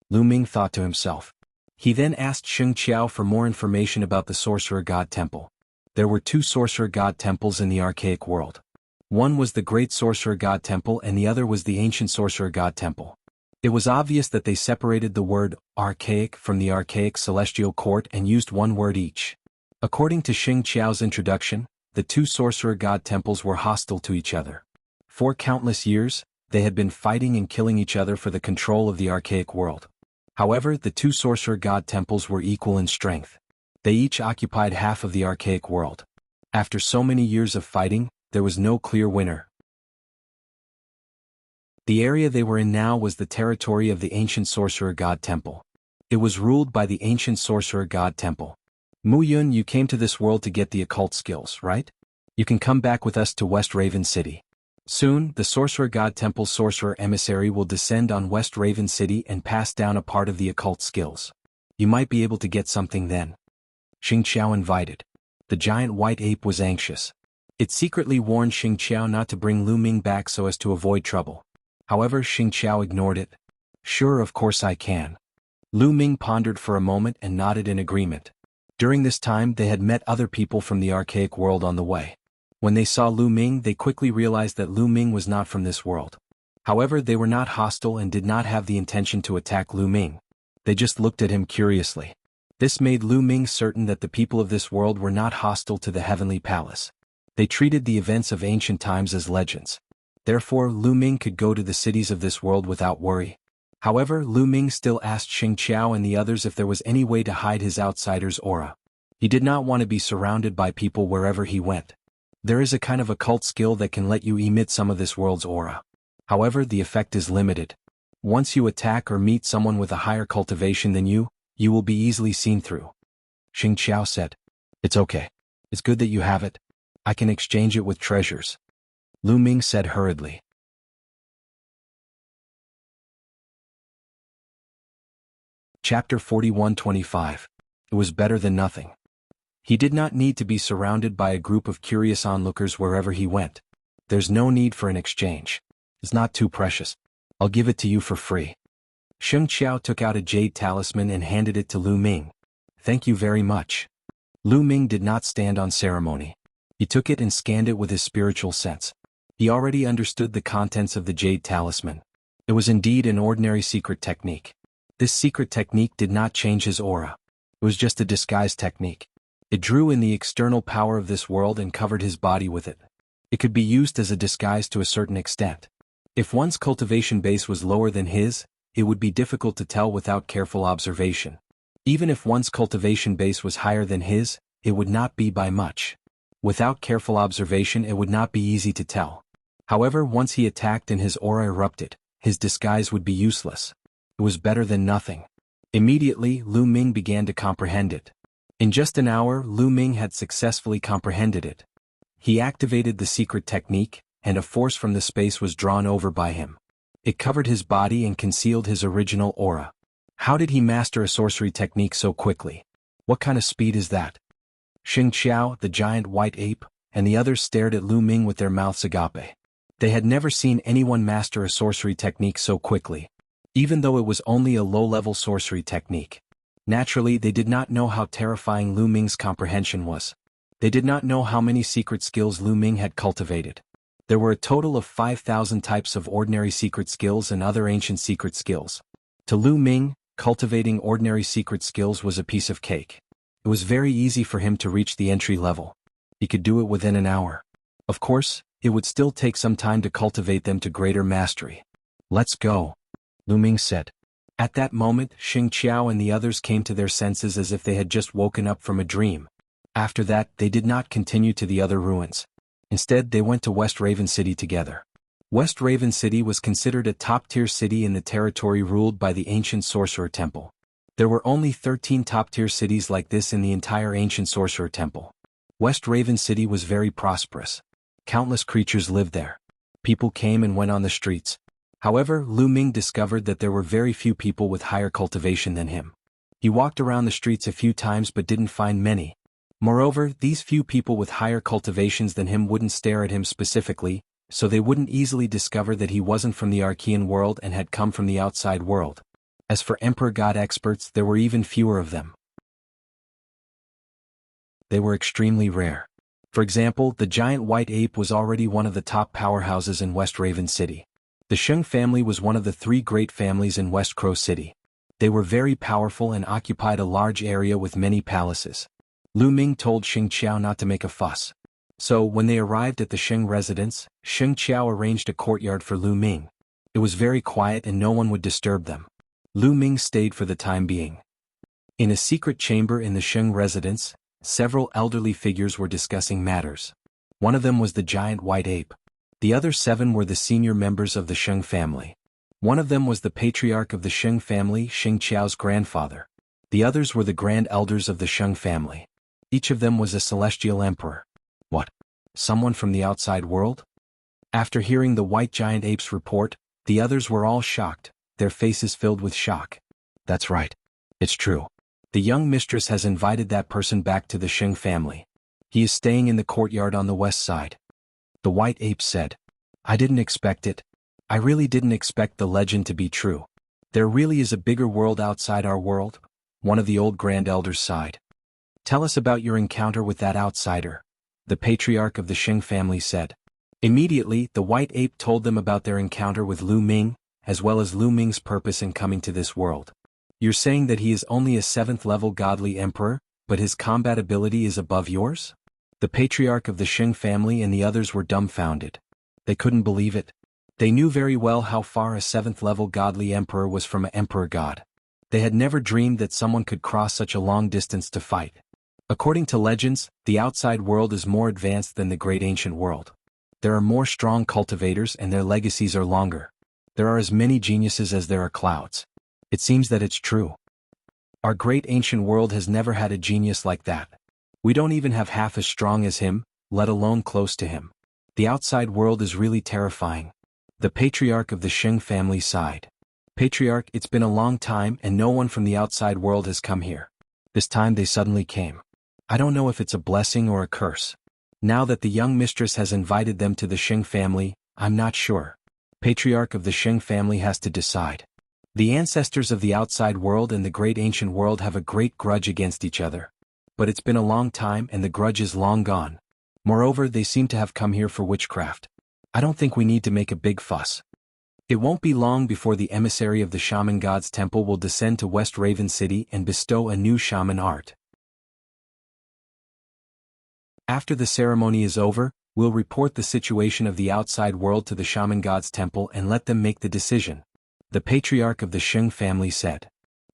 Lu Ming thought to himself. He then asked Xing Qiao for more information about the Sorcerer God Temple. There were 2 Sorcerer God Temples in the archaic world. One was the Great Sorcerer God Temple and the other was the Ancient Sorcerer God Temple. It was obvious that they separated the word archaic from the archaic celestial court and used one word each. According to Xing Qiao's introduction, the two sorcerer god temples were hostile to each other. For countless years, they had been fighting and killing each other for the control of the archaic world. However, the two sorcerer god temples were equal in strength. They each occupied half of the archaic world. After so many years of fighting, there was no clear winner. The area they were in now was the territory of the ancient sorcerer god temple. It was ruled by the ancient sorcerer god temple. Mu Yun, you came to this world to get the occult skills, right? You can come back with us to West Raven City. Soon, the sorcerer god temple's sorcerer emissary will descend on West Raven City and pass down a part of the occult skills. You might be able to get something then. Xing Qiao invited. The giant white ape was anxious. It secretly warned Xing Qiao not to bring Lu Ming back so as to avoid trouble. However, Xing Qiao ignored it. Sure, of course I can. Lu Ming pondered for a moment and nodded in agreement. During this time they had met other people from the archaic world on the way. When they saw Lu Ming, they quickly realized that Lu Ming was not from this world. However, they were not hostile and did not have the intention to attack Lu Ming. They just looked at him curiously. This made Lu Ming certain that the people of this world were not hostile to the heavenly palace. They treated the events of ancient times as legends. Therefore, Lu Ming could go to the cities of this world without worry. However, Lu Ming still asked Xing Qiao and the others if there was any way to hide his outsider's aura. He did not want to be surrounded by people wherever he went. There is a kind of occult skill that can let you emit some of this world's aura. However, the effect is limited. Once you attack or meet someone with a higher cultivation than you will be easily seen through. Xing Qiao said. It's okay. It's good that you have it. I can exchange it with treasures. Lu Ming said hurriedly. Chapter 41-25. It was better than nothing. He did not need to be surrounded by a group of curious onlookers wherever he went. There's no need for an exchange. It's not too precious. I'll give it to you for free. Xing Qiao took out a jade talisman and handed it to Lu Ming. Thank you very much. Lu Ming did not stand on ceremony. He took it and scanned it with his spiritual sense. He already understood the contents of the jade talisman. It was indeed an ordinary secret technique. This secret technique did not change his aura. It was just a disguise technique. It drew in the external power of this world and covered his body with it. It could be used as a disguise to a certain extent. If one's cultivation base was lower than his, it would be difficult to tell without careful observation. Even if one's cultivation base was higher than his, it would not be by much. Without careful observation, it would not be easy to tell. However, once he attacked and his aura erupted, his disguise would be useless. It was better than nothing. Immediately, Lu Ming began to comprehend it. In just an hour, Lu Ming had successfully comprehended it. He activated the secret technique, and a force from the space was drawn over by him. It covered his body and concealed his original aura. How did he master a sorcery technique so quickly? What kind of speed is that? Xing Qiao, the giant white ape, and the others stared at Lu Ming with their mouths agape. They had never seen anyone master a sorcery technique so quickly. Even though it was only a low-level sorcery technique. Naturally, they did not know how terrifying Lu Ming's comprehension was. They did not know how many secret skills Lu Ming had cultivated. There were a total of 5,000 types of ordinary secret skills and other ancient secret skills. To Lu Ming, cultivating ordinary secret skills was a piece of cake. It was very easy for him to reach the entry level. He could do it within an hour. Of course, it would still take some time to cultivate them to greater mastery. Let's go, Lu Ming said. At that moment, Xing Qiao and the others came to their senses as if they had just woken up from a dream. After that, they did not continue to the other ruins. Instead, they went to West Raven City together. West Raven City was considered a top-tier city in the territory ruled by the ancient Sorcerer Temple. There were only 13 top-tier cities like this in the entire ancient Sorcerer Temple. West Raven City was very prosperous. Countless creatures lived there. People came and went on the streets. However, Lu Ming discovered that there were very few people with higher cultivation than him. He walked around the streets a few times but didn't find many. Moreover, these few people with higher cultivations than him wouldn't stare at him specifically, so they wouldn't easily discover that he wasn't from the Archean world and had come from the outside world. As for Emperor God experts, there were even fewer of them. They were extremely rare. For example, the giant white ape was already one of the top powerhouses in West Raven City. The Sheng family was one of the 3 great families in West Crow City. They were very powerful and occupied a large area with many palaces. Lu Ming told Xing Qiao not to make a fuss. So, when they arrived at the Sheng residence, Sheng Qiao arranged a courtyard for Lu Ming. It was very quiet and no one would disturb them. Lu Ming stayed for the time being. In a secret chamber in the Sheng residence, several elderly figures were discussing matters. One of them was the giant white ape. The other 7 were the senior members of the Sheng family. One of them was the patriarch of the Sheng family, Sheng Qiao's grandfather. The others were the grand elders of the Sheng family. Each of them was a celestial emperor. What? Someone from the outside world? After hearing the white giant ape's report, the others were all shocked, their faces filled with shock. That's right. It's true. The young mistress has invited that person back to the Sheng family. He is staying in the courtyard on the west side. The white ape said. I didn't expect it. I really didn't expect the legend to be true. There really is a bigger world outside our world? One of the old grand elders sighed. Tell us about your encounter with that outsider, the patriarch of the Sheng family said. Immediately, the white ape told them about their encounter with Lu Ming, as well as Lu Ming's purpose in coming to this world. You're saying that he is only a 7th-level godly emperor, but his combat ability is above yours? The patriarch of the Sheng family and the others were dumbfounded. They couldn't believe it. They knew very well how far a 7th-level godly emperor was from an emperor god. They had never dreamed that someone could cross such a long distance to fight. According to legends, the outside world is more advanced than the great ancient world. There are more strong cultivators and their legacies are longer. There are as many geniuses as there are clouds. It seems that it's true. Our great ancient world has never had a genius like that. We don't even have half as strong as him, let alone close to him. The outside world is really terrifying. The patriarch of the Sheng family sighed. Patriarch, it's been a long time and no one from the outside world has come here. This time they suddenly came. I don't know if it's a blessing or a curse. Now that the young mistress has invited them to the Sheng family, I'm not sure. Patriarch of the Sheng family has to decide. The ancestors of the outside world and the great ancient world have a great grudge against each other. But it's been a long time and the grudge is long gone. Moreover, they seem to have come here for witchcraft. I don't think we need to make a big fuss. It won't be long before the emissary of the Shaman God's temple will descend to West Raven City and bestow a new shaman art. After the ceremony is over, we'll report the situation of the outside world to the Shaman God's temple and let them make the decision. The patriarch of the Sheng family said.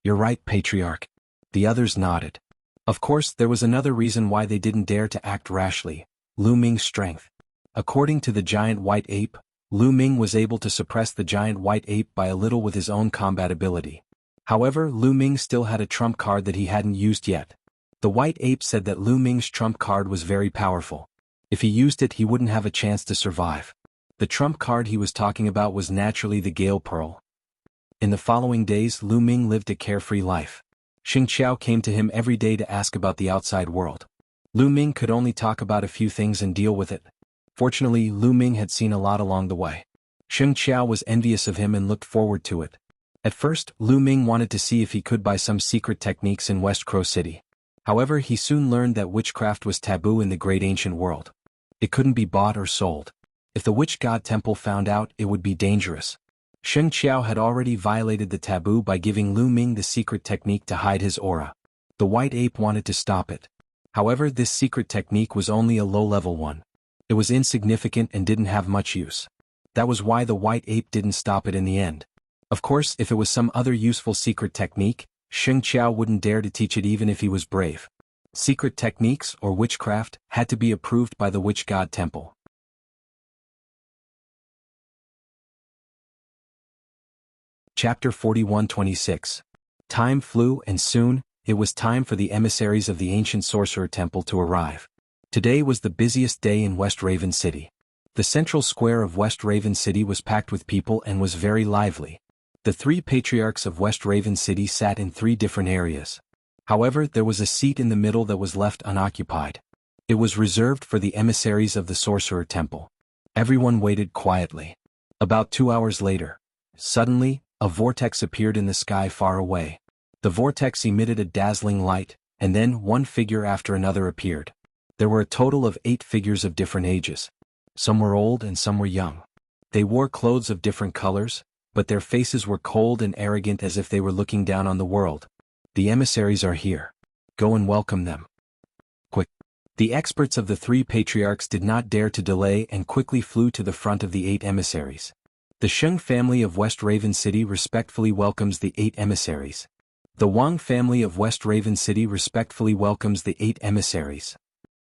You're right, patriarch. The others nodded. Of course, there was another reason why they didn't dare to act rashly. Lu Ming's strength. According to the giant white ape, Lu Ming was able to suppress the giant white ape by a little with his own combat ability. However, Lu Ming still had a trump card that he hadn't used yet. The white ape said that Lu Ming's trump card was very powerful. If he used it, he wouldn't have a chance to survive. The trump card he was talking about was naturally the Gale Pearl. In the following days, Lu Ming lived a carefree life. Sheng Qiao came to him every day to ask about the outside world. Lu Ming could only talk about a few things and deal with it. Fortunately, Lu Ming had seen a lot along the way. Sheng Qiao was envious of him and looked forward to it. At first, Lu Ming wanted to see if he could buy some secret techniques in West Crow City. However, he soon learned that witchcraft was taboo in the great ancient world. It couldn't be bought or sold. If the witch god temple found out, it would be dangerous. Sheng Qiao had already violated the taboo by giving Lu Ming the secret technique to hide his aura. The white ape wanted to stop it. However, this secret technique was only a low-level one. It was insignificant and didn't have much use. That was why the white ape didn't stop it in the end. Of course, if it was some other useful secret technique, Sheng Qiao wouldn't dare to teach it even if he was brave. Secret techniques, or witchcraft, had to be approved by the witch god temple. Chapter 41-26. Time flew and soon, it was time for the emissaries of the ancient sorcerer temple to arrive. Today was the busiest day in West Raven City. The central square of West Raven City was packed with people and was very lively. The 3 patriarchs of West Raven City sat in 3 different areas. However, there was a seat in the middle that was left unoccupied. It was reserved for the emissaries of the sorcerer temple. Everyone waited quietly. About 2 hours later, suddenly, a vortex appeared in the sky far away. The vortex emitted a dazzling light, and then one figure after another appeared. There were a total of 8 figures of different ages. Some were old and some were young. They wore clothes of different colors, but their faces were cold and arrogant as if they were looking down on the world. The emissaries are here. Go and welcome them. Quick. The experts of the three patriarchs did not dare to delay and quickly flew to the front of the 8 emissaries. The Sheng family of West Raven City respectfully welcomes the 8 emissaries. The Wang family of West Raven City respectfully welcomes the 8 emissaries.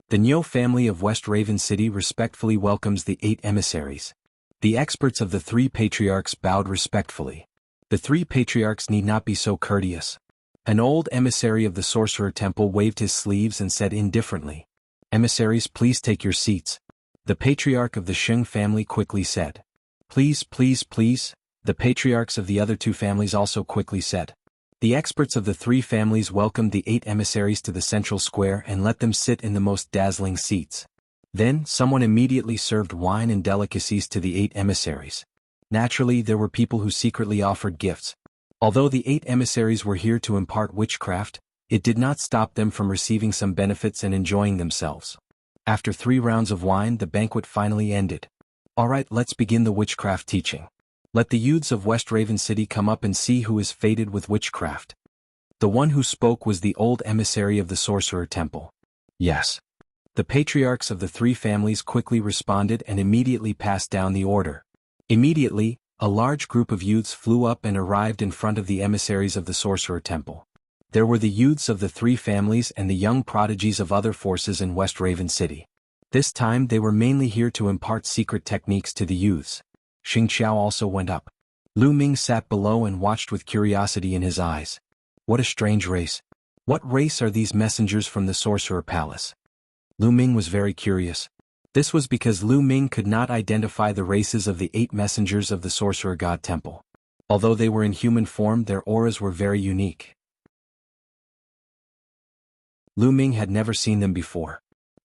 The Niu family of West Raven City respectfully welcomes the 8 emissaries. The experts of the three patriarchs bowed respectfully. The three patriarchs need not be so courteous. An old emissary of the Sorcerer Temple waved his sleeves and said indifferently, "Emissaries, please take your seats." The patriarch of the Sheng family quickly said, "Please, please, please." The patriarchs of the other two families also quickly said. The experts of the three families welcomed the 8 emissaries to the central square and let them sit in the most dazzling seats. Then, someone immediately served wine and delicacies to the 8 emissaries. Naturally, there were people who secretly offered gifts. Although the 8 emissaries were here to impart witchcraft, it did not stop them from receiving some benefits and enjoying themselves. After 3 rounds of wine, the banquet finally ended. Alright, let's begin the witchcraft teaching. Let the youths of West Raven City come up and see who is fated with witchcraft. The one who spoke was the old emissary of the Sorcerer Temple. Yes. The patriarchs of the three families quickly responded and immediately passed down the order. Immediately, a large group of youths flew up and arrived in front of the emissaries of the Sorcerer Temple. There were the youths of the three families and the young prodigies of other forces in West Raven City. This time they were mainly here to impart secret techniques to the youths. Xing Xiao also went up. Lu Ming sat below and watched with curiosity in his eyes. What a strange race. What race are these messengers from the Sorcerer Palace? Lu Ming was very curious. This was because Lu Ming could not identify the races of the 8 messengers of the Sorcerer God Temple. Although they were in human form, their auras were very unique. Lu Ming had never seen them before.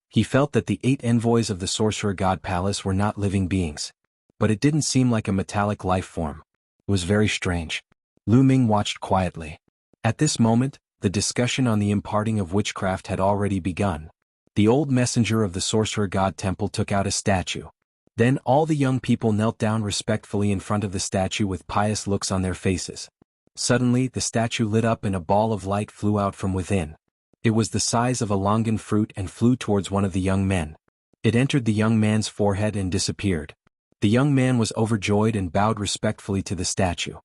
He felt that the 8 envoys of the Sorcerer God Palace were not living beings. But it didn't seem like a metallic life form. It was very strange. Lu Ming watched quietly. At this moment, the discussion on the imparting of witchcraft had already begun. The old messenger of the Sorcerer God Temple took out a statue. Then all the young people knelt down respectfully in front of the statue with pious looks on their faces. Suddenly, the statue lit up and a ball of light flew out from within. It was the size of a longan fruit and flew towards one of the young men. It entered the young man's forehead and disappeared. The young man was overjoyed and bowed respectfully to the statue.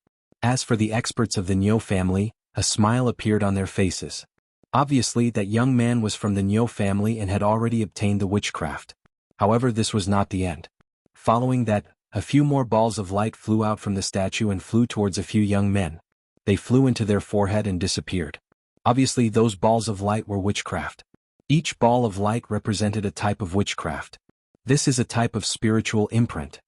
As for the experts of the Niu family, a smile appeared on their faces. Obviously, that young man was from the Niu family and had already obtained the witchcraft. However, this was not the end. Following that, a few more balls of light flew out from the statue and flew towards a few young men. They flew into their forehead and disappeared. Obviously, those balls of light were witchcraft. Each ball of light represented a type of witchcraft. This is a type of spiritual imprint.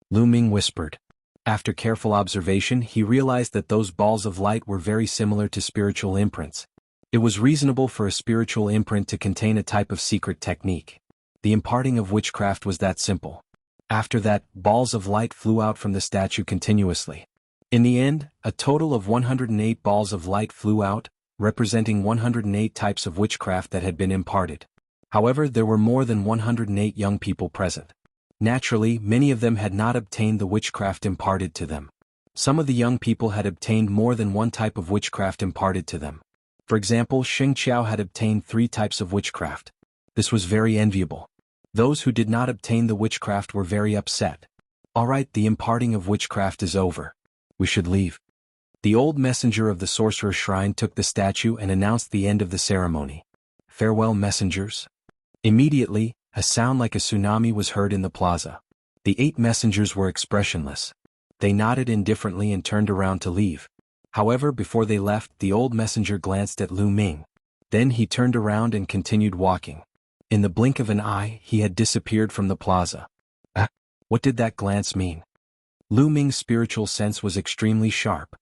Lu Ming whispered. After careful observation, he realized that those balls of light were very similar to spiritual imprints. It was reasonable for a spiritual imprint to contain a type of secret technique. The imparting of witchcraft was that simple. After that, balls of light flew out from the statue continuously. In the end, a total of 108 balls of light flew out, representing 108 types of witchcraft that had been imparted. However, there were more than 108 young people present. Naturally, many of them had not obtained the witchcraft imparted to them. Some of the young people had obtained more than one type of witchcraft imparted to them. For example, Xing Qiao had obtained 3 types of witchcraft. This was very enviable. Those who did not obtain the witchcraft were very upset. Alright, the imparting of witchcraft is over. We should leave. The old messenger of the Sorcerer Shrine took the statue and announced the end of the ceremony. Farewell, messengers. Immediately, a sound like a tsunami was heard in the plaza. The 8 messengers were expressionless. They nodded indifferently and turned around to leave. However, before they left, the old messenger glanced at Lu Ming. Then he turned around and continued walking. In the blink of an eye, he had disappeared from the plaza. What did that glance mean? Lu Ming's spiritual sense was extremely sharp.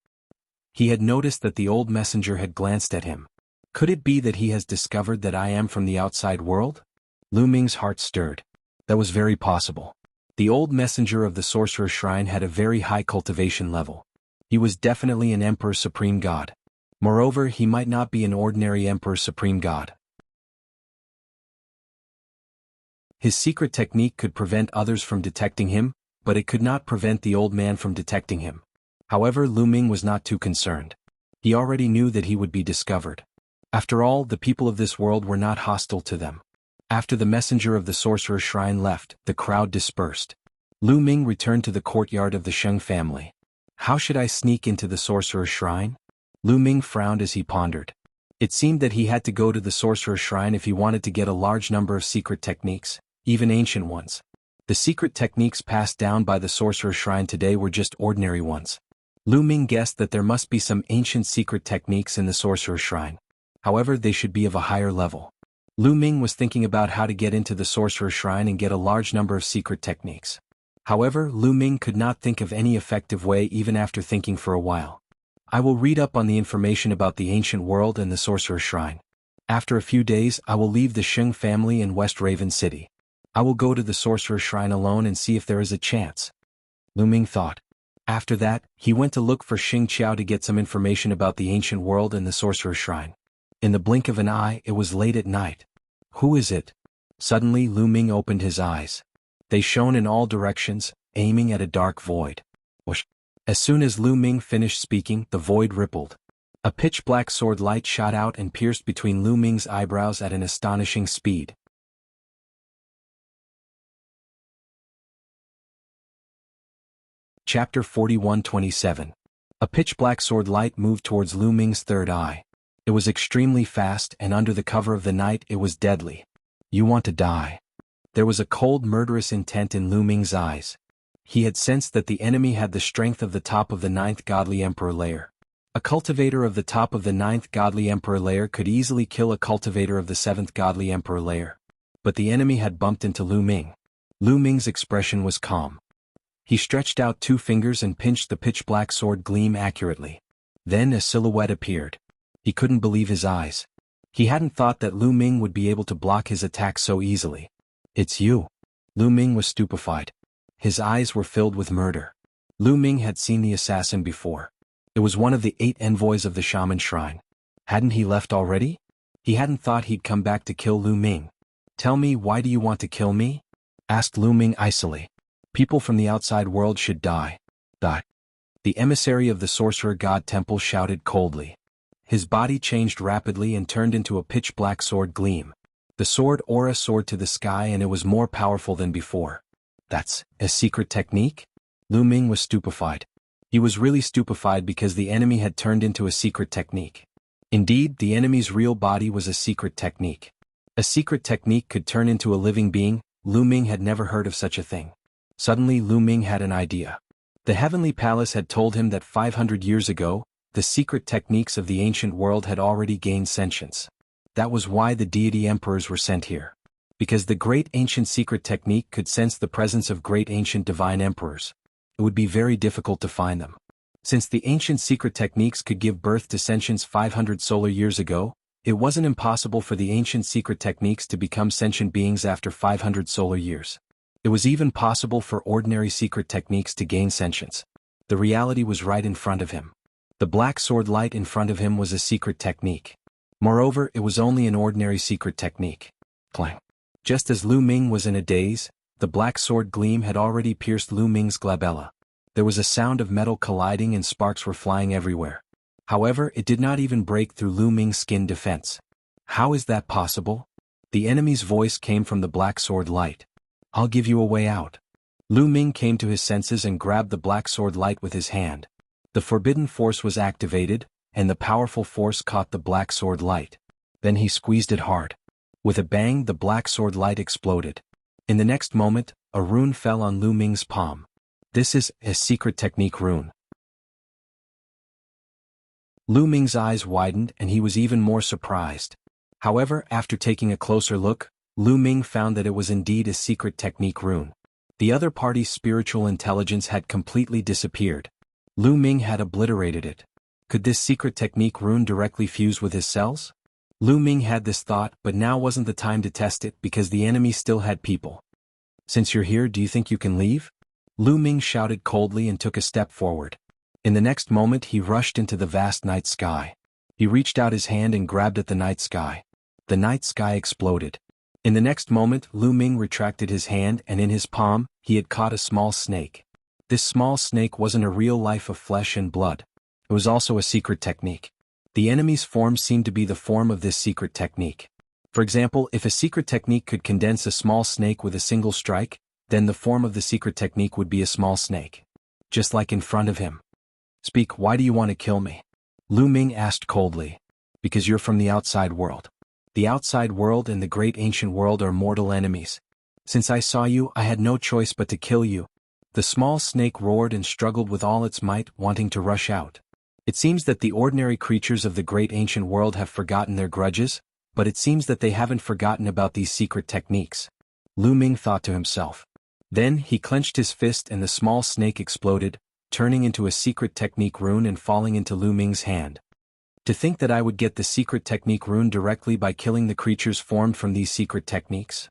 He had noticed that the old messenger had glanced at him. Could it be that he has discovered that I am from the outside world? Lu Ming's heart stirred. That was very possible. The old messenger of the Sorcerer Shrine had a very high cultivation level. He was definitely an Emperor Supreme God. Moreover, he might not be an ordinary Emperor Supreme God. His secret technique could prevent others from detecting him, but it could not prevent the old man from detecting him. However, Lu Ming was not too concerned. He already knew that he would be discovered. After all, the people of this world were not hostile to them. After the messenger of the sorcerer's shrine left, the crowd dispersed. Lu Ming returned to the courtyard of the Sheng family. How should I sneak into the sorcerer's shrine? Lu Ming frowned as he pondered. It seemed that he had to go to the sorcerer's shrine if he wanted to get a large number of secret techniques, even ancient ones. The secret techniques passed down by the sorcerer's shrine today were just ordinary ones. Lu Ming guessed that there must be some ancient secret techniques in the sorcerer's shrine. However, they should be of a higher level. Lu Ming was thinking about how to get into the sorcerer's shrine and get a large number of secret techniques. However, Lu Ming could not think of any effective way even after thinking for a while. I will read up on the information about the ancient world and the sorcerer's shrine. After a few days, I will leave the Sheng family in West Raven City. I will go to the sorcerer's shrine alone and see if there is a chance. Lu Ming thought. After that, he went to look for Xing Qiao to get some information about the ancient world and the sorcerer's shrine. In the blink of an eye, it was late at night. Who is it? Suddenly Lu Ming opened his eyes. They shone in all directions, aiming at a dark void. Whoosh! As soon as Lu Ming finished speaking, the void rippled. A pitch-black sword light shot out and pierced between Lu Ming's eyebrows at an astonishing speed. Chapter 41-27. A pitch-black sword light moved towards Lu Ming's third eye. It was extremely fast, and under the cover of the night it was deadly. You want to die. There was a cold, murderous intent in Lu Ming's eyes. He had sensed that the enemy had the strength of the top of the 9th Godly Emperor layer. A cultivator of the top of the 9th Godly Emperor layer could easily kill a cultivator of the 7th Godly Emperor layer. But the enemy had bumped into Lu Ming. Lu Ming's expression was calm. He stretched out 2 fingers and pinched the pitch-black sword gleam accurately. Then a silhouette appeared. He couldn't believe his eyes. He hadn't thought that Lu Ming would be able to block his attack so easily. It's you. Lu Ming was stupefied. His eyes were filled with murder. Lu Ming had seen the assassin before. It was one of the 8 envoys of the shaman shrine. Hadn't he left already? He hadn't thought he'd come back to kill Lu Ming. Tell me, why do you want to kill me? Asked Lu Ming icily. People from the outside world should die. The emissary of the sorcerer god temple shouted coldly. His body changed rapidly and turned into a pitch-black sword gleam. The sword aura soared to the sky and it was more powerful than before. That's a secret technique? Lu Ming was stupefied. He was really stupefied because the enemy had turned into a secret technique. Indeed, the enemy's real body was a secret technique. A secret technique could turn into a living being. Lu Ming had never heard of such a thing. Suddenly Lu Ming had an idea. The Heavenly Palace had told him that 500 years ago, the secret techniques of the ancient world had already gained sentience. That was why the deity emperors were sent here. Because the great ancient secret technique could sense the presence of great ancient divine emperors. It would be very difficult to find them. Since the ancient secret techniques could give birth to sentience 500 solar years ago, it wasn't impossible for the ancient secret techniques to become sentient beings after 500 solar years. It was even possible for ordinary secret techniques to gain sentience. The reality was right in front of him. The black sword light in front of him was a secret technique. Moreover, it was only an ordinary secret technique. Clang. Just as Lu Ming was in a daze, the black sword gleam had already pierced Lu Ming's glabella. There was a sound of metal colliding and sparks were flying everywhere. However, it did not even break through Lu Ming's skin defense. How is that possible? The enemy's voice came from the black sword light. I'll give you a way out. Lu Ming came to his senses and grabbed the black sword light with his hand. The forbidden force was activated, and the powerful force caught the black sword light. Then he squeezed it hard. With a bang, the black sword light exploded. In the next moment, a rune fell on Lu Ming's palm. This is a secret technique rune. Lu Ming's eyes widened and he was even more surprised. However, after taking a closer look, Lu Ming found that it was indeed a secret technique rune. The other party's spiritual intelligence had completely disappeared. Lu Ming had obliterated it. Could this secret technique rune directly fuse with his cells? Lu Ming had this thought, but now wasn't the time to test it because the enemy still had people. Since you're here, do you think you can leave? Lu Ming shouted coldly and took a step forward. In the next moment he rushed into the vast night sky. He reached out his hand and grabbed at the night sky. The night sky exploded. In the next moment Lu Ming retracted his hand and in his palm, he had caught a small snake. This small snake wasn't a real life of flesh and blood. It was also a secret technique. The enemy's form seemed to be the form of this secret technique. For example, if a secret technique could condense a small snake with a single strike, then the form of the secret technique would be a small snake. Just like in front of him. Speak, why do you want to kill me? Lu Ming asked coldly. Because you're from the outside world. The outside world and the great ancient world are mortal enemies. Since I saw you, I had no choice but to kill you. The small snake roared and struggled with all its might, wanting to rush out. It seems that the ordinary creatures of the great ancient world have forgotten their grudges, but it seems that they haven't forgotten about these secret techniques. Lu Ming thought to himself. Then he clenched his fist and the small snake exploded, turning into a secret technique rune and falling into Lu Ming's hand. To think that I would get the secret technique rune directly by killing the creatures formed from these secret techniques?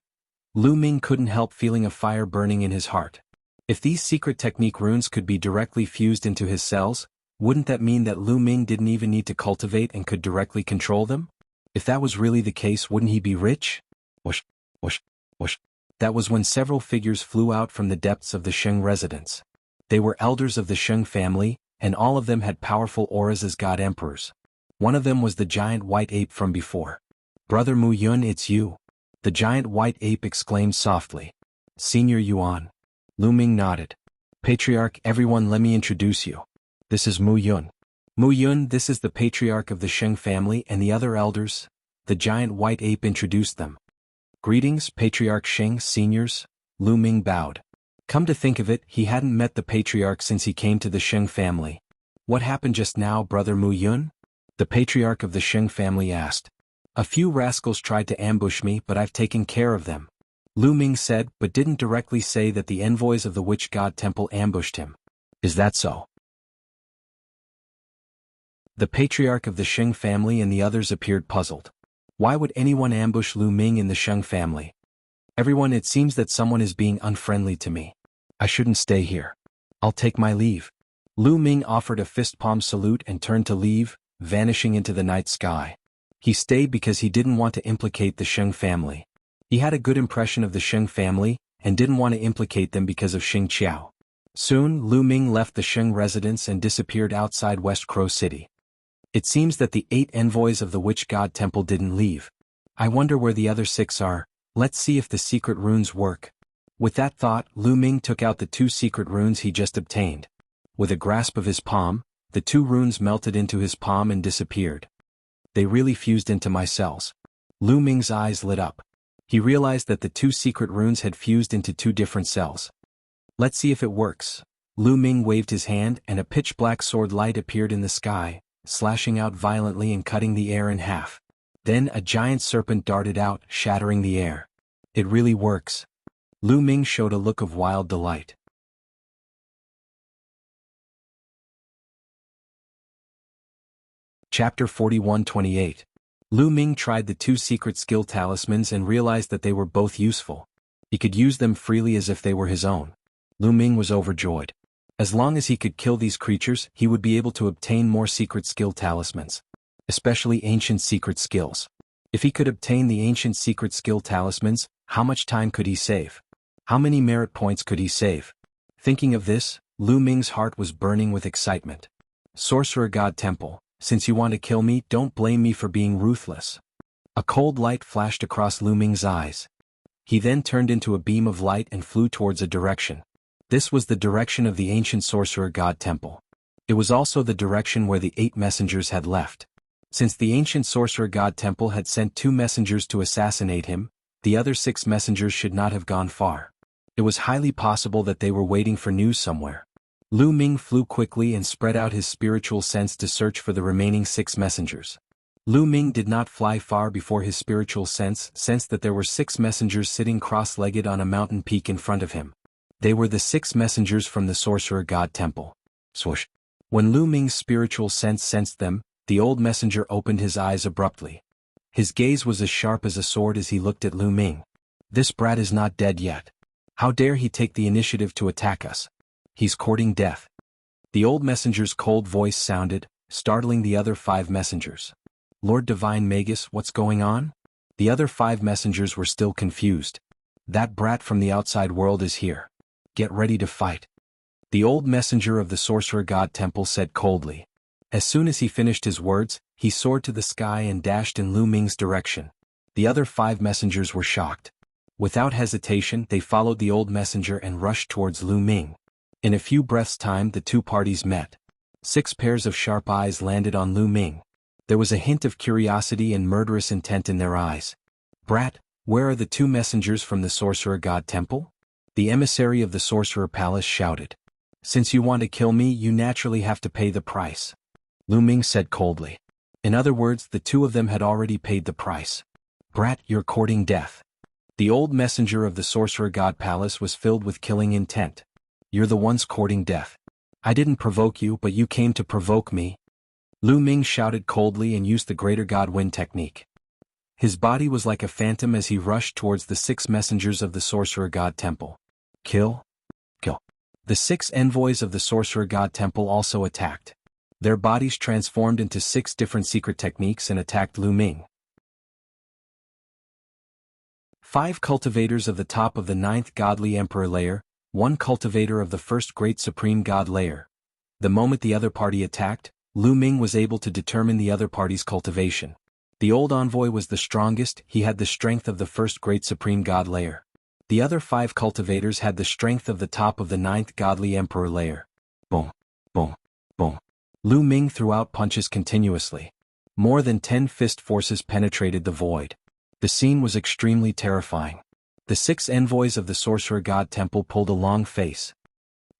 Lu Ming couldn't help feeling a fire burning in his heart. If these secret technique runes could be directly fused into his cells, wouldn't that mean that Lu Ming didn't even need to cultivate and could directly control them? If that was really the case, wouldn't he be rich? Whoosh, whoosh, whoosh. That was when several figures flew out from the depths of the Sheng residence. They were elders of the Sheng family, and all of them had powerful auras as god emperors. One of them was the giant white ape from before. Brother Mu Yun, it's you. The giant white ape exclaimed softly. Senior Yuan. Lu Ming nodded. Patriarch, everyone, let me introduce you. This is Mu Yun. Mu Yun, this is the patriarch of the Sheng family and the other elders. The giant white ape introduced them. Greetings, Patriarch Sheng, seniors. Lu Ming bowed. Come to think of it, he hadn't met the patriarch since he came to the Sheng family. What happened just now, Brother Mu Yun? The patriarch of the Sheng family asked. A few rascals tried to ambush me, but I've taken care of them. Lu Ming said, but didn't directly say that the envoys of the witch god temple ambushed him. Is that so? The patriarch of the Sheng family and the others appeared puzzled. Why would anyone ambush Lu Ming in the Sheng family? Everyone, it seems that someone is being unfriendly to me. I shouldn't stay here. I'll take my leave. Lu Ming offered a fist palm salute and turned to leave, vanishing into the night sky. He stayed because he didn't want to implicate the Sheng family. He had a good impression of the Sheng family, and didn't want to implicate them because of Xing Qiao. Soon, Lu Ming left the Sheng residence and disappeared outside West Crow City. It seems that the 8 envoys of the witch god temple didn't leave. I wonder where the other 6 are. Let's see if the secret runes work. With that thought, Lu Ming took out the 2 secret runes he just obtained. With a grasp of his palm, the 2 runes melted into his palm and disappeared. They really fused into my cells. Lu Ming's eyes lit up. He realized that the 2 secret runes had fused into 2 different cells. Let's see if it works. Lu Ming waved his hand and a pitch-black sword light appeared in the sky, slashing out violently and cutting the air in half. Then a giant serpent darted out, shattering the air. It really works. Lu Ming showed a look of wild delight. Chapter 41-28. Lu Ming tried the 2 secret skill talismans and realized that they were both useful. He could use them freely as if they were his own. Lu Ming was overjoyed. As long as he could kill these creatures, he would be able to obtain more secret skill talismans. Especially ancient secret skills. If he could obtain the ancient secret skill talismans, how much time could he save? How many merit points could he save? Thinking of this, Lu Ming's heart was burning with excitement. Sorcerer God Temple, since you want to kill me, don't blame me for being ruthless. A cold light flashed across Lu Ming's eyes. He then turned into a beam of light and flew towards a direction. This was the direction of the ancient Sorcerer God Temple. It was also the direction where the 8 messengers had left. Since the ancient Sorcerer God Temple had sent 2 messengers to assassinate him, the other 6 messengers should not have gone far. It was highly possible that they were waiting for news somewhere. Lu Ming flew quickly and spread out his spiritual sense to search for the remaining 6 messengers. Lu Ming did not fly far before his spiritual sense sensed that there were 6 messengers sitting cross-legged on a mountain peak in front of him. They were the 6 messengers from the Sorcerer God Temple. Swoosh. When Lu Ming's spiritual sense sensed them, the old messenger opened his eyes abruptly. His gaze was as sharp as a sword as he looked at Lu Ming. This brat is not dead yet. How dare he take the initiative to attack us? He's courting death. The old messenger's cold voice sounded, startling the other 5 messengers. Lord Divine Magus, what's going on? The other 5 messengers were still confused. That brat from the outside world is here. Get ready to fight. The old messenger of the Sorcerer God Temple said coldly. As soon as he finished his words, he soared to the sky and dashed in Lu Ming's direction. The other 5 messengers were shocked. Without hesitation, they followed the old messenger and rushed towards Lu Ming. In a few breaths' time, the two parties met. 6 pairs of sharp eyes landed on Lu Ming. There was a hint of curiosity and murderous intent in their eyes. "Brat, where are the 2 messengers from the Sorcerer God Temple?" The emissary of the Sorcerer Palace shouted. "Since you want to kill me, you naturally have to pay the price," Lu Ming said coldly. In other words, the 2 of them had already paid the price. "Brat, you're courting death." The old messenger of the Sorcerer God Palace was filled with killing intent. "You're the ones courting death. I didn't provoke you, but you came to provoke me," Lu Ming shouted coldly and used the Greater God Wind technique. His body was like a phantom as he rushed towards the 6 messengers of the Sorcerer God Temple. Kill. Kill. The 6 envoys of the Sorcerer God Temple also attacked. Their bodies transformed into 6 different secret techniques and attacked Lu Ming. 5 cultivators of the top of the 9th Godly Emperor layer, 1 cultivator of the 1st Great Supreme God layer. The moment the other party attacked, Lu Ming was able to determine the other party's cultivation. The old envoy was the strongest, he had the strength of the 1st Great Supreme God layer. The other 5 cultivators had the strength of the top of the 9th Godly Emperor layer. Boom, boom, boom. Lu Ming threw out punches continuously. More than 10 fist forces penetrated the void. The scene was extremely terrifying. The 6 envoys of the Sorcerer God Temple pulled a long face.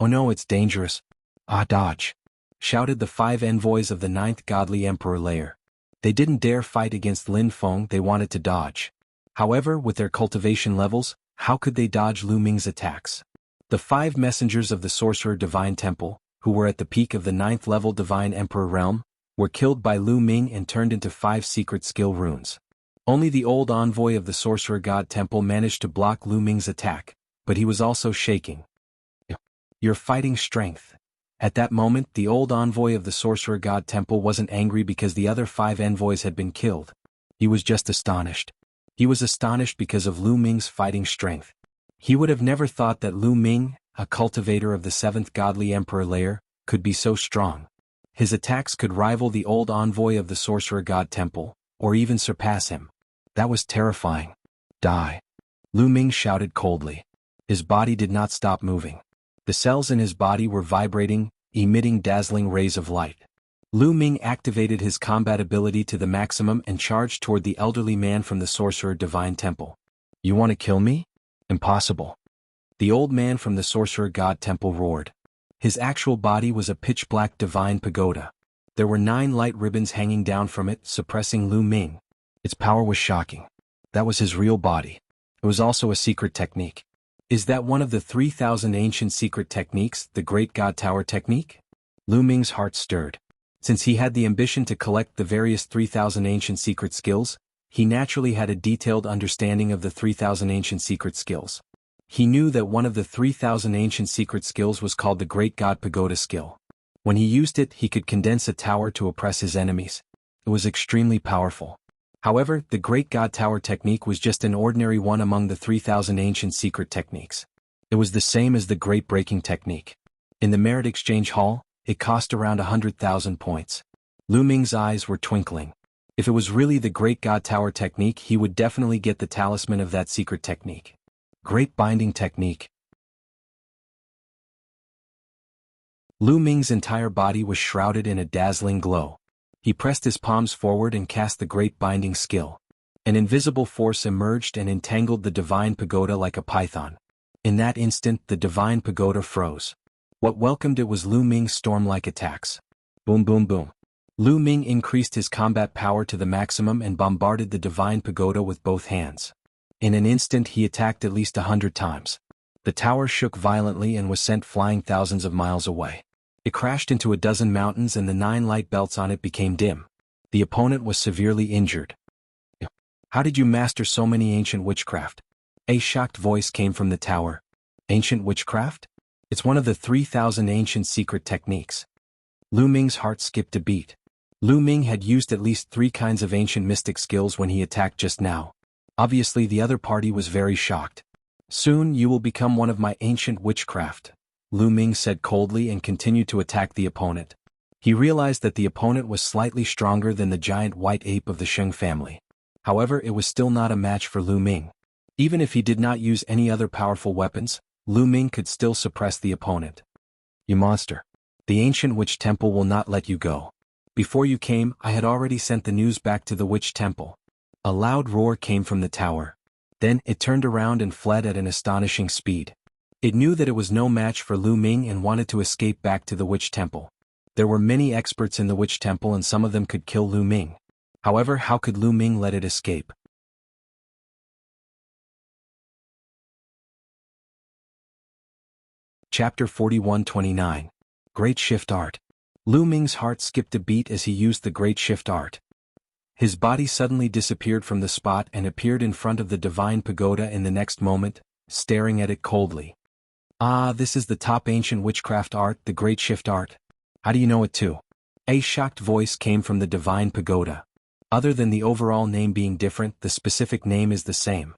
"Oh no, it's dangerous. Ah, dodge," shouted the 5 envoys of the 9th Godly Emperor layer. They didn't dare fight against Lin Feng, they wanted to dodge. However, with their cultivation levels, how could they dodge Lu Ming's attacks? The 5 messengers of the Sorcerer Divine Temple, who were at the peak of the 9th level Divine Emperor realm, were killed by Lu Ming and turned into 5 secret skill runes. Only the old envoy of the Sorcerer God Temple managed to block Lu Ming's attack, but he was also shaking. "Your fighting strength." At that moment, the old envoy of the Sorcerer God Temple wasn't angry because the other 5 envoys had been killed. He was just astonished. He was astonished because of Lu Ming's fighting strength. He would have never thought that Lu Ming, a cultivator of the 7th Godly Emperor layer, could be so strong. His attacks could rival the old envoy of the Sorcerer God Temple, or even surpass him. That was terrifying. "Die," Lu Ming shouted coldly. His body did not stop moving. The cells in his body were vibrating, emitting dazzling rays of light. Lu Ming activated his combat ability to the maximum and charged toward the elderly man from the Sorcerer Divine Temple. "You want to kill me? Impossible," the old man from the Sorcerer God Temple roared. His actual body was a pitch-black divine pagoda. There were 9 light ribbons hanging down from it, suppressing Lu Ming. Its power was shocking. That was his real body. It was also a secret technique. Is that one of the 3,000 ancient secret techniques, the Great God Tower technique? Lu Ming's heart stirred. Since he had the ambition to collect the various 3,000 ancient secret skills, he naturally had a detailed understanding of the 3,000 ancient secret skills. He knew that one of the 3,000 ancient secret skills was called the Great God Pagoda skill. When he used it, he could condense a tower to oppress his enemies. It was extremely powerful. However, the Great God Tower technique was just an ordinary one among the 3,000 ancient secret techniques. It was the same as the Great Breaking technique. In the Merit Exchange Hall, it cost around 100,000 points. Lu Ming's eyes were twinkling. If it was really the Great God Tower technique, he would definitely get the talisman of that secret technique. Great Binding technique. Lu Ming's entire body was shrouded in a dazzling glow. He pressed his palms forward and cast the Great Binding skill. An invisible force emerged and entangled the Divine Pagoda like a python. In that instant, the Divine Pagoda froze. What welcomed it was Lu Ming's storm-like attacks. Boom boom boom. Lu Ming increased his combat power to the maximum and bombarded the Divine Pagoda with both hands. In an instant he attacked at least 100 times. The tower shook violently and was sent flying thousands of miles away. It crashed into a dozen mountains and the 9 light belts on it became dim. The opponent was severely injured. "How did you master so many ancient witchcraft?" A shocked voice came from the tower. "Ancient witchcraft? It's one of the 3,000 ancient secret techniques." Lu Ming's heart skipped a beat. Lu Ming had used at least 3 kinds of ancient mystic skills when he attacked just now. Obviously the other party was very shocked. "Soon you will become one of my ancient witchcraft," Lu Ming said coldly and continued to attack the opponent. He realized that the opponent was slightly stronger than the giant white ape of the Sheng family. However, it was still not a match for Lu Ming. Even if he did not use any other powerful weapons, Lu Ming could still suppress the opponent. You monster. The ancient witch temple will not let you go. Before you came, I had already sent the news back to the witch temple. A loud roar came from the tower. Then, it turned around and fled at an astonishing speed. It knew that it was no match for Lu Ming and wanted to escape back to the witch temple. There were many experts in the witch temple and some of them could kill Lu Ming. However, how could Lu Ming let it escape? Chapter 41-29. Great Shift Art. Lu Ming's heart skipped a beat as he used the Great Shift Art. His body suddenly disappeared from the spot and appeared in front of the divine pagoda in the next moment, staring at it coldly. Ah, this is the top ancient witchcraft art, the Great Shift Art. How do you know it too? A shocked voice came from the divine pagoda. Other than the overall name being different, the specific name is the same.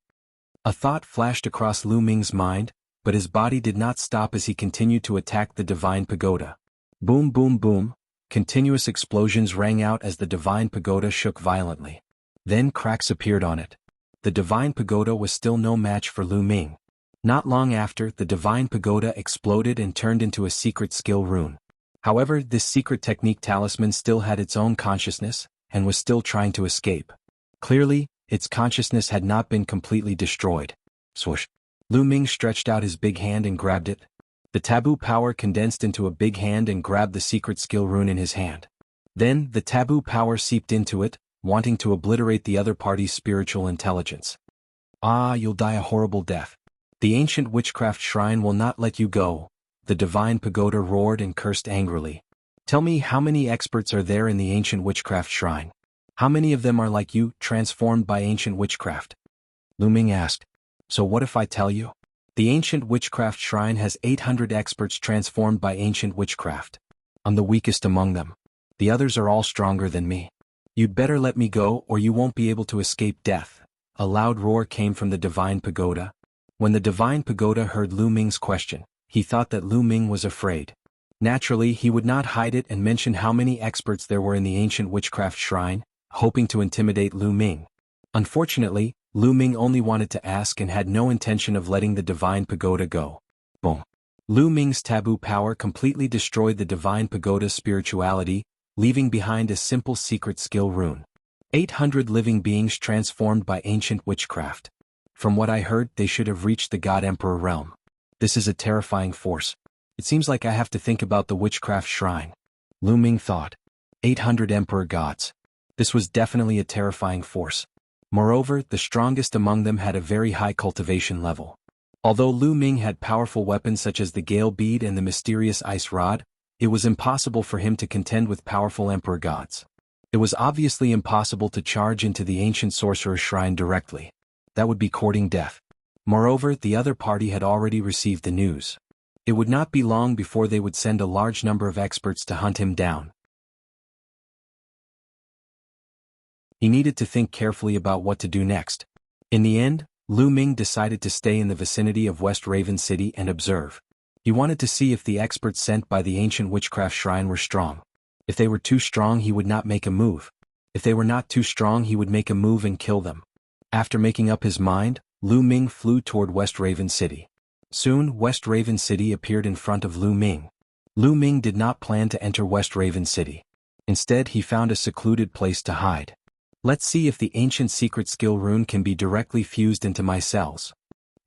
A thought flashed across Lu Ming's mind, but his body did not stop as he continued to attack the divine pagoda. Boom boom boom, continuous explosions rang out as the divine pagoda shook violently. Then cracks appeared on it. The divine pagoda was still no match for Lu Ming. Not long after, the divine pagoda exploded and turned into a secret skill rune. However, this secret technique talisman still had its own consciousness, and was still trying to escape. Clearly, its consciousness had not been completely destroyed. Swoosh. Lu Ming stretched out his big hand and grabbed it. The taboo power condensed into a big hand and grabbed the secret skill rune in his hand. Then, the taboo power seeped into it, wanting to obliterate the other party's spiritual intelligence. Ah, you'll die a horrible death. The ancient witchcraft shrine will not let you go, the divine pagoda roared and cursed angrily. Tell me, how many experts are there in the ancient witchcraft shrine? How many of them are like you, transformed by ancient witchcraft? Lu Ming asked. So what if I tell you? The ancient witchcraft shrine has 800 experts transformed by ancient witchcraft. I'm the weakest among them. The others are all stronger than me. You'd better let me go or you won't be able to escape death. A loud roar came from the divine pagoda. When the divine pagoda heard Lu Ming's question, he thought that Lu Ming was afraid. Naturally, he would not hide it and mention how many experts there were in the ancient witchcraft shrine, hoping to intimidate Lu Ming. Unfortunately, Lu Ming only wanted to ask and had no intention of letting the divine pagoda go. Boom. Lu Ming's taboo power completely destroyed the divine pagoda's spirituality, leaving behind a simple secret skill rune. 800 living beings transformed by ancient witchcraft. From what I heard, they should have reached the God Emperor realm. This is a terrifying force. It seems like I have to think about the witchcraft shrine. Lu Ming thought. 800 Emperor gods. This was definitely a terrifying force. Moreover, the strongest among them had a very high cultivation level. Although Lu Ming had powerful weapons such as the Gale Bead and the mysterious Ice Rod, it was impossible for him to contend with powerful Emperor gods. It was obviously impossible to charge into the ancient sorcerer's shrine directly. That would be courting death. Moreover, the other party had already received the news. It would not be long before they would send a large number of experts to hunt him down. He needed to think carefully about what to do next. In the end, Lu Ming decided to stay in the vicinity of West Raven City and observe. He wanted to see if the experts sent by the ancient witchcraft shrine were strong. If they were too strong, he would not make a move. If they were not too strong, he would make a move and kill them. After making up his mind, Lu Ming flew toward West Raven City. Soon, West Raven City appeared in front of Lu Ming. Lu Ming did not plan to enter West Raven City. Instead, he found a secluded place to hide. Let's see if the ancient secret skill rune can be directly fused into my cells.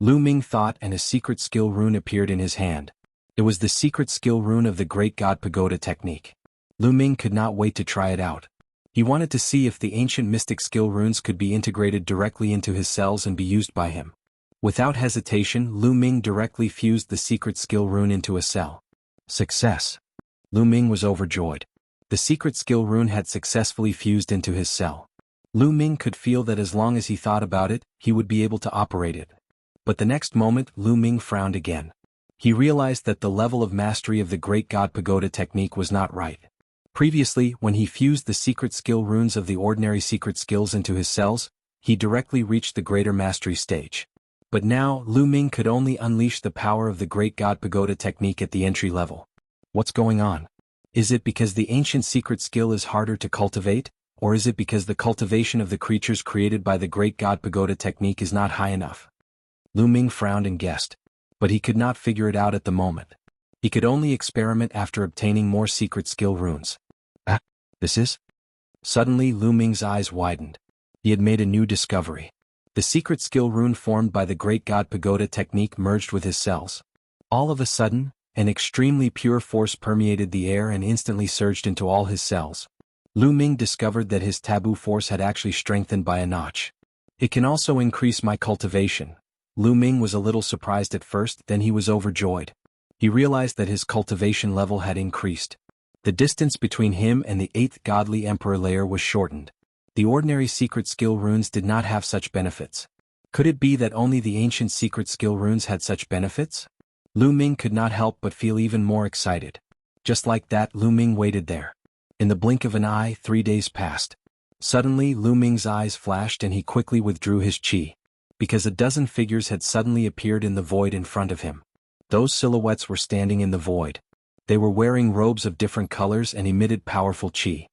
Lu Ming thought, and a secret skill rune appeared in his hand. It was the secret skill rune of the Great God Pagoda technique. Lu Ming could not wait to try it out. He wanted to see if the ancient mystic skill runes could be integrated directly into his cells and be used by him. Without hesitation, Lu Ming directly fused the secret skill rune into a cell. Success! Lu Ming was overjoyed. The secret skill rune had successfully fused into his cell. Lu Ming could feel that as long as he thought about it, he would be able to operate it. But the next moment, Lu Ming frowned again. He realized that the level of mastery of the Great God Pagoda technique was not right. Previously, when he fused the secret skill runes of the ordinary secret skills into his cells, he directly reached the greater mastery stage. But now, Lu Ming could only unleash the power of the Great God Pagoda technique at the entry level. What's going on? Is it because the ancient secret skill is harder to cultivate, Or is it because the cultivation of the creatures created by the great god pagoda technique is not high enough? Lu Ming frowned and guessed. But he could not figure it out at the moment. He could only experiment after obtaining more secret skill runes. Ah, this is? Suddenly Lu Ming's eyes widened. He had made a new discovery. The secret skill rune formed by the great god pagoda technique merged with his cells. All of a sudden, an extremely pure force permeated the air and instantly surged into all his cells. Lu Ming discovered that his taboo force had actually strengthened by a notch. It can also increase my cultivation. Lu Ming was a little surprised at first, then he was overjoyed. He realized that his cultivation level had increased. The distance between him and the 8th godly emperor layer was shortened. The ordinary secret skill runes did not have such benefits. Could it be that only the ancient secret skill runes had such benefits? Lu Ming could not help but feel even more excited. Just like that, Lu Ming waited there. In the blink of an eye, 3 days passed. Suddenly Lu Ming's eyes flashed and he quickly withdrew his qi. Because a dozen figures had suddenly appeared in the void in front of him. Those silhouettes were standing in the void. They were wearing robes of different colors and emitted powerful qi.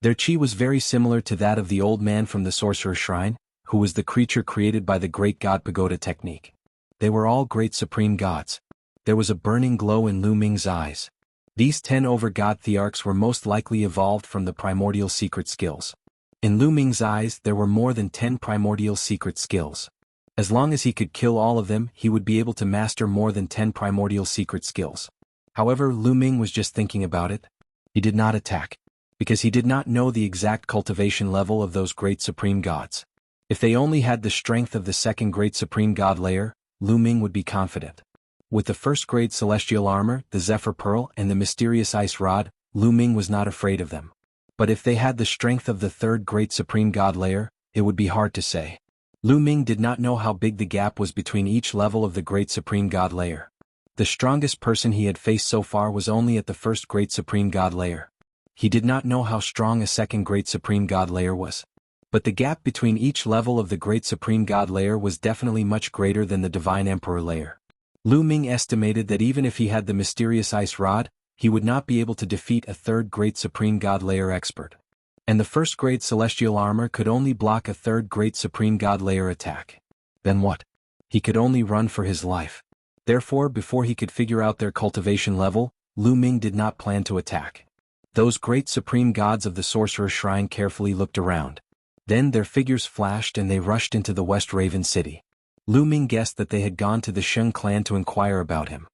Their qi was very similar to that of the old man from the sorcerer's shrine, who was the creature created by the great god pagoda technique. They were all great supreme gods. There was a burning glow in Lu Ming's eyes. These 10 over-god thearchs were most likely evolved from the primordial secret skills. In Lu Ming's eyes there were more than 10 primordial secret skills. As long as he could kill all of them, he would be able to master more than 10 primordial secret skills. However, Lu Ming was just thinking about it. He did not attack. Because he did not know the exact cultivation level of those great supreme gods. If they only had the strength of the 2nd great supreme god layer, Lu Ming would be confident. With the 1st grade celestial armor, the Zephyr Pearl and the mysterious ice rod, Lu Ming was not afraid of them. But if they had the strength of the 3rd great supreme god layer, it would be hard to say. Lu Ming did not know how big the gap was between each level of the great supreme god layer. The strongest person he had faced so far was only at the 1st great supreme god layer. He did not know how strong a 2nd great supreme god layer was. But the gap between each level of the great supreme god layer was definitely much greater than the divine emperor layer. Lu Ming estimated that even if he had the mysterious ice rod, he would not be able to defeat a 3rd great supreme god layer expert. And the 1st grade celestial armor could only block a 3rd great supreme god layer attack. Then what? He could only run for his life. Therefore, before he could figure out their cultivation level, Lu Ming did not plan to attack. Those great supreme gods of the sorcerer's shrine carefully looked around. Then their figures flashed and they rushed into the West Raven City. Lu Ming guessed that they had gone to the Sheng clan to inquire about him.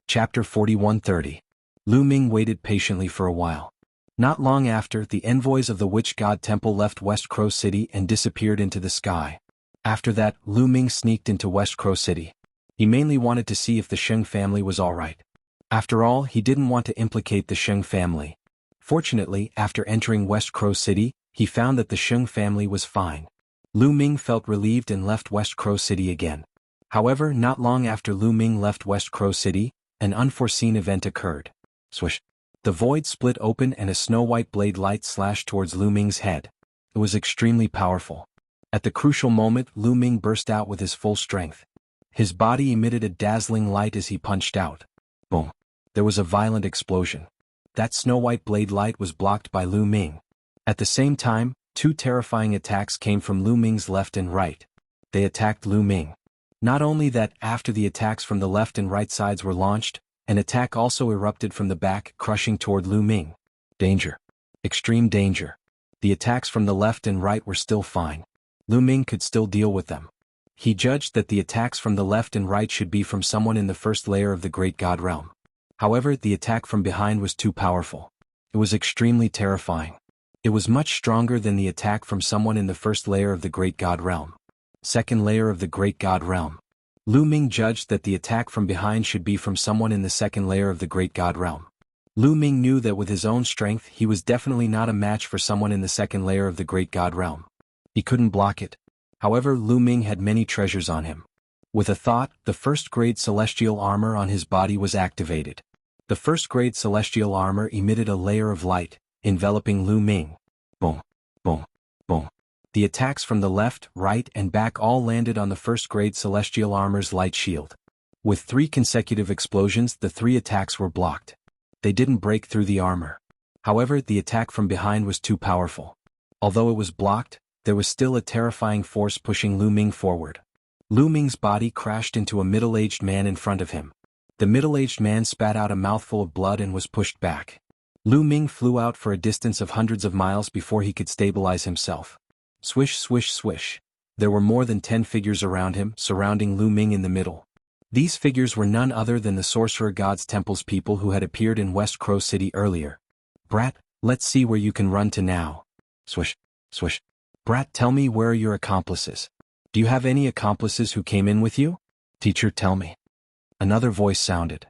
Chapter 4130. Lu Ming waited patiently for a while. Not long after, the envoys of the Witch God Temple left West Crow City and disappeared into the sky. After that, Lu Ming sneaked into West Crow City. He mainly wanted to see if the Sheng family was alright. After all, he didn't want to implicate the Sheng family. Fortunately, after entering West Crow City, he found that the Sheng family was fine. Lu Ming felt relieved and left West Crow City again. However, not long after Lu Ming left West Crow City, an unforeseen event occurred. Swish! The void split open and a snow-white blade light slashed towards Lu Ming's head. It was extremely powerful. At the crucial moment, Lu Ming burst out with his full strength. His body emitted a dazzling light as he punched out. Boom! There was a violent explosion. That snow-white blade light was blocked by Lu Ming. At the same time, 2 terrifying attacks came from Lu Ming's left and right. They attacked Lu Ming. Not only that, after the attacks from the left and right sides were launched, an attack also erupted from the back, crushing toward Lu Ming. Danger. Extreme danger. The attacks from the left and right were still fine. Lu Ming could still deal with them. He judged that the attacks from the left and right should be from someone in the 1st layer of the Great God Realm. However, the attack from behind was too powerful. It was extremely terrifying. It was much stronger than the attack from someone in the 1st layer of the Great God Realm. 2nd layer of the Great God Realm. Lu Ming judged that the attack from behind should be from someone in the 2nd layer of the Great God Realm. Lu Ming knew that with his own strength he was definitely not a match for someone in the 2nd layer of the Great God Realm. He couldn't block it. However, Lu Ming had many treasures on him. With a thought, the 1st grade celestial armor on his body was activated. The 1st grade celestial armor emitted a layer of light, enveloping Lu Ming. Boom, boom, boom. The attacks from the left, right, and back all landed on the first-grade celestial armor's light shield. With 3 consecutive explosions, the 3 attacks were blocked. They didn't break through the armor. However, the attack from behind was too powerful. Although it was blocked, there was still a terrifying force pushing Lu Ming forward. Lu Ming's body crashed into a middle-aged man in front of him. The middle-aged man spat out a mouthful of blood and was pushed back. Lu Ming flew out for a distance of hundreds of miles before he could stabilize himself. Swish, swish, swish. There were more than 10 figures around him, surrounding Lu Ming in the middle. These figures were none other than the Sorcerer God's Temple's people who had appeared in West Crow City earlier. Brat, let's see where you can run to now. Swish, swish. Brat, tell me, where are your accomplices? Do you have any accomplices who came in with you? Teacher, tell me. Another voice sounded.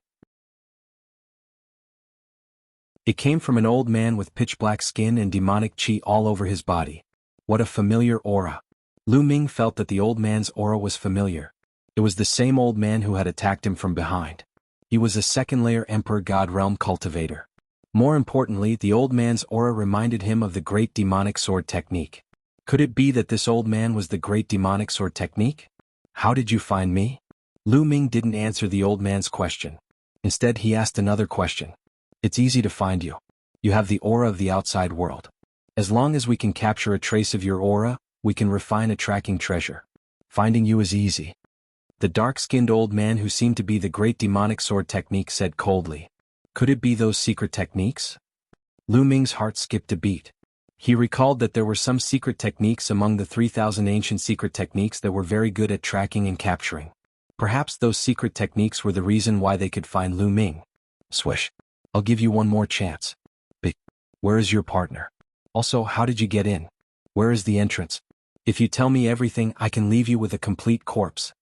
It came from an old man with pitch-black skin and demonic chi all over his body. What a familiar aura. Lu Ming felt that the old man's aura was familiar. It was the same old man who had attacked him from behind. He was a second-layer Emperor God Realm cultivator. More importantly, the old man's aura reminded him of the Great Demonic Sword Technique. Could it be that this old man was the Great Demonic Sword Technique? How did you find me? Lu Ming didn't answer the old man's question. Instead, he asked another question. It's easy to find you. You have the aura of the outside world. As long as we can capture a trace of your aura, we can refine a tracking treasure. Finding you is easy. The dark-skinned old man who seemed to be the Great Demonic Sword Technique said coldly. Could it be those secret techniques? Lu Ming's heart skipped a beat. He recalled that there were some secret techniques among the 3,000 ancient secret techniques that were very good at tracking and capturing. Perhaps those secret techniques were the reason why they could find Lu Ming. Swish. I'll give you one more chance. But where is your partner? Also, how did you get in? Where is the entrance? If you tell me everything, I can leave you with a complete corpse.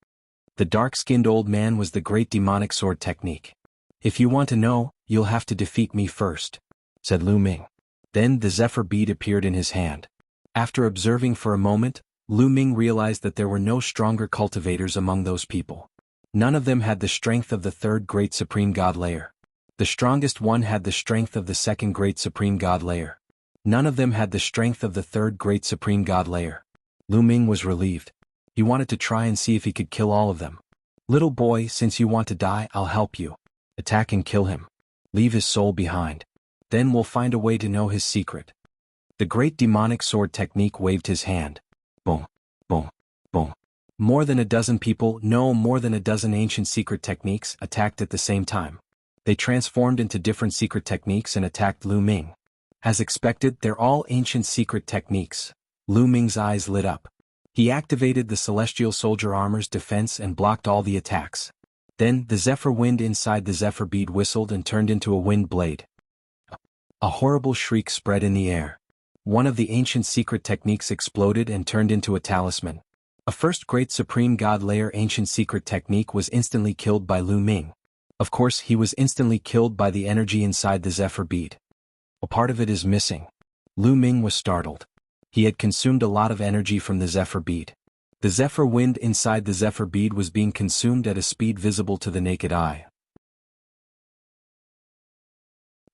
The dark-skinned old man was the Great Demonic Sword Technique. If you want to know, you'll have to defeat me first, said Lu Ming. Then the Zephyr bead appeared in his hand. After observing for a moment, Lu Ming realized that there were no stronger cultivators among those people. None of them had the strength of the 3rd Great Supreme God Layer. The strongest one had the strength of the 2nd Great Supreme God Layer. None of them had the strength of the 3rd Great Supreme God Layer. Lu Ming was relieved. He wanted to try and see if he could kill all of them. Little boy, since you want to die, I'll help you. Attack and kill him. Leave his soul behind. Then we'll find a way to know his secret. The Great Demonic Sword Technique waved his hand. Boom, boom, boom. More than a dozen people, no, more than a dozen ancient secret techniques, attacked at the same time. They transformed into different secret techniques and attacked Lu Ming. As expected, they're all ancient secret techniques. Lu Ming's eyes lit up. He activated the Celestial Soldier Armor's defense and blocked all the attacks. Then, the Zephyr wind inside the Zephyr bead whistled and turned into a wind blade. A horrible shriek spread in the air. One of the ancient secret techniques exploded and turned into a talisman. A 1st Great Supreme God Layer ancient secret technique was instantly killed by Lu Ming. Of course, he was instantly killed by the energy inside the Zephyr bead. A part of it is missing. Lu Ming was startled. He had consumed a lot of energy from the Zephyr bead. The Zephyr wind inside the Zephyr bead was being consumed at a speed visible to the naked eye.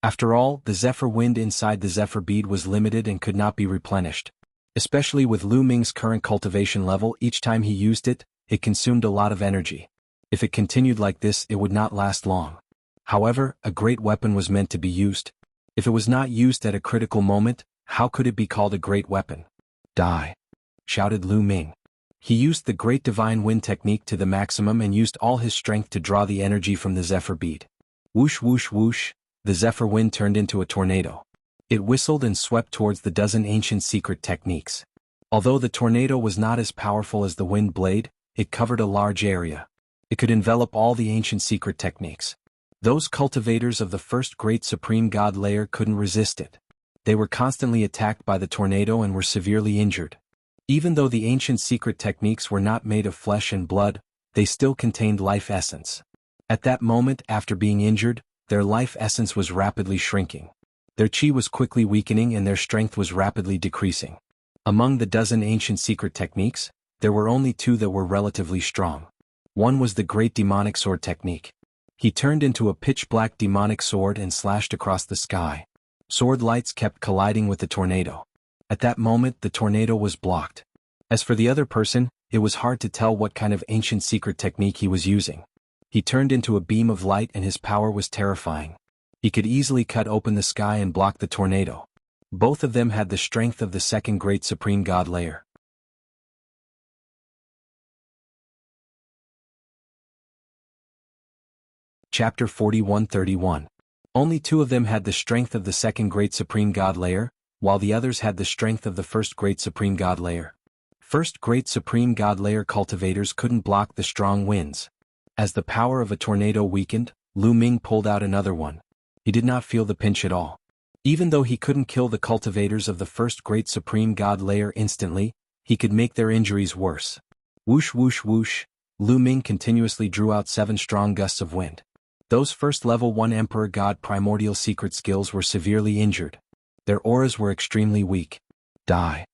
After all, the Zephyr wind inside the Zephyr bead was limited and could not be replenished. Especially with Lu Ming's current cultivation level, each time he used it, it consumed a lot of energy. If it continued like this, it would not last long. However, a great weapon was meant to be used. If it was not used at a critical moment, how could it be called a great weapon? Die! Shouted Lu Ming. He used the Great Divine Wind technique to the maximum and used all his strength to draw the energy from the Zephyr bead. Whoosh whoosh whoosh, the Zephyr wind turned into a tornado. It whistled and swept towards the dozen ancient secret techniques. Although the tornado was not as powerful as the wind blade, it covered a large area. It could envelop all the ancient secret techniques. Those cultivators of the 1st Great Supreme God Layer couldn't resist it. They were constantly attacked by the tornado and were severely injured. Even though the ancient secret techniques were not made of flesh and blood, they still contained life essence. At that moment, after being injured, their life essence was rapidly shrinking. Their chi was quickly weakening and their strength was rapidly decreasing. Among the dozen ancient secret techniques, there were only 2 that were relatively strong. One was the Great Demonic Sword Technique. He turned into a pitch-black demonic sword and slashed across the sky. Sword lights kept colliding with the tornado. At that moment the tornado was blocked. As for the other person, it was hard to tell what kind of ancient secret technique he was using. He turned into a beam of light and his power was terrifying. He could easily cut open the sky and block the tornado. Both of them had the strength of the second great supreme god layer. Chapter 41-31. Only two of them had the strength of the second great supreme god layer, while the others had the strength of the first great supreme god layer. First great supreme god layer cultivators couldn't block the strong winds. As the power of a tornado weakened, Lu Ming pulled out another one. He did not feel the pinch at all. Even though he couldn't kill the cultivators of the first great supreme god layer instantly, he could make their injuries worse. Whoosh whoosh whoosh, Lu Ming continuously drew out 7 strong gusts of wind. Those first level 1 Emperor God primordial secret skills were severely injured. Their auras were extremely weak. Die.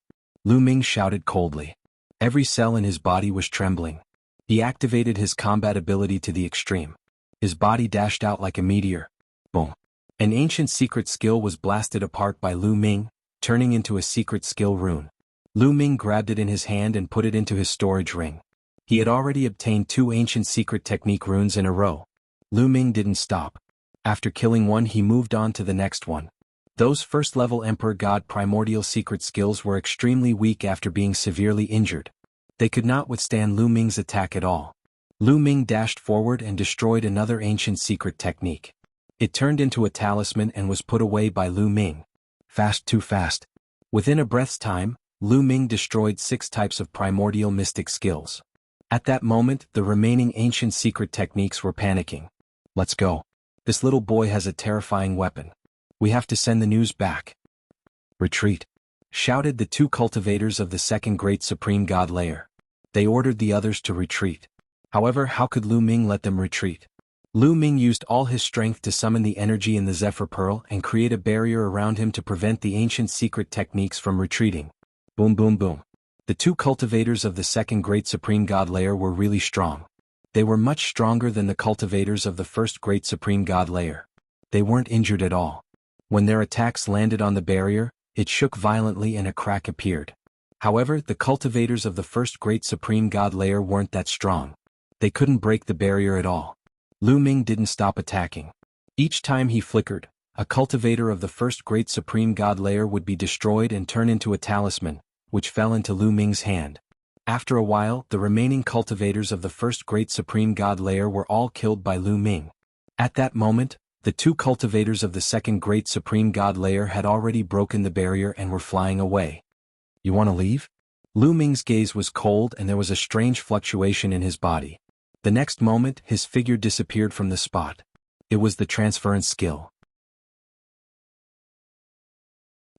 Lu Ming shouted coldly. Every cell in his body was trembling. He activated his combat ability to the extreme. His body dashed out like a meteor. Boom. An ancient secret skill was blasted apart by Lu Ming, turning into a secret skill rune. Lu Ming grabbed it in his hand and put it into his storage ring. He had already obtained 2 ancient secret technique runes in a row. Lu Ming didn't stop. After killing one he moved on to the next one. Those first-level Emperor God primordial secret skills were extremely weak after being severely injured. They could not withstand Lu Ming's attack at all. Lu Ming dashed forward and destroyed another ancient secret technique. It turned into a talisman and was put away by Lu Ming. Fast, too fast. Within a breath's time, Lu Ming destroyed 6 types of primordial mystic skills. At that moment the remaining ancient secret techniques were panicking. Let's go. This little boy has a terrifying weapon. We have to send the news back. Retreat. Shouted the 2 cultivators of the second great supreme god layer. They ordered the others to retreat. However, how could Lu Ming let them retreat? Lu Ming used all his strength to summon the energy in the Zephyr Pearl and create a barrier around him to prevent the ancient secret techniques from retreating. Boom boom boom. The 2 cultivators of the second great supreme god layer were really strong. They were much stronger than the cultivators of the first great supreme god layer. They weren't injured at all. When their attacks landed on the barrier, it shook violently and a crack appeared. However, the cultivators of the first great supreme god layer weren't that strong. They couldn't break the barrier at all. Lu Ming didn't stop attacking. Each time he flickered, a cultivator of the first great supreme god layer would be destroyed and turn into a talisman, which fell into Lu Ming's hand. After a while, the remaining cultivators of the first great supreme god layer were all killed by Lu Ming. At that moment, the 2 cultivators of the second great supreme god layer had already broken the barrier and were flying away. You want to leave? Lu Ming's gaze was cold and there was a strange fluctuation in his body. The next moment, his figure disappeared from the spot. It was the transference skill.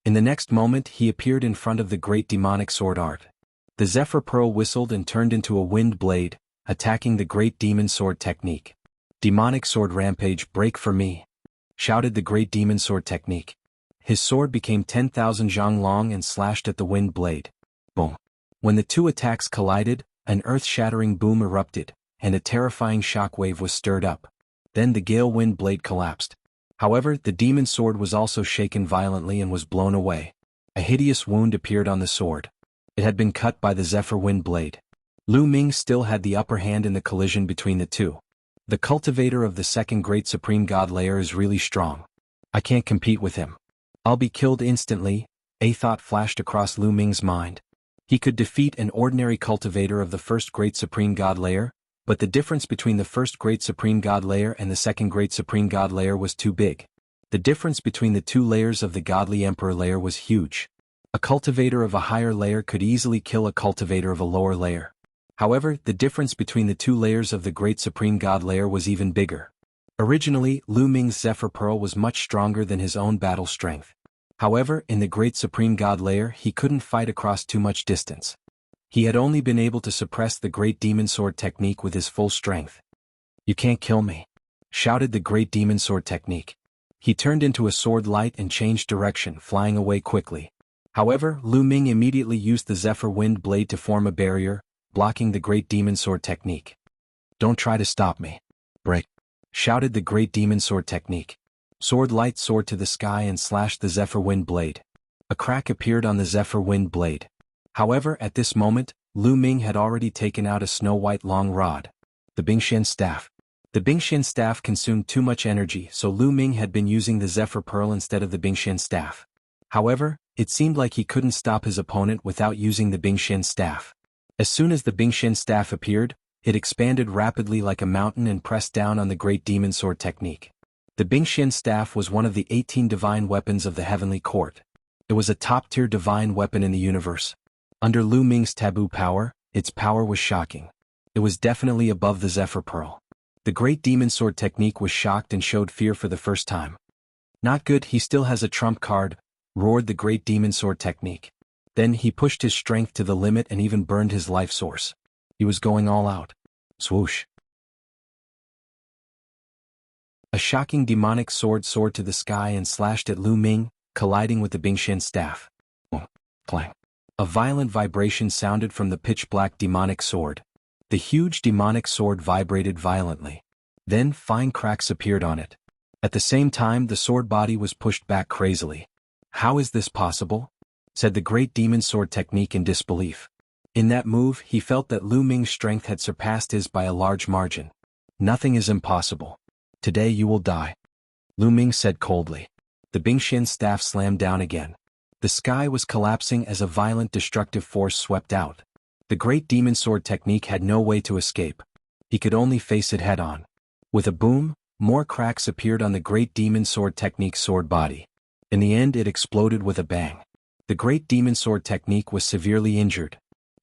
In the next moment, he appeared in front of the great demonic sword art. The Zephyr Pearl whistled and turned into a wind blade, attacking the great demon sword technique. Demonic sword rampage, break for me! Shouted the great demon sword technique. His sword became 10,000 zhang long and slashed at the wind blade. Boom! When the 2 attacks collided, an earth-shattering boom erupted, and a terrifying shockwave was stirred up. Then the gale wind blade collapsed. However, the demon sword was also shaken violently and was blown away. A hideous wound appeared on the sword. It had been cut by the Zephyr wind blade. Lu Ming still had the upper hand in the collision between the 2. The cultivator of the second great supreme god layer is really strong. I can't compete with him. I'll be killed instantly, a thought flashed across Lu Ming's mind. He could defeat an ordinary cultivator of the first great supreme god layer, but the difference between the first great supreme god layer and the second great supreme god layer was too big. The difference between the 2 layers of the godly emperor layer was huge. A cultivator of a higher layer could easily kill a cultivator of a lower layer. However, the difference between the 2 layers of the great supreme god layer was even bigger. Originally, Lu Ming's Zephyr Pearl was much stronger than his own battle strength. However, in the great supreme god layer he couldn't fight across too much distance. He had only been able to suppress the great demon sword technique with his full strength. You can't kill me! Shouted the great demon sword technique. He turned into a sword light and changed direction, flying away quickly. However, Lu Ming immediately used the Zephyr wind blade to form a barrier, blocking the great demon sword technique. Don't try to stop me. Break! Shouted the great demon sword technique. Sword light soared to the sky and slashed the Zephyr wind blade. A crack appeared on the Zephyr Wind blade. However, at this moment, Lu Ming had already taken out a snow-white long rod. The Bingxian staff. The Bingxian staff consumed too much energy, so Lu Ming had been using the Zephyr Pearl instead of the Bingxian staff. However, it seemed like he couldn't stop his opponent without using the Bingxian staff. As soon as the Bingxian staff appeared, it expanded rapidly like a mountain and pressed down on the Great Demon Sword technique. The Bingxian staff was one of the 18 divine weapons of the Heavenly Court. It was a top-tier divine weapon in the universe. Under Lu Ming's taboo power, its power was shocking. It was definitely above the Zephyr Pearl. The Great Demon Sword technique was shocked and showed fear for the first time. Not good, he still has a trump card, roared the Great Demon Sword technique. Then he pushed his strength to the limit and even burned his life source. He was going all out. Swoosh. A shocking demonic sword soared to the sky and slashed at Lu Ming, colliding with the Bingxian staff. Clang. A violent vibration sounded from the pitch-black demonic sword. The huge demonic sword vibrated violently. Then fine cracks appeared on it. At the same time, the sword body was pushed back crazily. How is this possible? Said the Great Demon Sword technique in disbelief. In that move, he felt that Lu Ming's strength had surpassed his by a large margin. Nothing is impossible. Today you will die. Lu Ming said coldly. The Bingxian staff slammed down again. The sky was collapsing as a violent destructive force swept out. The Great Demon Sword technique had no way to escape. He could only face it head-on. With a boom, more cracks appeared on the Great Demon Sword technique's sword body. In the end, it exploded with a bang. The Great Demon Sword technique was severely injured.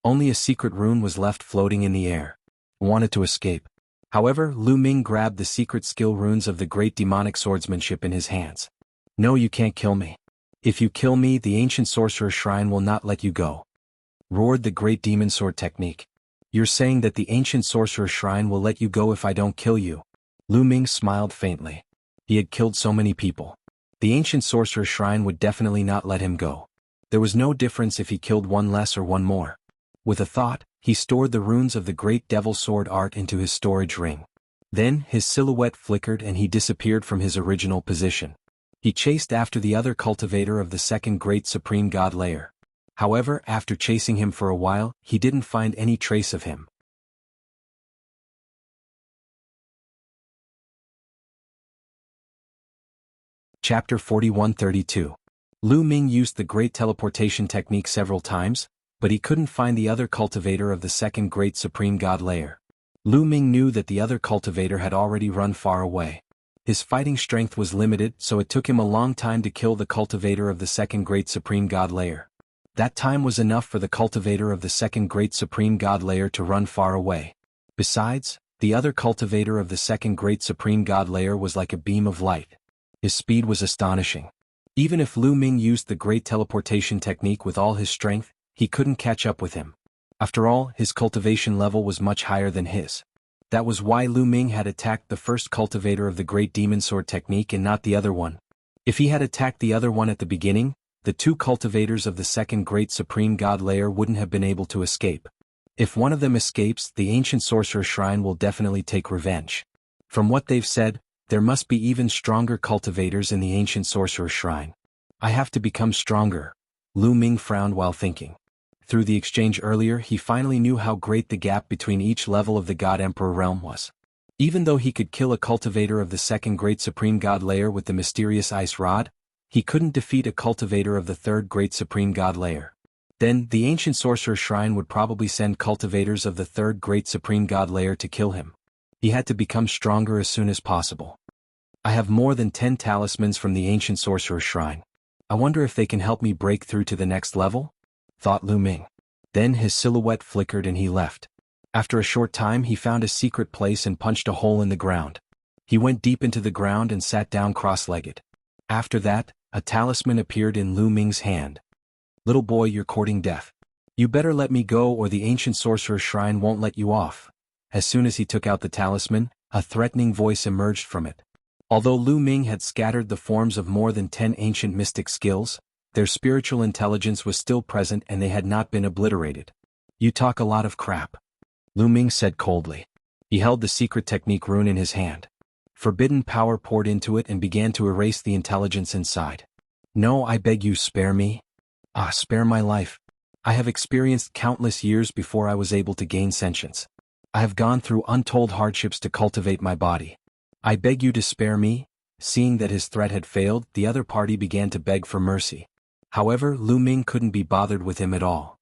Only a secret rune was left floating in the air. Wanted to escape. However, Lu Ming grabbed the secret skill runes of the Great Demonic Swordsmanship in his hands. No, you can't kill me. If you kill me, the ancient sorcerer shrine will not let you go. Roared the Great Demon Sword technique. You're saying that the ancient sorcerer shrine will let you go if I don't kill you? Lu Ming smiled faintly. He had killed so many people. The ancient sorcerer shrine would definitely not let him go. There was no difference if he killed one less or one more. With a thought, he stored the runes of the Great Devil Sword art into his storage ring. Then, his silhouette flickered and he disappeared from his original position. He chased after the other cultivator of the second Great Supreme God layer. However, after chasing him for a while, he didn't find any trace of him. Chapter 4132. Lu Ming used the Great Teleportation technique several times, but he couldn't find the other cultivator of the second Great Supreme God layer. Lu Ming knew that the other cultivator had already run far away. His fighting strength was limited, so it took him a long time to kill the cultivator of the second Great Supreme God layer. That time was enough for the cultivator of the second Great Supreme God layer to run far away. Besides, the other cultivator of the second Great Supreme God layer was like a beam of light. His speed was astonishing. Even if Lu Ming used the Great Teleportation technique with all his strength, he couldn't catch up with him. After all, his cultivation level was much higher than his. That was why Lu Ming had attacked the first cultivator of the Great Demon Sword technique and not the other one. If he had attacked the other one at the beginning, the two cultivators of the second Great Supreme God layer wouldn't have been able to escape. If one of them escapes, the ancient sorcerer shrine will definitely take revenge. From what they've said, there must be even stronger cultivators in the ancient sorcerer shrine. I have to become stronger. Lu Ming frowned while thinking. Through the exchange earlier, he finally knew how great the gap between each level of the God Emperor realm was. Even though he could kill a cultivator of the second Great Supreme God layer with the mysterious ice rod, he couldn't defeat a cultivator of the third Great Supreme God layer. Then, the ancient sorcerer shrine would probably send cultivators of the third Great Supreme God layer to kill him. He had to become stronger as soon as possible. I have more than 10 talismans from the ancient sorcerer shrine. I wonder if they can help me break through to the next level? Thought Lu Ming. Then his silhouette flickered and he left. After a short time he found a secret place and punched a hole in the ground. He went deep into the ground and sat down cross-legged. After that, a talisman appeared in Lu Ming's hand. Little boy, you're courting death. You better let me go or the ancient sorcerer's shrine won't let you off. As soon as he took out the talisman, a threatening voice emerged from it. Although Lu Ming had scattered the forms of more than 10 ancient mystic skills, their spiritual intelligence was still present and they had not been obliterated. You talk a lot of crap. Lu Ming said coldly. He held the secret technique rune in his hand. Forbidden power poured into it and began to erase the intelligence inside. No, I beg you, spare me. Ah, spare my life. I have experienced countless years before I was able to gain sentience. I have gone through untold hardships to cultivate my body. I beg you to spare me." Seeing that his threat had failed, the other party began to beg for mercy. However, Lu Ming couldn't be bothered with him at all.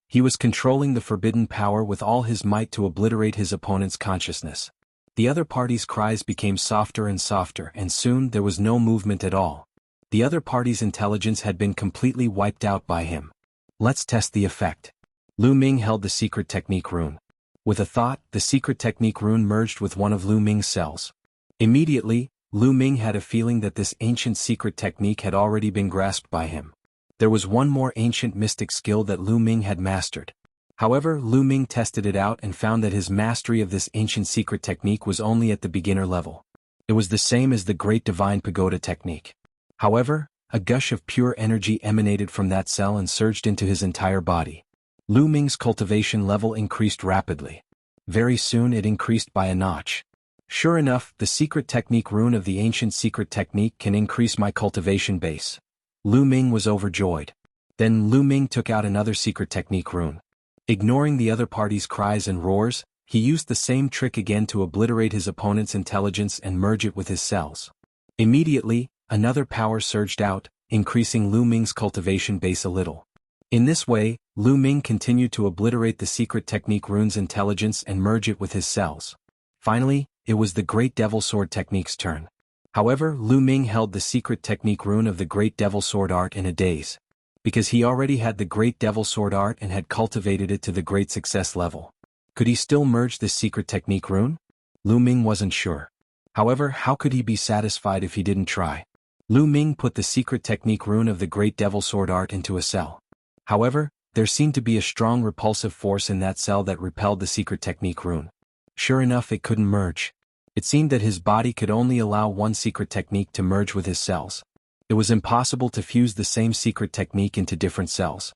He was controlling the forbidden power with all his might to obliterate his opponent's consciousness. The other party's cries became softer and softer, and soon there was no movement at all. The other party's intelligence had been completely wiped out by him. Let's test the effect. Lu Ming held the secret technique rune. With a thought, the secret technique rune merged with one of Lu Ming's cells. Immediately, Lu Ming had a feeling that this ancient secret technique had already been grasped by him. There was one more ancient mystic skill that Lu Ming had mastered. However, Lu Ming tested it out and found that his mastery of this ancient secret technique was only at the beginner level. It was the same as the Great Divine Pagoda technique. However, a gush of pure energy emanated from that cell and surged into his entire body. Lu Ming's cultivation level increased rapidly. Very soon it increased by a notch. Sure enough, the secret technique rune of the ancient secret technique can increase my cultivation base. Lu Ming was overjoyed. Then Lu Ming took out another secret technique rune. Ignoring the other party's cries and roars, he used the same trick again to obliterate his opponent's intelligence and merge it with his cells. Immediately, another power surged out, increasing Lu Ming's cultivation base a little. In this way, Lu Ming continued to obliterate the secret technique rune's intelligence and merge it with his cells. Finally, it was the Great Devil Sword technique's turn. However, Lu Ming held the secret technique rune of the Great Devil Sword art in a daze. Because he already had the Great Devil Sword art and had cultivated it to the great success level. Could he still merge this secret technique rune? Lu Ming wasn't sure. However, how could he be satisfied if he didn't try? Lu Ming put the secret technique rune of the Great Devil Sword art into a cell. However, there seemed to be a strong repulsive force in that cell that repelled the secret technique rune. Sure enough, it couldn't merge. It seemed that his body could only allow one secret technique to merge with his cells. It was impossible to fuse the same secret technique into different cells.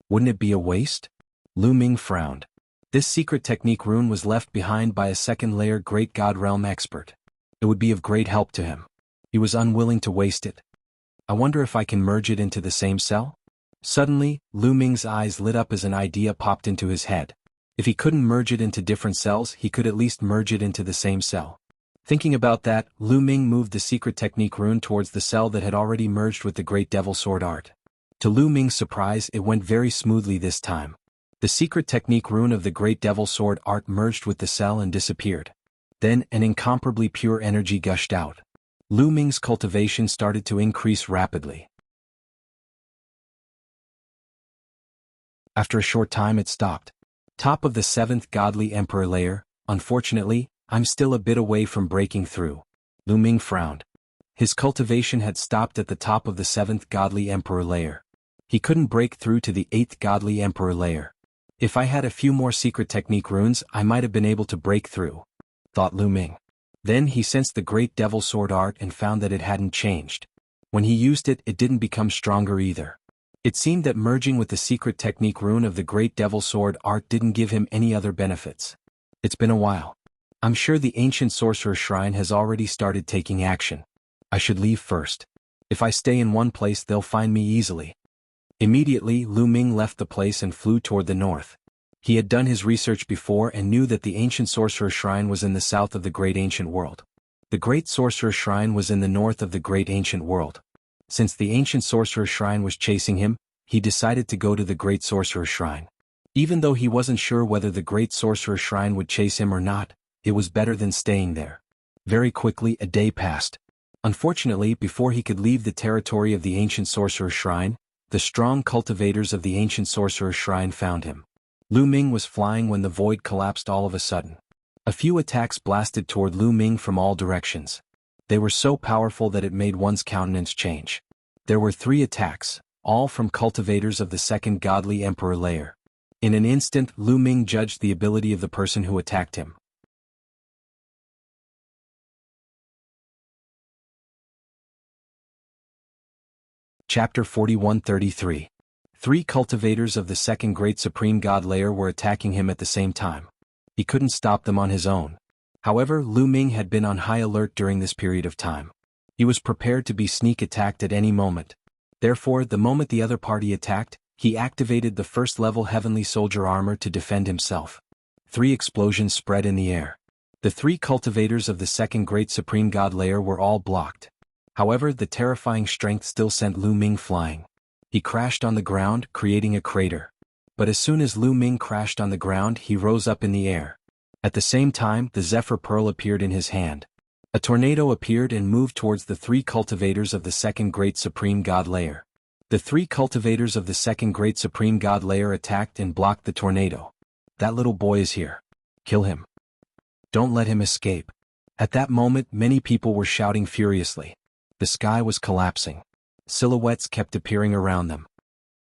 Wouldn't it be a waste? Lu Ming frowned. This secret technique rune was left behind by a second-layer Great God Realm expert. It would be of great help to him. He was unwilling to waste it. I wonder if I can merge it into the same cell? Suddenly, Lu Ming's eyes lit up as an idea popped into his head. If he couldn't merge it into different cells, he could at least merge it into the same cell. Thinking about that, Lu Ming moved the secret technique rune towards the cell that had already merged with the Great Devil Sword art. To Lu Ming's surprise, it went very smoothly this time. The secret technique rune of the Great Devil Sword art merged with the cell and disappeared. Then, an incomparably pure energy gushed out. Lu Ming's cultivation started to increase rapidly. After a short time it stopped. Top of the 7th Godly Emperor layer, unfortunately, I'm still a bit away from breaking through. Lu Ming frowned. His cultivation had stopped at the top of the 7th Godly Emperor layer. He couldn't break through to the 8th Godly Emperor layer. If I had a few more secret technique runes, I might have been able to break through, thought Lu Ming. Then he sensed the Great Devil Sword art and found that it hadn't changed. When he used it, it didn't become stronger either. It seemed that merging with the secret technique rune of the Great Devil Sword art didn't give him any other benefits. It's been a while. I'm sure the ancient sorcerer shrine has already started taking action. I should leave first. If I stay in one place, they'll find me easily. Immediately, Lu Ming left the place and flew toward the north. He had done his research before and knew that the ancient sorcerer shrine was in the south of the great ancient world. The great sorcerer shrine was in the north of the great ancient world. Since the ancient sorcerer shrine was chasing him, he decided to go to the great sorcerer shrine. Even though he wasn't sure whether the great sorcerer shrine would chase him or not, it was better than staying there. Very quickly a day passed. Unfortunately, before he could leave the territory of the ancient sorcerer shrine, the strong cultivators of the ancient sorcerer shrine found him. Lu Ming was flying when the void collapsed all of a sudden. A few attacks blasted toward Lu Ming from all directions. They were so powerful that it made one's countenance change. There were 3 attacks, all from cultivators of the 2nd Godly Emperor layer. In an instant, Lu Ming judged the ability of the person who attacked him. Chapter 4133. 3 cultivators of the 2nd Great Supreme God layer were attacking him at the same time. He couldn't stop them on his own. However, Lu Ming had been on high alert during this period of time. He was prepared to be sneak attacked at any moment. Therefore, the moment the other party attacked, he activated the first-level Heavenly Soldier armor to defend himself. 3 explosions spread in the air. The 3 cultivators of the second Great Supreme God layer were all blocked. However, the terrifying strength still sent Lu Ming flying. He crashed on the ground, creating a crater. But as soon as Lu Ming crashed on the ground, he rose up in the air. At the same time, the Zephyr Pearl appeared in his hand. A tornado appeared and moved towards the 3 cultivators of the second Great Supreme God layer. The 3 cultivators of the second Great Supreme God layer attacked and blocked the tornado. That little boy is here. Kill him. Don't let him escape. At that moment, many people were shouting furiously. The sky was collapsing. Silhouettes kept appearing around them.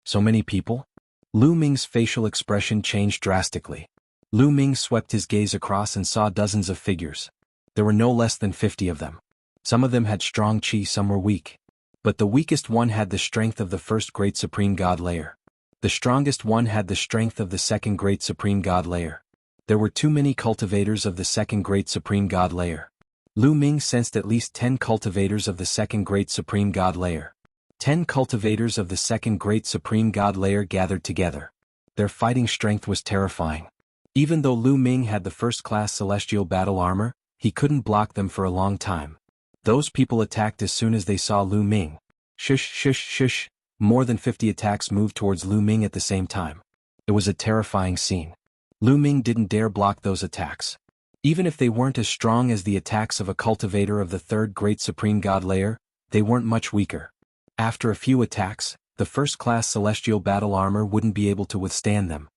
So many people? Lu Ming's facial expression changed drastically. Lu Ming swept his gaze across and saw dozens of figures. There were no less than 50 of them. Some of them had strong chi, some were weak. But the weakest one had the strength of the first Great Supreme God layer. The strongest one had the strength of the second Great Supreme God layer. There were too many cultivators of the second Great Supreme God layer. Lu Ming sensed at least 10 cultivators of the second Great Supreme God layer. 10 cultivators of the second Great Supreme God layer gathered together. Their fighting strength was terrifying. Even though Lu Ming had the first-class celestial battle armor, he couldn't block them for a long time. Those people attacked as soon as they saw Lu Ming. Shush shush shush. More than 50 attacks moved towards Lu Ming at the same time. It was a terrifying scene. Lu Ming didn't dare block those attacks. Even if they weren't as strong as the attacks of a cultivator of the third Great Supreme God layer, they weren't much weaker. After a few attacks, the first-class celestial battle armor wouldn't be able to withstand them.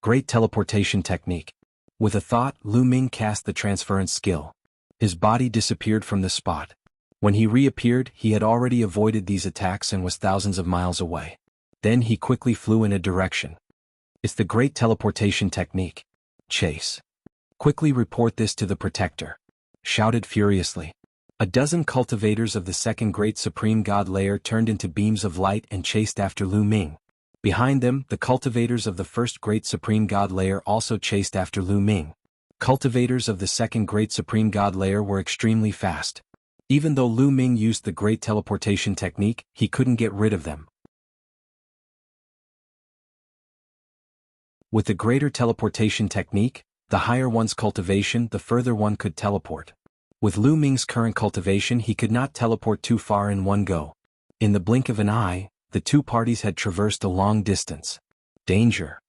Great teleportation technique. With a thought, Lu Ming cast the transference skill. His body disappeared from the spot. When he reappeared, he had already avoided these attacks and was thousands of miles away. Then he quickly flew in a direction. It's the great teleportation technique. Chase. Quickly report this to the Protector. Shouted furiously. A dozen cultivators of the second Great Supreme God layer turned into beams of light and chased after Lu Ming. Behind them, the cultivators of the first Great Supreme God layer also chased after Lu Ming. Cultivators of the second Great Supreme God layer were extremely fast. Even though Lu Ming used the great teleportation technique, he couldn't get rid of them. With the greater teleportation technique, the higher one's cultivation, the further one could teleport. With Lu Ming's current cultivation, he could not teleport too far in one go. In the blink of an eye, the two parties had traversed a long distance. Danger.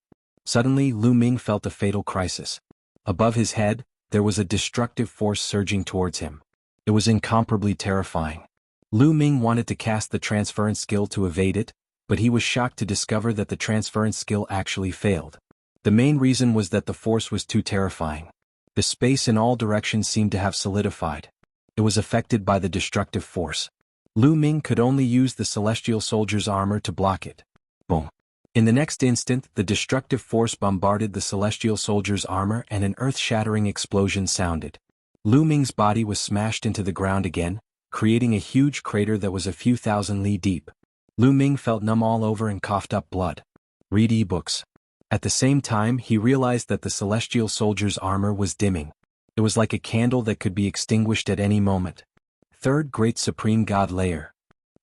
Suddenly, Lu Ming felt a fatal crisis. Above his head, there was a destructive force surging towards him. It was incomparably terrifying. Lu Ming wanted to cast the transference skill to evade it, but he was shocked to discover that the transference skill actually failed. The main reason was that the force was too terrifying. The space in all directions seemed to have solidified. It was affected by the destructive force. Lu Ming could only use the Celestial Soldier's armor to block it. Boom. In the next instant, the destructive force bombarded the Celestial Soldier's armor and an earth-shattering explosion sounded. Lu Ming's body was smashed into the ground again, creating a huge crater that was a few thousand li deep. Lu Ming felt numb all over and coughed up blood. Read ebooks. At the same time, he realized that the Celestial Soldier's armor was dimming. It was like a candle that could be extinguished at any moment. Third Great Supreme God layer.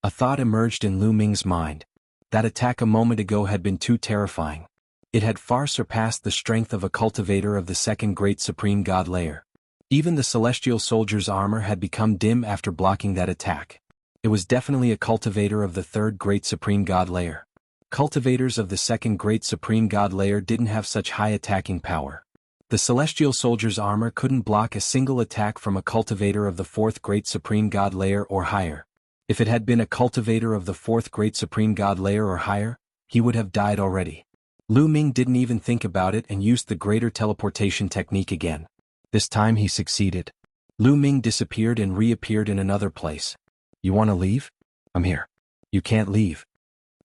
A thought emerged in Lu Ming's mind. That attack a moment ago had been too terrifying. It had far surpassed the strength of a cultivator of the second Great Supreme God layer. Even the Celestial Soldier's armor had become dim after blocking that attack. It was definitely a cultivator of the third Great Supreme God layer. Cultivators of the second Great Supreme God layer didn't have such high attacking power. The Celestial Soldier's armor couldn't block a single attack from a cultivator of the fourth Great Supreme God layer or higher. If it had been a cultivator of the fourth Great Supreme God layer or higher, he would have died already. Lu Ming didn't even think about it and used the greater teleportation technique again. This time he succeeded. Lu Ming disappeared and reappeared in another place. You want to leave? I'm here. You can't leave,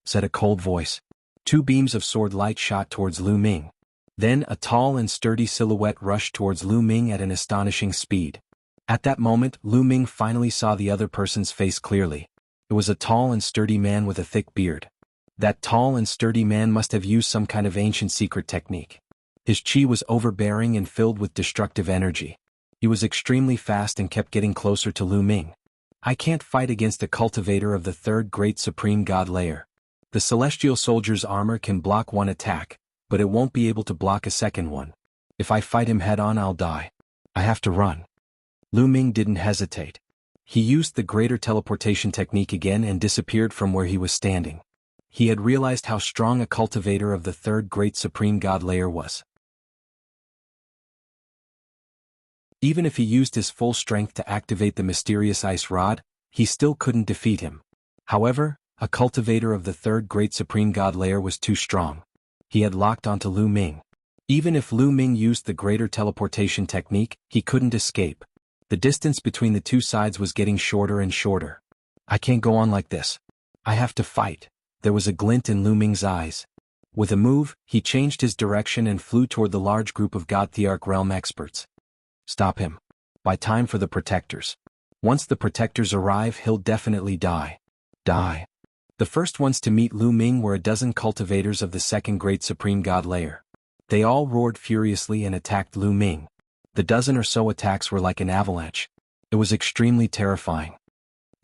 said a cold voice. Two beams of sword light shot towards Lu Ming. Then a tall and sturdy silhouette rushed towards Lu Ming at an astonishing speed. At that moment, Lu Ming finally saw the other person's face clearly. It was a tall and sturdy man with a thick beard. That tall and sturdy man must have used some kind of ancient secret technique. His chi was overbearing and filled with destructive energy. He was extremely fast and kept getting closer to Lu Ming. I can't fight against a cultivator of the third great supreme god layer. The celestial soldier's armor can block one attack, but it won't be able to block a second one. If I fight him head-on, I'll die. I have to run. Lu Ming didn't hesitate. He used the greater teleportation technique again and disappeared from where he was standing. He had realized how strong a cultivator of the third great supreme god layer was. Even if he used his full strength to activate the mysterious ice rod, he still couldn't defeat him. However, a cultivator of the third great supreme god layer was too strong. He had locked onto Lu Ming. Even if Lu Ming used the greater teleportation technique, he couldn't escape. The distance between the two sides was getting shorter and shorter. I can't go on like this. I have to fight. There was a glint in Lu Ming's eyes. With a move, he changed his direction and flew toward the large group of God Thearch realm experts. Stop him. By time for the protectors. Once the protectors arrive, he'll definitely die. Die. The first ones to meet Lu Ming were a dozen cultivators of the second great supreme god layer. They all roared furiously and attacked Lu Ming. The dozen or so attacks were like an avalanche. It was extremely terrifying.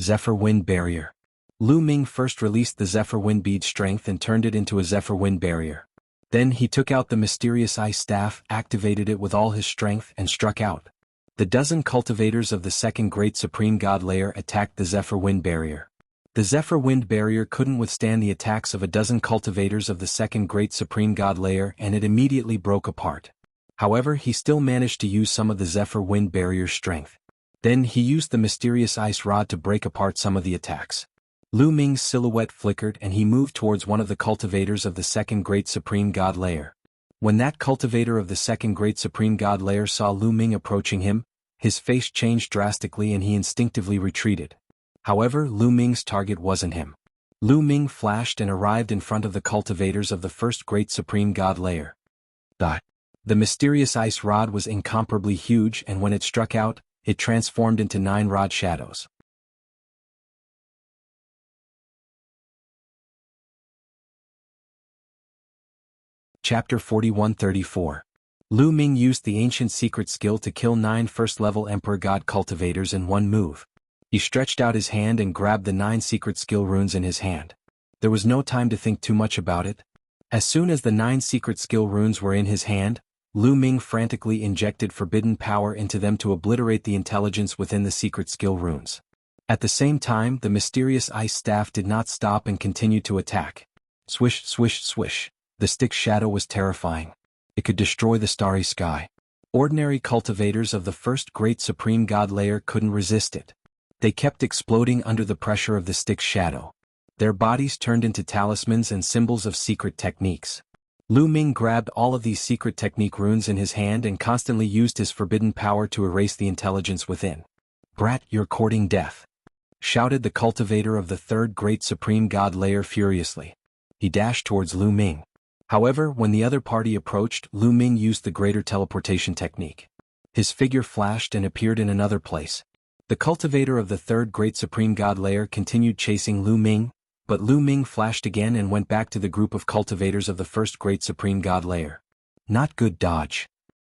Zephyr Wind Barrier. Lu Ming first released the Zephyr Wind Bead strength and turned it into a Zephyr Wind Barrier. Then he took out the mysterious ice staff, activated it with all his strength, and struck out. The dozen cultivators of the second great supreme god layer attacked the Zephyr Wind Barrier. The Zephyr Wind Barrier couldn't withstand the attacks of a dozen cultivators of the second great supreme god layer, and it immediately broke apart. However, he still managed to use some of the Zephyr Wind Barrier's strength. Then he used the mysterious ice rod to break apart some of the attacks. Lu Ming's silhouette flickered and he moved towards one of the cultivators of the second great supreme god layer. When that cultivator of the second great supreme god layer saw Lu Ming approaching him, his face changed drastically and he instinctively retreated. However, Lu Ming's target wasn't him. Lu Ming flashed and arrived in front of the cultivators of the first great supreme god layer. The mysterious ice rod was incomparably huge, and when it struck out, it transformed into 9 rod shadows. Chapter 4134. Lu Ming used the ancient secret skill to kill 9 first-level Emperor God cultivators in one move. He stretched out his hand and grabbed the 9 secret skill runes in his hand. There was no time to think too much about it. As soon as the 9 secret skill runes were in his hand, Lu Ming frantically injected forbidden power into them to obliterate the intelligence within the secret skill runes. At the same time, the mysterious ice staff did not stop and continued to attack. Swish, swish, swish. The stick's shadow was terrifying. It could destroy the starry sky. Ordinary cultivators of the first great supreme god layer couldn't resist it. They kept exploding under the pressure of the stick's shadow. Their bodies turned into talismans and symbols of secret techniques. Lu Ming grabbed all of these secret technique runes in his hand and constantly used his forbidden power to erase the intelligence within. "Brat, you're courting death," shouted the cultivator of the third great supreme god layer furiously. He dashed towards Lu Ming. However, when the other party approached, Lu Ming used the greater teleportation technique. His figure flashed and appeared in another place. The cultivator of the third great supreme god layer continued chasing Lu Ming, but Lu Ming flashed again and went back to the group of cultivators of the first great supreme god layer. Not good dodge.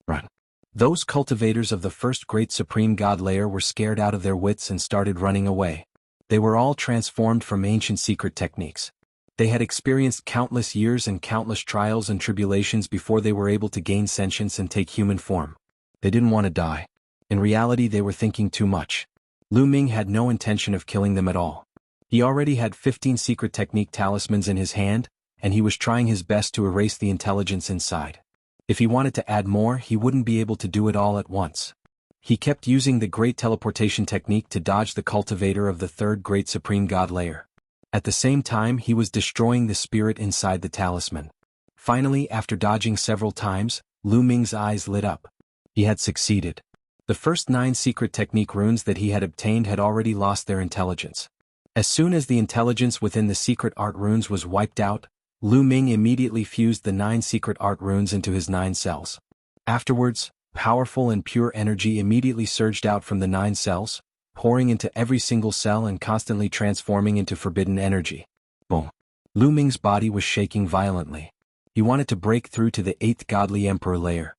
Run. Those cultivators of the first great supreme god layer were scared out of their wits and started running away. They were all transformed from ancient secret techniques. They had experienced countless years and countless trials and tribulations before they were able to gain sentience and take human form. They didn't want to die. In reality, they were thinking too much. Lu Ming had no intention of killing them at all. He already had 15 secret technique talismans in his hand, and he was trying his best to erase the intelligence inside. If he wanted to add more, he wouldn't be able to do it all at once. He kept using the great teleportation technique to dodge the cultivator of the third great supreme god layer. At the same time, he was destroying the spirit inside the talisman. Finally, after dodging several times, Lu Ming's eyes lit up. He had succeeded. The first 9 secret technique runes that he had obtained had already lost their intelligence. As soon as the intelligence within the secret art runes was wiped out, Lu Ming immediately fused the 9 secret art runes into his 9 cells. Afterwards, powerful and pure energy immediately surged out from the 9 cells, pouring into every single cell and constantly transforming into forbidden energy. Boom. Lu Ming's body was shaking violently. He wanted to break through to the 8th godly emperor layer.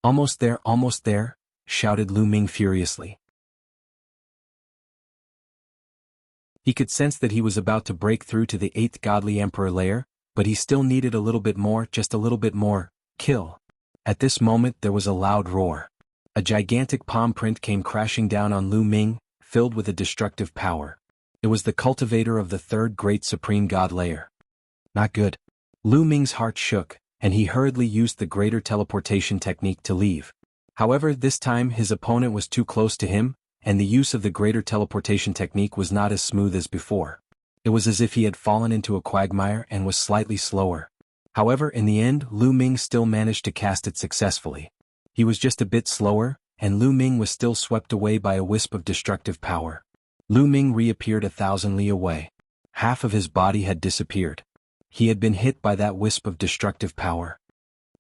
Almost there, shouted Lu Ming furiously. He could sense that he was about to break through to the 8th godly emperor layer, but he still needed a little bit more, just a little bit more. Kill. At this moment there was a loud roar. A gigantic palm print came crashing down on Lu Ming, filled with a destructive power. It was the cultivator of the 3rd great supreme god layer. Not good. Lu Ming's heart shook, and he hurriedly used the greater teleportation technique to leave. However, this time his opponent was too close to him, and the use of the greater teleportation technique was not as smooth as before. It was as if he had fallen into a quagmire and was slightly slower. However, in the end, Lu Ming still managed to cast it successfully. He was just a bit slower, and Lu Ming was still swept away by a wisp of destructive power. Lu Ming reappeared 1,000 li away. Half of his body had disappeared. He had been hit by that wisp of destructive power.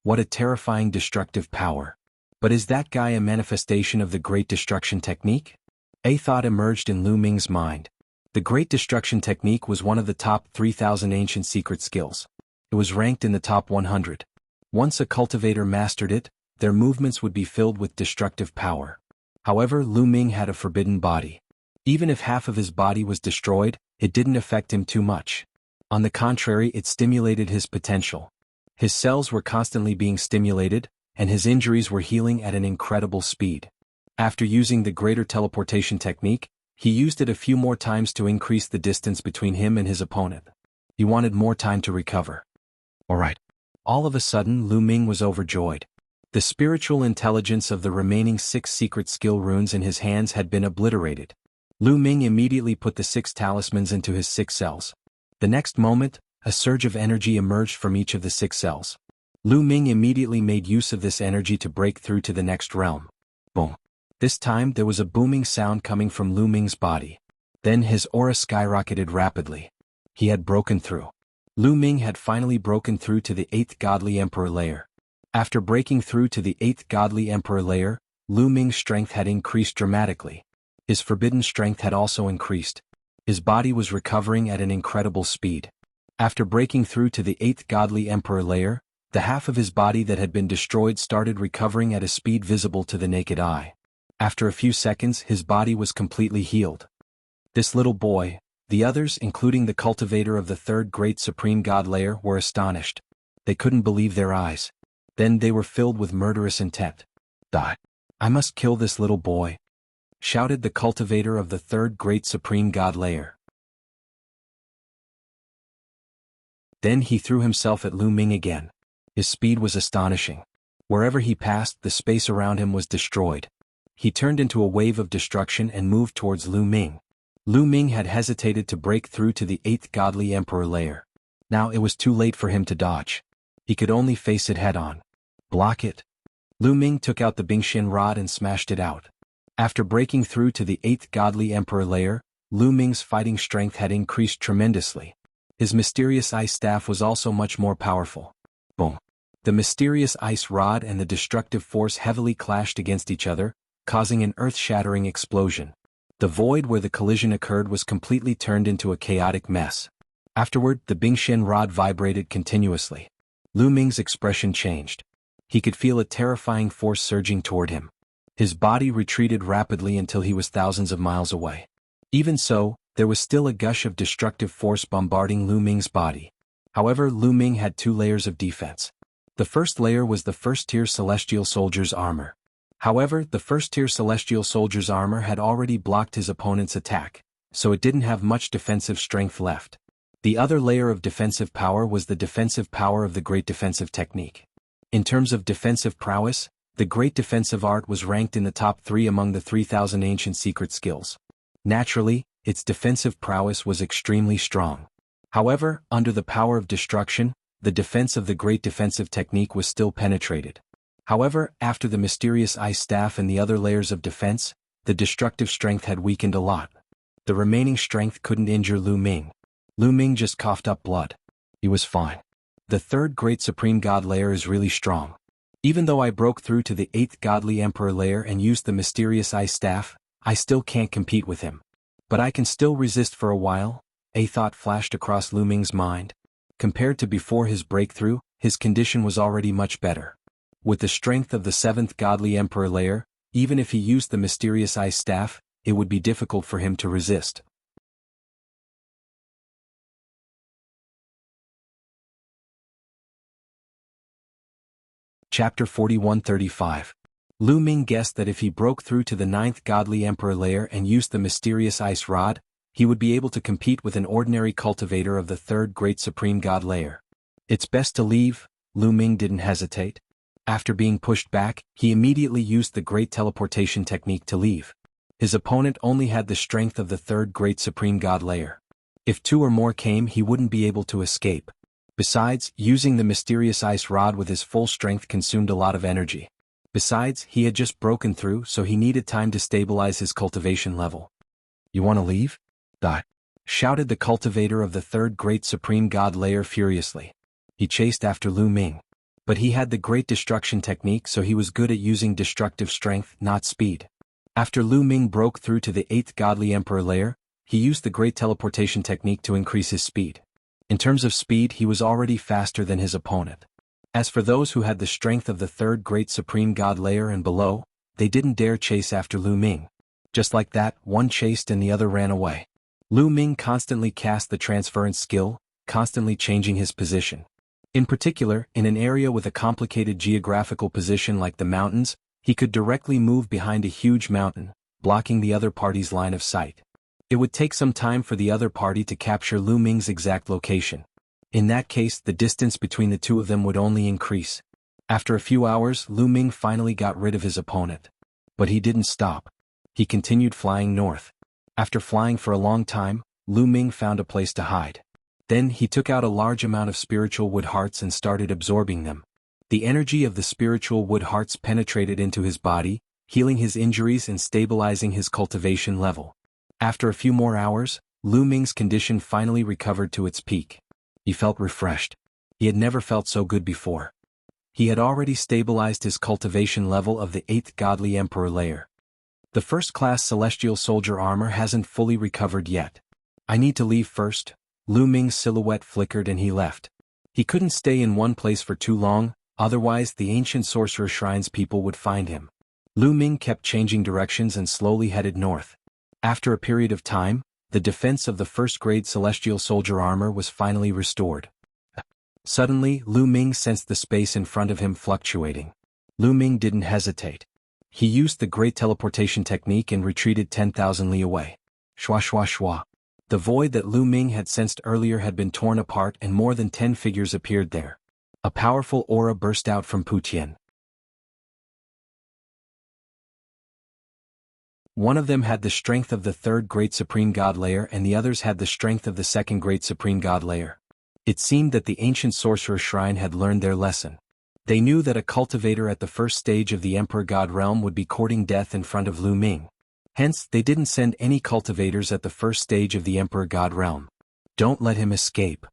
What a terrifying destructive power. But is that guy a manifestation of the Great Destruction Technique? A thought emerged in Lu Ming's mind. The Great Destruction Technique was one of the top 3,000 ancient secret skills. It was ranked in the top 100. Once a cultivator mastered it, their movements would be filled with destructive power. However, Lu Ming had a forbidden body. Even if half of his body was destroyed, it didn't affect him too much. On the contrary, it stimulated his potential. His cells were constantly being stimulated, and his injuries were healing at an incredible speed. After using the greater teleportation technique, he used it a few more times to increase the distance between him and his opponent. He wanted more time to recover. Alright. All of a sudden, Lu Ming was overjoyed. The spiritual intelligence of the remaining 6 secret skill runes in his hands had been obliterated. Lu Ming immediately put the 6 talismans into his 6 cells. The next moment, a surge of energy emerged from each of the 6 cells. Lu Ming immediately made use of this energy to break through to the next realm. Boom. This time there was a booming sound coming from Lu Ming's body. Then his aura skyrocketed rapidly. He had broken through. Lu Ming had finally broken through to the 8th godly emperor layer. After breaking through to the 8th godly emperor layer, Lu Ming's strength had increased dramatically. His forbidden strength had also increased. His body was recovering at an incredible speed. After breaking through to the 8th godly emperor layer, the half of his body that had been destroyed started recovering at a speed visible to the naked eye. After a few seconds, his body was completely healed. This little boy, the others, including the cultivator of the 3rd great supreme god layer, were astonished. They couldn't believe their eyes. Then they were filled with murderous intent. Die. I must kill this little boy, shouted the cultivator of the 3rd great supreme god layer. Then he threw himself at Lu Ming again. His speed was astonishing. Wherever he passed, the space around him was destroyed. He turned into a wave of destruction and moved towards Lu Ming. Lu Ming had hesitated to break through to the 8th godly emperor layer. Now it was too late for him to dodge. He could only face it head-on. Block it. Lu Ming took out the Bingxian rod and smashed it out. After breaking through to the 8th godly emperor layer, Lu Ming's fighting strength had increased tremendously. His mysterious ice staff was also much more powerful. Boom. The mysterious ice rod and the destructive force heavily clashed against each other, causing an earth-shattering explosion. The void where the collision occurred was completely turned into a chaotic mess. Afterward, the Bingxian rod vibrated continuously. Lu Ming's expression changed. He could feel a terrifying force surging toward him. His body retreated rapidly until he was thousands of miles away. Even so, there was still a gush of destructive force bombarding Lu Ming's body. However, Lu Ming had 2 layers of defense. The first layer was the first-tier Celestial Soldier's armor. However, the first-tier Celestial Soldier's armor had already blocked his opponent's attack, so it didn't have much defensive strength left. The other layer of defensive power was the defensive power of the Great Defensive Technique. In terms of defensive prowess, the Great Defensive Art was ranked in the top 3 among the 3,000 ancient secret skills. Naturally, its defensive prowess was extremely strong. However, under the power of destruction, the defense of the Great Defensive Technique was still penetrated. However, after the mysterious ice staff and the other layers of defense, the destructive strength had weakened a lot. The remaining strength couldn't injure Lu Ming. Lu Ming just coughed up blood. He was fine. The 3rd great supreme god layer is really strong. Even though I broke through to the 8th godly emperor layer and used the mysterious ice staff, I still can't compete with him. But I can still resist for a while. A thought flashed across Lu Ming's mind. Compared to before his breakthrough, his condition was already much better. With the strength of the 7th godly emperor layer, even if he used the mysterious ice staff, it would be difficult for him to resist. Chapter 4135. Lu Ming guessed that if he broke through to the 9th Godly Emperor layer and used the mysterious ice rod, he would be able to compete with an ordinary cultivator of the 3rd Great Supreme God layer. It's best to leave. Lu Ming didn't hesitate. After being pushed back, he immediately used the Great Teleportation technique to leave. His opponent only had the strength of the 3rd Great Supreme God layer. If 2 or more came, he wouldn't be able to escape. Besides, using the mysterious ice rod with his full strength consumed a lot of energy. Besides, he had just broken through, so he needed time to stabilize his cultivation level. "You want to leave?" shouted the cultivator of the 3rd Great Supreme God layer furiously. He chased after Lu Ming. But he had the Great Destruction technique, so he was good at using destructive strength, not speed. After Lu Ming broke through to the 8th Godly Emperor layer, he used the Great Teleportation technique to increase his speed. In terms of speed, he was already faster than his opponent. As for those who had the strength of the 3rd Great Supreme God layer and below, they didn't dare chase after Lu Ming. Just like that, one chased and the other ran away. Lu Ming constantly cast the transference skill, constantly changing his position. In particular, in an area with a complicated geographical position like the mountains, he could directly move behind a huge mountain, blocking the other party's line of sight. It would take some time for the other party to capture Lu Ming's exact location. In that case, the distance between the two of them would only increase. After a few hours, Lu Ming finally got rid of his opponent. But he didn't stop. He continued flying north. After flying for a long time, Lu Ming found a place to hide. Then he took out a large amount of spiritual wood hearts and started absorbing them. The energy of the spiritual wood hearts penetrated into his body, healing his injuries and stabilizing his cultivation level. After a few more hours, Lu Ming's condition finally recovered to its peak. He felt refreshed. He had never felt so good before. He had already stabilized his cultivation level of the 8th Godly Emperor layer. The first-class Celestial Soldier armor hasn't fully recovered yet. I need to leave first. Lu Ming's silhouette flickered and he left. He couldn't stay in one place for too long, otherwise the ancient sorcerer shrine's people would find him. Lu Ming kept changing directions and slowly headed north. After a period of time, the defense of the first-grade Celestial Soldier armor was finally restored. Suddenly, Lu Ming sensed the space in front of him fluctuating. Lu Ming didn't hesitate. He used the Great Teleportation technique and retreated 10,000 li away. Shwa shwa shwa. The void that Lu Ming had sensed earlier had been torn apart and more than 10 figures appeared there. A powerful aura burst out from Putian. One of them had the strength of the 3rd Great Supreme God layer and the others had the strength of the 2nd Great Supreme God layer. It seemed that the ancient sorcerer shrine had learned their lesson. They knew that a cultivator at the first stage of the Emperor God realm would be courting death in front of Lu Ming. Hence, they didn't send any cultivators at the first stage of the Emperor God realm. Don't let him escape.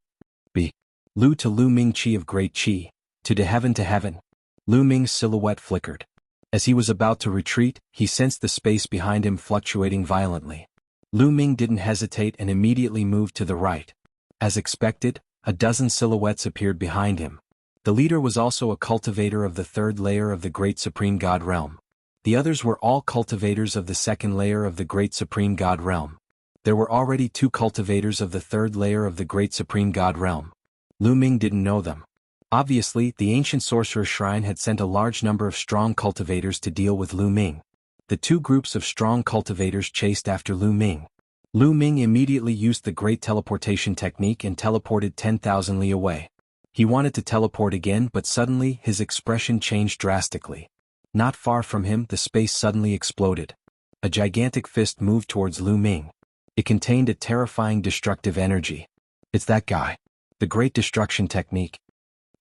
B. Lu to Lu Ming Chi of Great Chi. To heaven to heaven. Lu Ming's silhouette flickered. As he was about to retreat, he sensed the space behind him fluctuating violently. Lu Ming didn't hesitate and immediately moved to the right. As expected, a dozen silhouettes appeared behind him. The leader was also a cultivator of the 3rd layer of the Great Supreme God realm. The others were all cultivators of the 2nd layer of the Great Supreme God realm. There were already 2 cultivators of the 3rd layer of the Great Supreme God realm. Lu Ming didn't know them. Obviously, the ancient sorcerer shrine had sent a large number of strong cultivators to deal with Lu Ming. The 2 groups of strong cultivators chased after Lu Ming. Lu Ming immediately used the Great Teleportation technique and teleported 10,000 li away. He wanted to teleport again, but suddenly his expression changed drastically. Not far from him, the space suddenly exploded. A gigantic fist moved towards Lu Ming. It contained a terrifying destructive energy. It's that guy. The Great Destruction technique,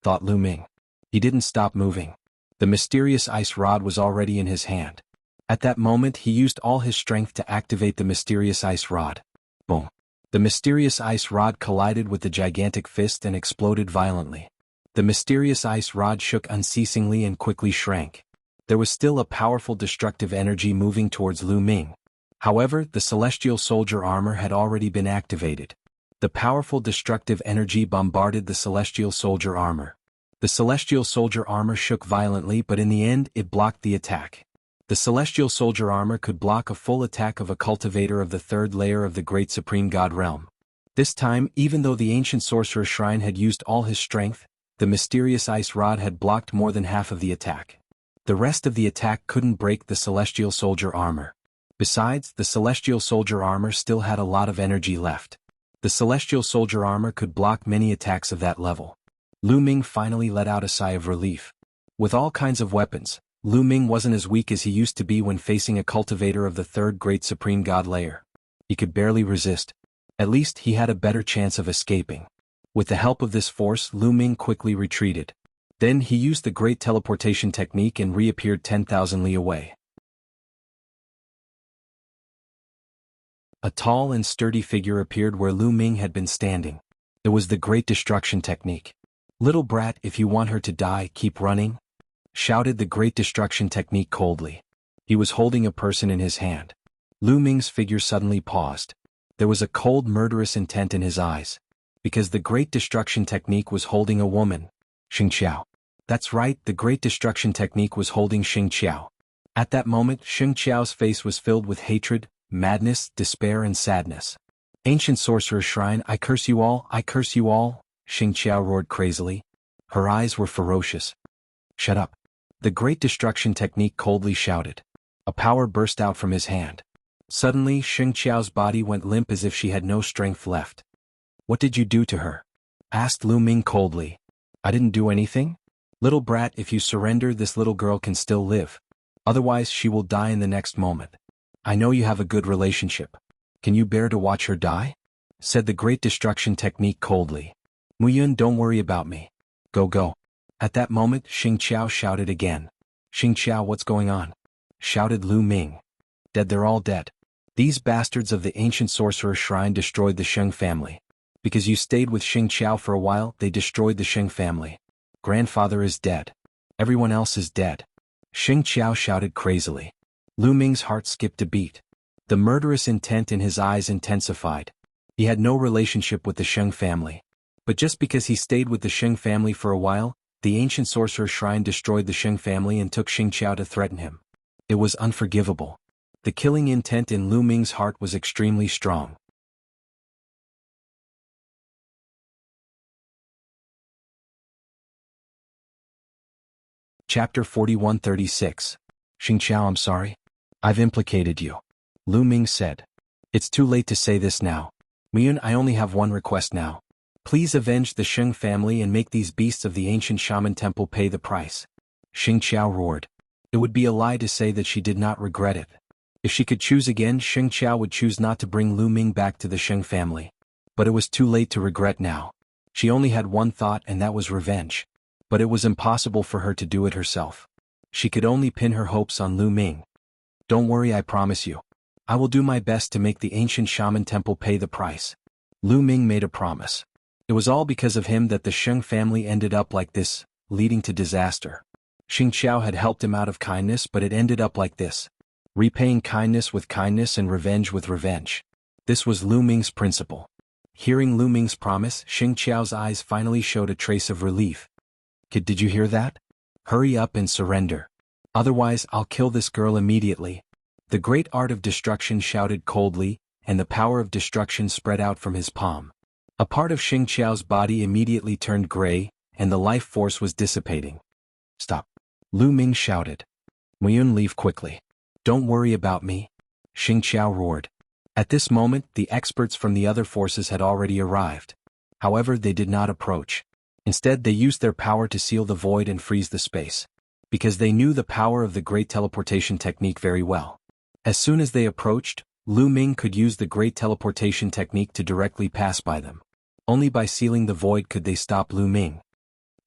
thought Lu Ming. He didn't stop moving. The mysterious ice rod was already in his hand. At that moment he used all his strength to activate the mysterious ice rod. Boom. The mysterious ice rod collided with the gigantic fist and exploded violently. The mysterious ice rod shook unceasingly and quickly shrank. There was still a powerful destructive energy moving towards Lu Ming. However, the Celestial Soldier armor had already been activated. The powerful destructive energy bombarded the Celestial Soldier armor. The Celestial Soldier armor shook violently, but in the end it blocked the attack. The Celestial Soldier armor could block a full attack of a cultivator of the 3rd layer of the Great Supreme God realm. This time, even though the ancient sorcerer shrine had used all his strength, The mysterious ice rod had blocked more than half of the attack. The rest of the attack couldn't break the celestial soldier armor. Besides, the celestial soldier armor still had a lot of energy left. The celestial soldier armor could block many attacks of that level. Lu Ming finally let out a sigh of relief. With all kinds of weapons, Lu Ming wasn't as weak as he used to be when facing a cultivator of the third great supreme god layer. He could barely resist. At least he had a better chance of escaping. With the help of this force, Lu Ming quickly retreated. Then he used the great teleportation technique and reappeared 10,000 li away. A tall and sturdy figure appeared where Lu Ming had been standing. It was the great destruction technique. "Little brat, if you want her to die, keep running," shouted the great destruction technique coldly. He was holding a person in his hand. Lu Ming's figure suddenly paused. There was a cold, murderous intent in his eyes. Because the great destruction technique was holding a woman. Xing Qiao. That's right, the great destruction technique was holding Xing Qiao. At that moment, Xing Qiao's face was filled with hatred, madness, despair and sadness. "Ancient sorcerer shrine, I curse you all, I curse you all," Xing Qiao roared crazily. Her eyes were ferocious. "Shut up." The great destruction technique coldly shouted. A power burst out from his hand. Suddenly, Xing Qiao's body went limp as if she had no strength left. "What did you do to her?" asked Lu Ming coldly. "I didn't do anything. Little brat, if you surrender, this little girl can still live. Otherwise, she will die in the next moment. I know you have a good relationship. Can you bear to watch her die?" said the great destruction technique coldly. "Muyun, don't worry about me. Go. At that moment, Xing Qiao shouted again. "Xing Qiao, what's going on?" shouted Lu Ming. "Dead, they're all dead. These bastards of the ancient sorcerer shrine destroyed the Sheng family. Because you stayed with Xing Qiao for a while, they destroyed the Sheng family. Grandfather is dead. Everyone else is dead." Xing Qiao shouted crazily. Lu Ming's heart skipped a beat. The murderous intent in his eyes intensified. He had no relationship with the Sheng family. But just because he stayed with the Sheng family for a while, the ancient sorcerer shrine destroyed the Sheng family and took Xing Qiao to threaten him. It was unforgivable. The killing intent in Lu Ming's heart was extremely strong. Chapter 4136. "Xing Qiao, I'm sorry. I've implicated you," Lu Ming said. "It's too late to say this now. Miyun, I only have one request now. Please avenge the Sheng family and make these beasts of the ancient shaman temple pay the price." Xing Qiao roared. It would be a lie to say that she did not regret it. If she could choose again, Xing Qiao would choose not to bring Lu Ming back to the Sheng family. But it was too late to regret now. She only had one thought, and that was revenge. But it was impossible for her to do it herself. She could only pin her hopes on Lu Ming. "Don't worry, I promise you. I will do my best to make the ancient shaman temple pay the price." Lu Ming made a promise. It was all because of him that the Sheng family ended up like this, leading to disaster. Xing Qiao had helped him out of kindness, but it ended up like this. Repaying kindness with kindness and revenge with revenge. This was Lu Ming's principle. Hearing Lu Ming's promise, Xing Qiao's eyes finally showed a trace of relief. "Kid, did you hear that? Hurry up and surrender. Otherwise, I'll kill this girl immediately." The great art of destruction shouted coldly, and the power of destruction spread out from his palm. A part of Xing Qiao's body immediately turned gray, and the life force was dissipating. "Stop!" Lu Ming shouted. "Muyun, leave quickly. Don't worry about me," Xing Qiao roared. At this moment, the experts from the other forces had already arrived. However, they did not approach. Instead, they used their power to seal the void and freeze the space. Because they knew the power of the great teleportation technique very well. As soon as they approached, Lu Ming could use the great teleportation technique to directly pass by them. Only by sealing the void could they stop Lu Ming.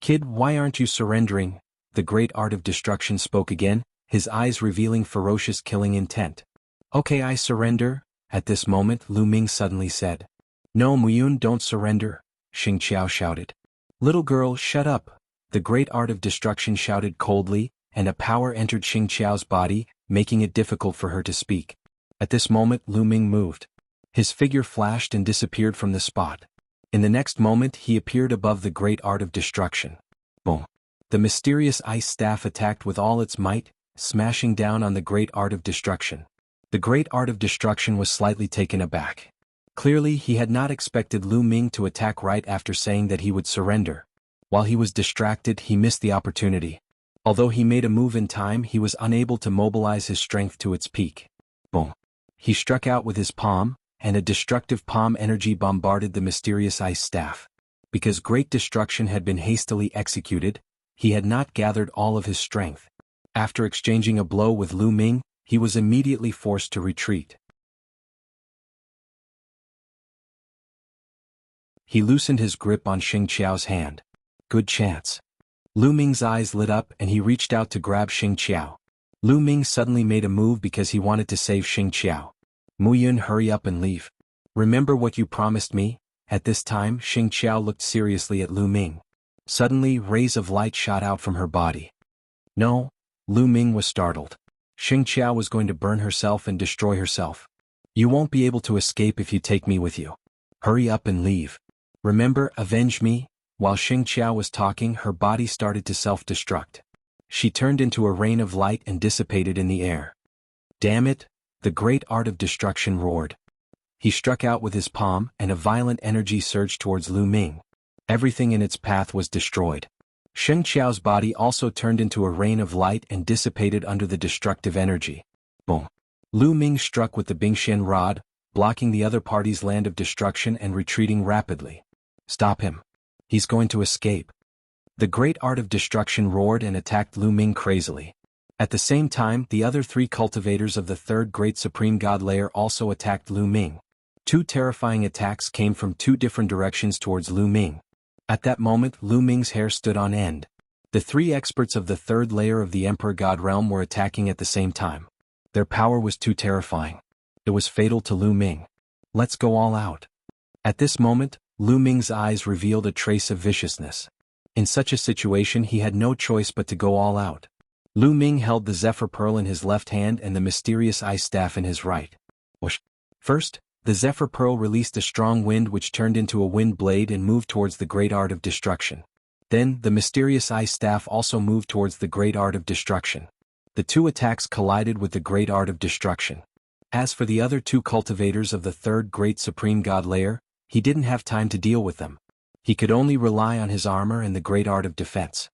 "Kid, why aren't you surrendering?" The great art of destruction spoke again, his eyes revealing ferocious killing intent. "Okay, I surrender." At this moment, Lu Ming suddenly said. "No, Muyun, don't surrender," Xing Qiao shouted. "Little girl, shut up." The great art of destruction shouted coldly, and a power entered Xing Qiao's body, making it difficult for her to speak. At this moment, Lu Ming moved. His figure flashed and disappeared from the spot. In the next moment, he appeared above the great art of destruction. Boom! The mysterious ice staff attacked with all its might, smashing down on the great art of destruction. The great art of destruction was slightly taken aback. Clearly, he had not expected Lu Ming to attack right after saying that he would surrender. While he was distracted, he missed the opportunity. Although he made a move in time, he was unable to mobilize his strength to its peak. Boom. He struck out with his palm, and a destructive palm energy bombarded the mysterious ice staff. Because great destruction had been hastily executed, he had not gathered all of his strength. After exchanging a blow with Lu Ming, he was immediately forced to retreat. He loosened his grip on Xing Qiao's hand. Good chance. Lu Ming's eyes lit up and he reached out to grab Xing Qiao. Lu Ming suddenly made a move because he wanted to save Xing Qiao. Mu Yun, hurry up and leave. Remember what you promised me? At this time, Xing Qiao looked seriously at Lu Ming. Suddenly, rays of light shot out from her body. No, Lu Ming was startled. Xing Qiao was going to burn herself and destroy herself. You won't be able to escape if you take me with you. Hurry up and leave. Remember, avenge me? While Xing Qiao was talking, her body started to self-destruct. She turned into a rain of light and dissipated in the air. Damn it! The great art of destruction roared. He struck out with his palm, and a violent energy surged towards Lu Ming. Everything in its path was destroyed. Xing Qiao's body also turned into a rain of light and dissipated under the destructive energy. Boom! Lu Ming struck with the Bingxian rod, blocking the other party's land of destruction and retreating rapidly. Stop him. He's going to escape. The great art of destruction roared and attacked Lu Ming crazily. At the same time, the other three cultivators of the third great supreme god layer also attacked Lu Ming. Two terrifying attacks came from two different directions towards Lu Ming. At that moment, Lu Ming's hair stood on end. The three experts of the third layer of the Emperor God realm were attacking at the same time. Their power was too terrifying. It was fatal to Lu Ming. Let's go all out. At this moment, Lu Ming's eyes revealed a trace of viciousness. In such a situation, he had no choice but to go all out. Lu Ming held the Zephyr Pearl in his left hand and the mysterious ice staff in his right. Whoosh. First, the Zephyr Pearl released a strong wind which turned into a wind blade and moved towards the great art of destruction. Then, the mysterious ice staff also moved towards the great art of destruction. The two attacks collided with the great art of destruction. As for the other two cultivators of the third great supreme god layer, he didn't have time to deal with them. He could only rely on his armor and the great art of defense.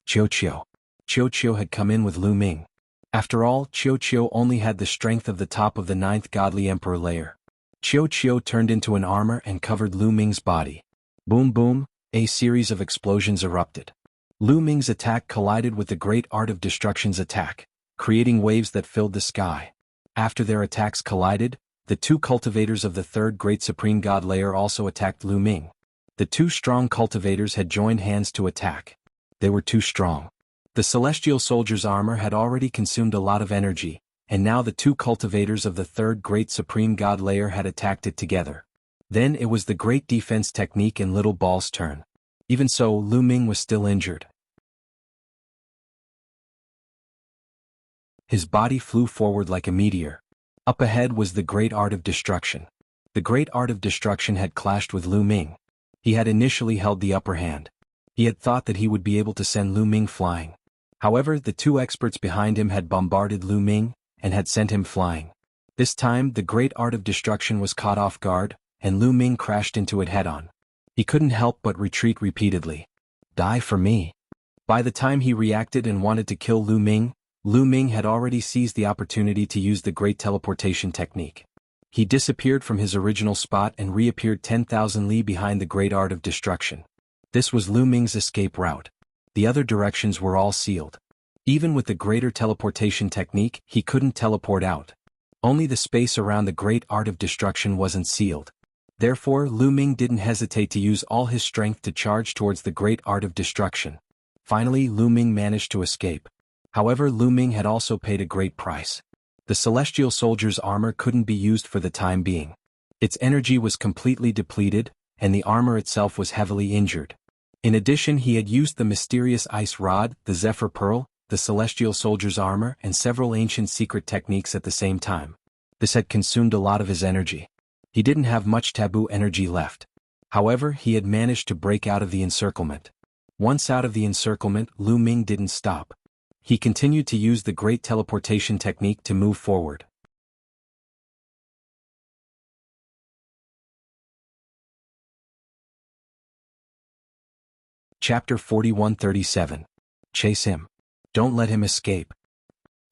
Qiu Qiu had come in with Lu Ming. After all, Qiu only had the strength of the top of the ninth godly emperor layer. Qiu turned into an armor and covered Lu Ming's body. Boom boom, a series of explosions erupted. Lu Ming's attack collided with the great art of destruction's attack, creating waves that filled the sky. After their attacks collided, the two cultivators of the third great supreme god layer also attacked Lu Ming. The two strong cultivators had joined hands to attack. They were too strong. The celestial soldier's armor had already consumed a lot of energy, and now the two cultivators of the third great supreme god layer had attacked it together. Then it was the great defense technique in Little Ball's turn. Even so, Lu Ming was still injured. His body flew forward like a meteor. Up ahead was the great art of destruction. The great art of destruction had clashed with Lu Ming. He had initially held the upper hand. He had thought that he would be able to send Lu Ming flying. However, the two experts behind him had bombarded Lu Ming, and had sent him flying. This time, the great art of destruction was caught off guard, and Lu Ming crashed into it head-on. He couldn't help but retreat repeatedly. Die for me. By the time he reacted and wanted to kill Lu Ming had already seized the opportunity to use the great teleportation technique. He disappeared from his original spot and reappeared 10,000 li behind the great art of destruction. This was Lu Ming's escape route. The other directions were all sealed. Even with the greater teleportation technique, he couldn't teleport out. Only the space around the great art of destruction wasn't sealed. Therefore, Lu Ming didn't hesitate to use all his strength to charge towards the great art of destruction. Finally, Lu Ming managed to escape. However, Lu Ming had also paid a great price. The celestial soldier's armor couldn't be used for the time being. Its energy was completely depleted, and the armor itself was heavily injured. In addition, he had used the mysterious ice rod, the Zephyr Pearl, the celestial soldier's armor, and several ancient secret techniques at the same time. This had consumed a lot of his energy. He didn't have much taboo energy left. However, he had managed to break out of the encirclement. Once out of the encirclement, Lu Ming didn't stop. He continued to use the great teleportation technique to move forward. Chapter 4137. Chase him. Don't let him escape.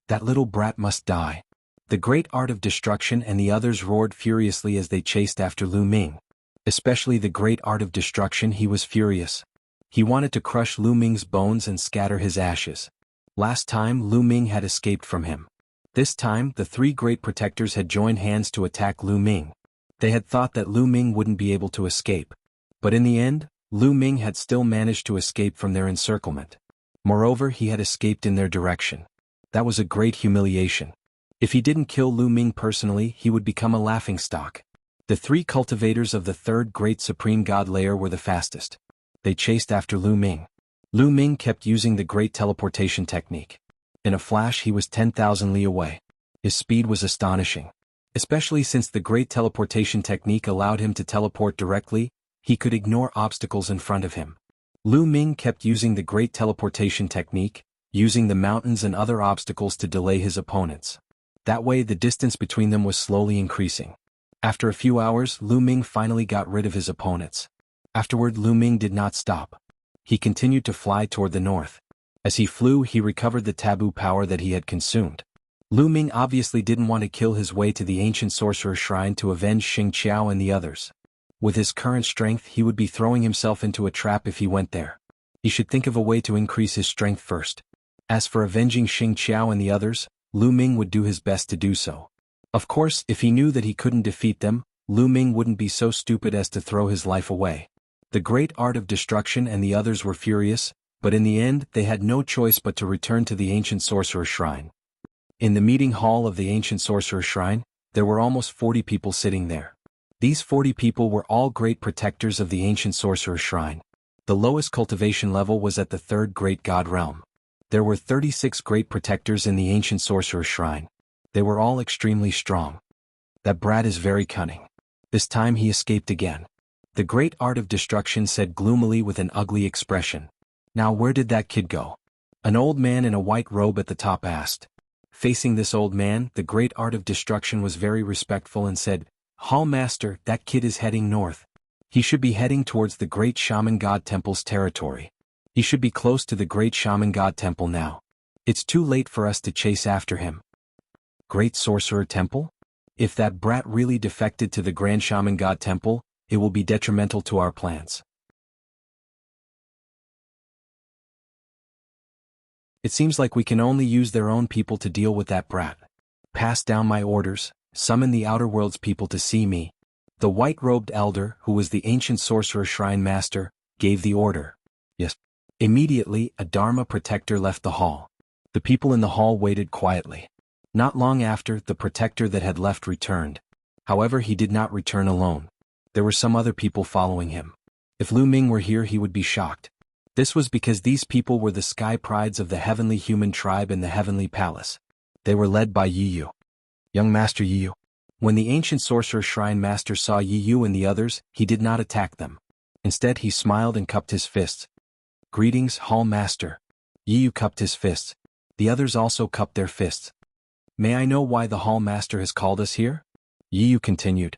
That little brat must die. The great art of destruction and the others roared furiously as they chased after Lu Ming. Especially the great art of destruction, he was furious. He wanted to crush Lu Ming's bones and scatter his ashes. Last time Lu Ming had escaped from him. This time the three great protectors had joined hands to attack Lu Ming. They had thought that Lu Ming wouldn't be able to escape. But in the end, Lu Ming had still managed to escape from their encirclement. Moreover, he had escaped in their direction. That was a great humiliation. If he didn't kill Lu Ming personally, he would become a laughingstock. The three cultivators of the third great supreme god layer were the fastest. They chased after Lu Ming. Lu Ming kept using the great teleportation technique. In a flash he was 10,000 li away. His speed was astonishing. Especially since the great teleportation technique allowed him to teleport directly, he could ignore obstacles in front of him. Lu Ming kept using the great teleportation technique, using the mountains and other obstacles to delay his opponents. That way the distance between them was slowly increasing. After a few hours, Lu Ming finally got rid of his opponents. Afterward, Lu Ming did not stop. He continued to fly toward the north. As he flew, he recovered the taboo power that he had consumed. Lu Ming obviously didn't want to kill his way to the ancient sorcerer's shrine to avenge Xing Qiao and the others. With his current strength, he would be throwing himself into a trap if he went there. He should think of a way to increase his strength first. As for avenging Xing Qiao and the others, Lu Ming would do his best to do so. Of course, if he knew that he couldn't defeat them, Lu Ming wouldn't be so stupid as to throw his life away. The great art of destruction and the others were furious, but in the end they had no choice but to return to the ancient sorcerer's shrine. In the meeting hall of the ancient sorcerer's shrine, there were almost 40 people sitting there. These 40 people were all great protectors of the ancient sorcerer's shrine. The lowest cultivation level was at the third great god realm. There were 36 great protectors in the ancient sorcerer's shrine. They were all extremely strong. That brat is very cunning. This time he escaped again. The great art of destruction said gloomily with an ugly expression. Now where did that kid go? An old man in a white robe at the top asked. Facing this old man, the great art of destruction was very respectful and said, Hall Master, that kid is heading north. He should be heading towards the great shaman god temple's territory. He should be close to the great shaman god temple now. It's too late for us to chase after him. Great sorcerer temple? If that brat really defected to the grand shaman god temple, it will be detrimental to our plans. It seems like we can only use their own people to deal with that brat. Pass down my orders, summon the outer world's people to see me. The white-robed elder, who was the ancient sorcerer shrine master, gave the order. Yes. Immediately, a Dharma protector left the hall. The people in the hall waited quietly. Not long after, the protector that had left returned. However, he did not return alone. There were some other people following him. If Lu Ming were here, he would be shocked. This was because these people were the sky prides of the heavenly human tribe in the heavenly palace. They were led by Yi Yu. Young Master Yi Yu. When the ancient sorcerer shrine master saw Yi Yu and the others, he did not attack them. Instead, he smiled and cupped his fists. Greetings, Hall Master. Yi Yu cupped his fists. The others also cupped their fists. May I know why the Hall Master has called us here? Yi Yu continued.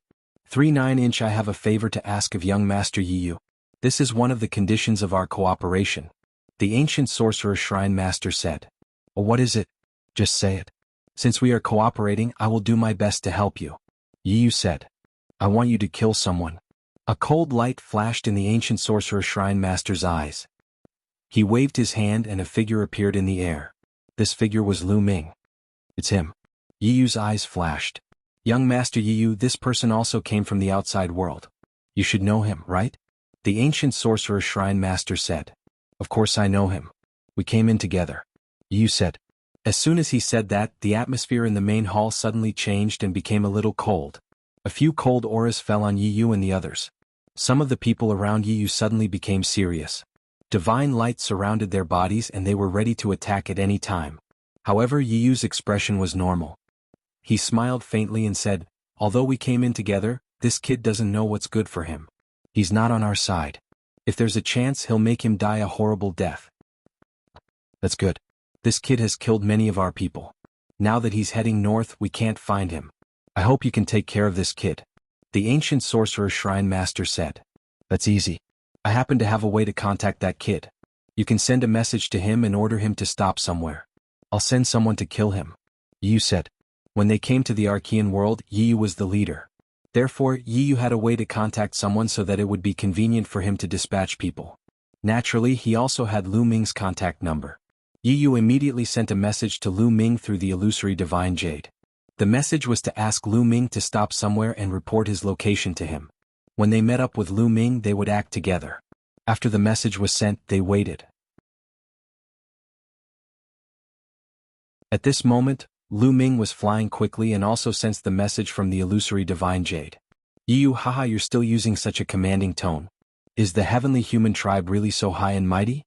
39-inch, I have a favor to ask of young Master Yi Yu. This is one of the conditions of our cooperation. The ancient sorcerer shrine master said. Oh, what is it? Just say it. Since we are cooperating, I will do my best to help you. Yi Yu said. I want you to kill someone. A cold light flashed in the ancient sorcerer shrine master's eyes. He waved his hand and a figure appeared in the air. This figure was Lu Ming. It's him. Yi Yu's eyes flashed. Young Master Yi Yu, this person also came from the outside world. You should know him, right? The ancient sorcerer shrine master said. Of course I know him. We came in together. Yi Yu said. As soon as he said that, the atmosphere in the main hall suddenly changed and became a little cold. A few cold auras fell on Yi Yu and the others. Some of the people around Yi Yu suddenly became serious. Divine light surrounded their bodies and they were ready to attack at any time. However, Yi Yu's expression was normal. He smiled faintly and said, although we came in together, this kid doesn't know what's good for him. He's not on our side. If there's a chance, he'll make him die a horrible death. That's good. This kid has killed many of our people. Now that he's heading north, we can't find him. I hope you can take care of this kid. The ancient sorcerer shrine master said. That's easy. I happen to have a way to contact that kid. You can send a message to him and order him to stop somewhere. I'll send someone to kill him. Yu said. When they came to the Archean world, Yu was the leader. Therefore, Yu had a way to contact someone so that it would be convenient for him to dispatch people. Naturally, he also had Lu Ming's contact number. Yu immediately sent a message to Lu Ming through the illusory divine jade. The message was to ask Lu Ming to stop somewhere and report his location to him. When they met up with Lu Ming, they would act together. After the message was sent, they waited. At this moment, Lu Ming was flying quickly and also sensed the message from the illusory divine jade. Yu, haha, you're still using such a commanding tone. Is the heavenly human tribe really so high and mighty?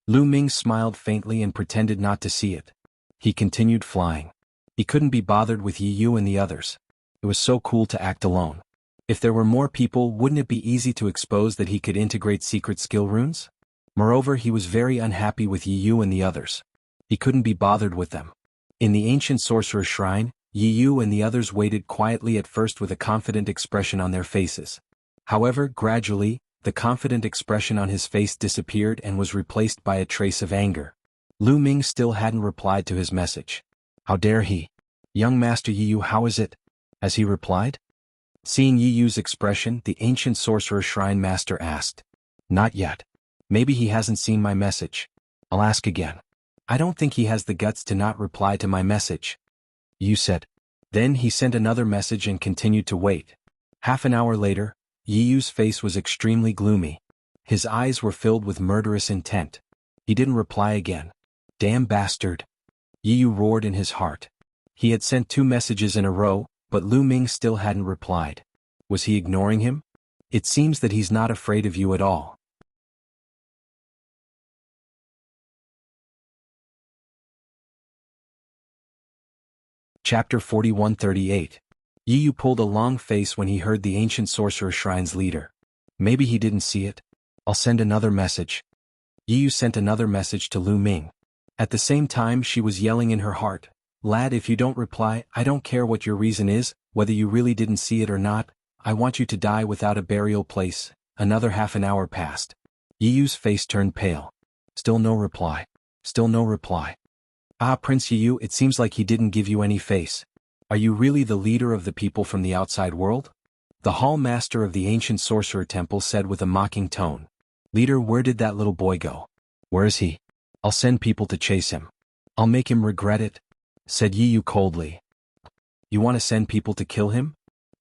Lu Ming smiled faintly and pretended not to see it. He continued flying. He couldn't be bothered with Yu and the others. It was so cool to act alone. If there were more people, wouldn't it be easy to expose that he could integrate secret skill runes? Moreover, he was very unhappy with Yu and the others. He couldn't be bothered with them. In the ancient sorcerer's shrine, Yu and the others waited quietly at first with a confident expression on their faces. However, gradually, the confident expression on his face disappeared and was replaced by a trace of anger. Lu Ming still hadn't replied to his message. How dare he? Young Master Yu, how is it? Has he replied? Seeing Yu's expression, the ancient sorcerer's shrine master asked. Not yet. Maybe he hasn't seen my message. I'll ask again. I don't think he has the guts to not reply to my message. Yu said. Then he sent another message and continued to wait. Half an hour later, Yu's face was extremely gloomy. His eyes were filled with murderous intent. He didn't reply again. Damn bastard. Yu roared in his heart. He had sent 2 messages in a row, but Lu Ming still hadn't replied. Was he ignoring him? It seems that he's not afraid of you at all. Chapter 4138. Yu pulled a long face when he heard the ancient sorcerer shrine's leader. Maybe he didn't see it. I'll send another message. Yu sent another message to Lu Ming. At the same time, she was yelling in her heart. Lad, if you don't reply, I don't care what your reason is, whether you really didn't see it or not, I want you to die without a burial place. Another half an hour passed. Yu's face turned pale. Still no reply. Still no reply. Ah, Prince Yu, it seems like he didn't give you any face. Are you really the leader of the people from the outside world? The hall master of the ancient sorcerer temple said with a mocking tone. Leader, where did that little boy go? Where is he? I'll send people to chase him. I'll make him regret it, said Yu coldly. You want to send people to kill him?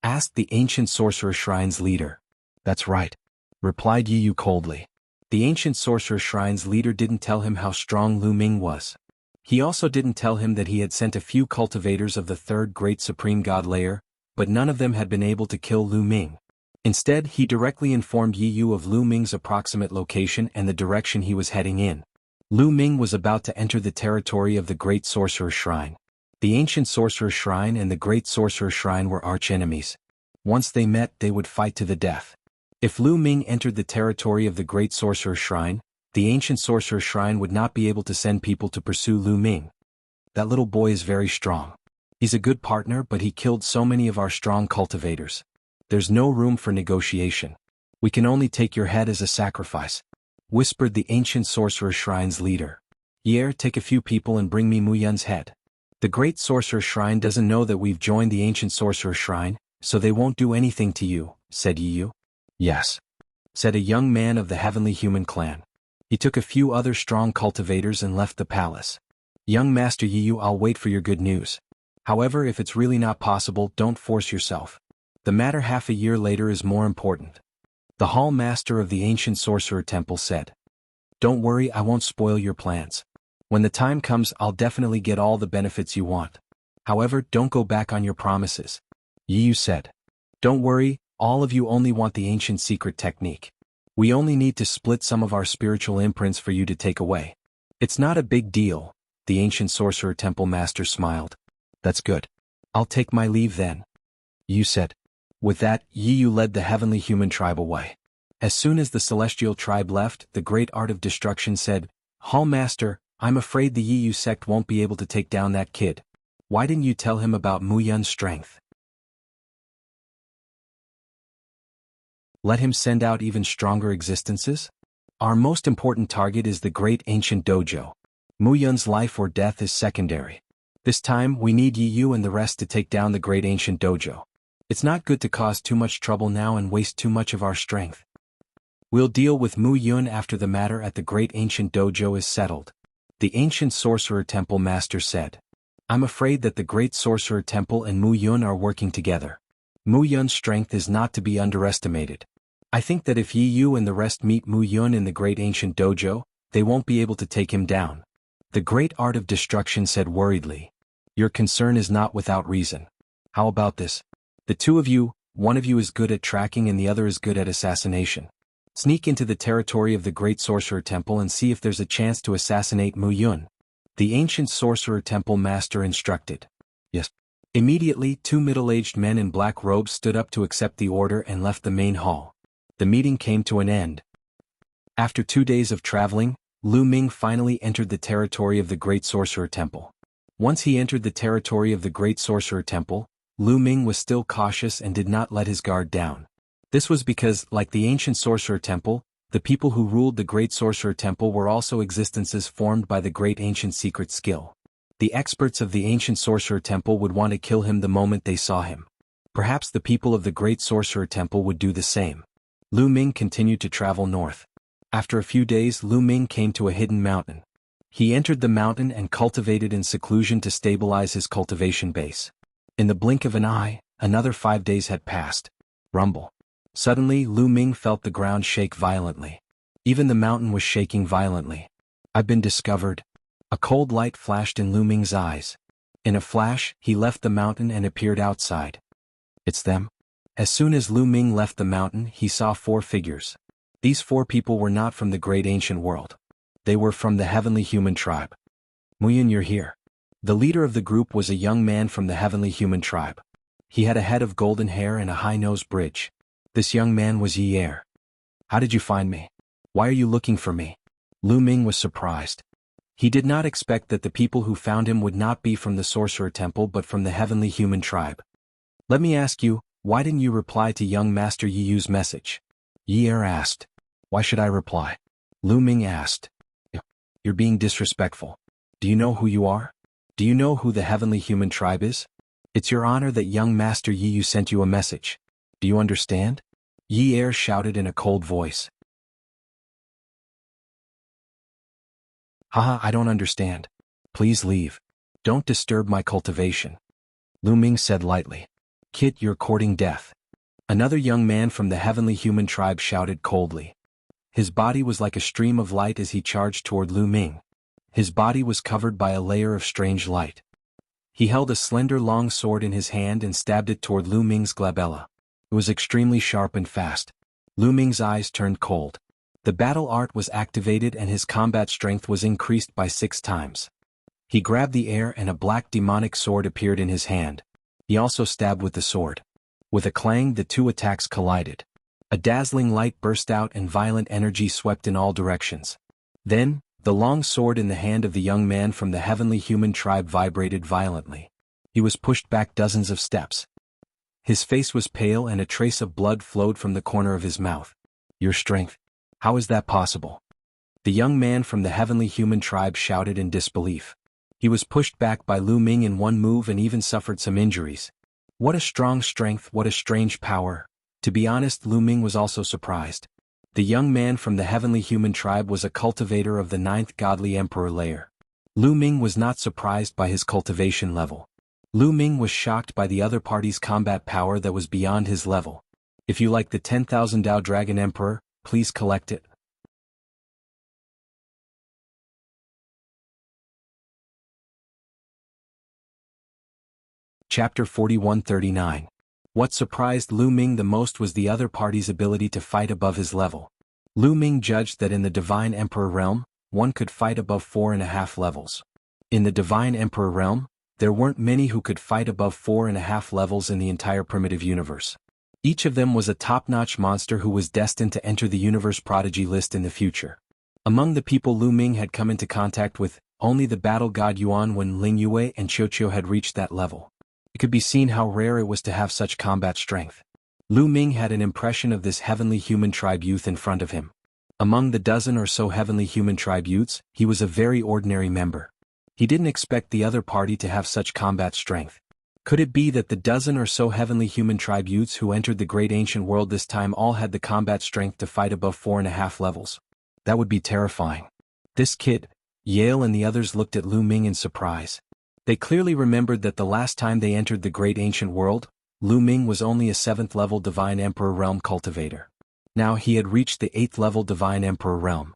Asked the ancient sorcerer shrine's leader. That's right, replied Yu coldly. The ancient sorcerer shrine's leader didn't tell him how strong Lu Ming was. He also didn't tell him that he had sent a few cultivators of the 3rd great supreme god layer, but none of them had been able to kill Lu Ming. Instead, he directly informed Yu of Lu Ming's approximate location and the direction he was heading in. Lu Ming was about to enter the territory of the Great Sorcerer's Shrine. The Ancient Sorcerer's Shrine and the Great Sorcerer's Shrine were archenemies. Once they met, they would fight to the death. If Lu Ming entered the territory of the Great Sorcerer's Shrine, the Ancient Sorcerer's Shrine would not be able to send people to pursue Lu Ming. That little boy is very strong. He's a good partner, but he killed so many of our strong cultivators. There's no room for negotiation. We can only take your head as a sacrifice, whispered the ancient sorcerer's shrine's leader. Yer, take a few people and bring me Mu Yun's head. The great sorcerer's shrine doesn't know that we've joined the ancient sorcerer's shrine, so they won't do anything to you, said Yu. Yes, said a young man of the heavenly human clan. He took a few other strong cultivators and left the palace. Young Master Yu, I'll wait for your good news. However, if it's really not possible, don't force yourself. The matter half a year later is more important. The hall master of the ancient sorcerer temple said. Don't worry, I won't spoil your plans. When the time comes, I'll definitely get all the benefits you want. However, don't go back on your promises. Yu said. Don't worry, all of you only want the ancient secret technique. We only need to split some of our spiritual imprints for you to take away. It's not a big deal, the ancient sorcerer temple master smiled. That's good. I'll take my leave then. Yu said. With that, Yu led the heavenly human tribe away. As soon as the celestial tribe left, the great art of destruction said, Hall Master, I'm afraid the Yu sect won't be able to take down that kid. Why didn't you tell him about Mu Yun's strength? Let him send out even stronger existences? Our most important target is the great ancient dojo. Mu Yun's life or death is secondary. This time we need Yi Yu and the rest to take down the great ancient dojo. It's not good to cause too much trouble now and waste too much of our strength. We'll deal with Mu Yun after the matter at the great ancient dojo is settled. The ancient sorcerer temple master said. I'm afraid that the great sorcerer temple and Mu Yun are working together. Mu Yun's strength is not to be underestimated. I think that if Yi Yu and the rest meet Mu Yun in the great ancient dojo, they won't be able to take him down. The great art of destruction said worriedly. Your concern is not without reason. How about this? The two of you, one of you is good at tracking and the other is good at assassination. Sneak into the territory of the great sorcerer temple and see if there's a chance to assassinate Mu Yun. The ancient sorcerer temple master instructed. Yes. Immediately, two middle-aged men in black robes stood up to accept the order and left the main hall. The meeting came to an end. After 2 days of traveling, Lu Ming finally entered the territory of the great sorcerer temple. Once he entered the territory of the great sorcerer temple, Lu Ming was still cautious and did not let his guard down. This was because, like the ancient sorcerer temple, the people who ruled the great sorcerer temple were also existences formed by the great ancient secret skill. The experts of the ancient sorcerer temple would want to kill him the moment they saw him. Perhaps the people of the great sorcerer temple would do the same. Lu Ming continued to travel north. After a few days, Lu Ming came to a hidden mountain. He entered the mountain and cultivated in seclusion to stabilize his cultivation base. In the blink of an eye, another 5 days had passed. Rumble. Suddenly, Lu Ming felt the ground shake violently. Even the mountain was shaking violently. I've been discovered. A cold light flashed in Lu Ming's eyes. In a flash, he left the mountain and appeared outside. It's them. As soon as Lu Ming left the mountain, he saw 4 figures. These 4 people were not from the great ancient world. They were from the heavenly human tribe. Mu Yun, you're here. The leader of the group was a young man from the heavenly human tribe. He had a head of golden hair and a high-nosed bridge. This young man was Yi Er. How did you find me? Why are you looking for me? Lu Ming was surprised. He did not expect that the people who found him would not be from the sorcerer temple but from the heavenly human tribe. Let me ask you, why didn't you reply to young Master Yi Yu's message? Yi Er asked. Why should I reply? Lu Ming asked. You're being disrespectful. Do you know who you are? Do you know who the heavenly human tribe is? It's your honor that young Master Yi Yu sent you a message. Do you understand? Yi Er shouted in a cold voice. Haha, I don't understand. Please leave. Don't disturb my cultivation. Lu Ming said lightly. Kid, you're courting death. Another young man from the heavenly human tribe shouted coldly. His body was like a stream of light as he charged toward Lu Ming. His body was covered by a layer of strange light. He held a slender long sword in his hand and stabbed it toward Lu Ming's glabella. It was extremely sharp and fast. Lu Ming's eyes turned cold. The battle art was activated and his combat strength was increased by 6 times. He grabbed the air and a black demonic sword appeared in his hand. He also stabbed with the sword. With a clang, the 2 attacks collided. A dazzling light burst out and violent energy swept in all directions. Then, the long sword in the hand of the young man from the heavenly human tribe vibrated violently. He was pushed back dozens of steps. His face was pale and a trace of blood flowed from the corner of his mouth. Your strength? How is that possible? The young man from the heavenly human tribe shouted in disbelief. He was pushed back by Lu Ming in one move and even suffered some injuries. What a strong strength, what a strange power. To be honest, Lu Ming was also surprised. The young man from the heavenly human tribe was a cultivator of the 9th godly emperor layer. Lu Ming was not surprised by his cultivation level. Lu Ming was shocked by the other party's combat power that was beyond his level. If you like the 10,000 Dao Dragon Emperor, please collect it. Chapter 4139. What surprised Lu Ming the most was the other party's ability to fight above his level. Lu Ming judged that in the Divine Emperor realm, one could fight above 4.5 levels. In the Divine Emperor realm, there weren't many who could fight above 4.5 levels in the entire primitive universe. Each of them was a top-notch monster who was destined to enter the universe prodigy list in the future. Among the people Lu Ming had come into contact with, only the battle god Yuan Wen Ling Yue and Qiu had reached that level. It could be seen how rare it was to have such combat strength. Lu Ming had an impression of this heavenly human tribe youth in front of him. Among the dozen or so heavenly human tribe youths, he was a very ordinary member. He didn't expect the other party to have such combat strength. Could it be that the dozen or so heavenly human tribe youths who entered the great ancient world this time all had the combat strength to fight above 4.5 levels? That would be terrifying. This kid, Yale and the others looked at Lu Ming in surprise. They clearly remembered that the last time they entered the great ancient world, Lu Ming was only a 7th level Divine Emperor Realm cultivator. Now he had reached the 8th level Divine Emperor Realm.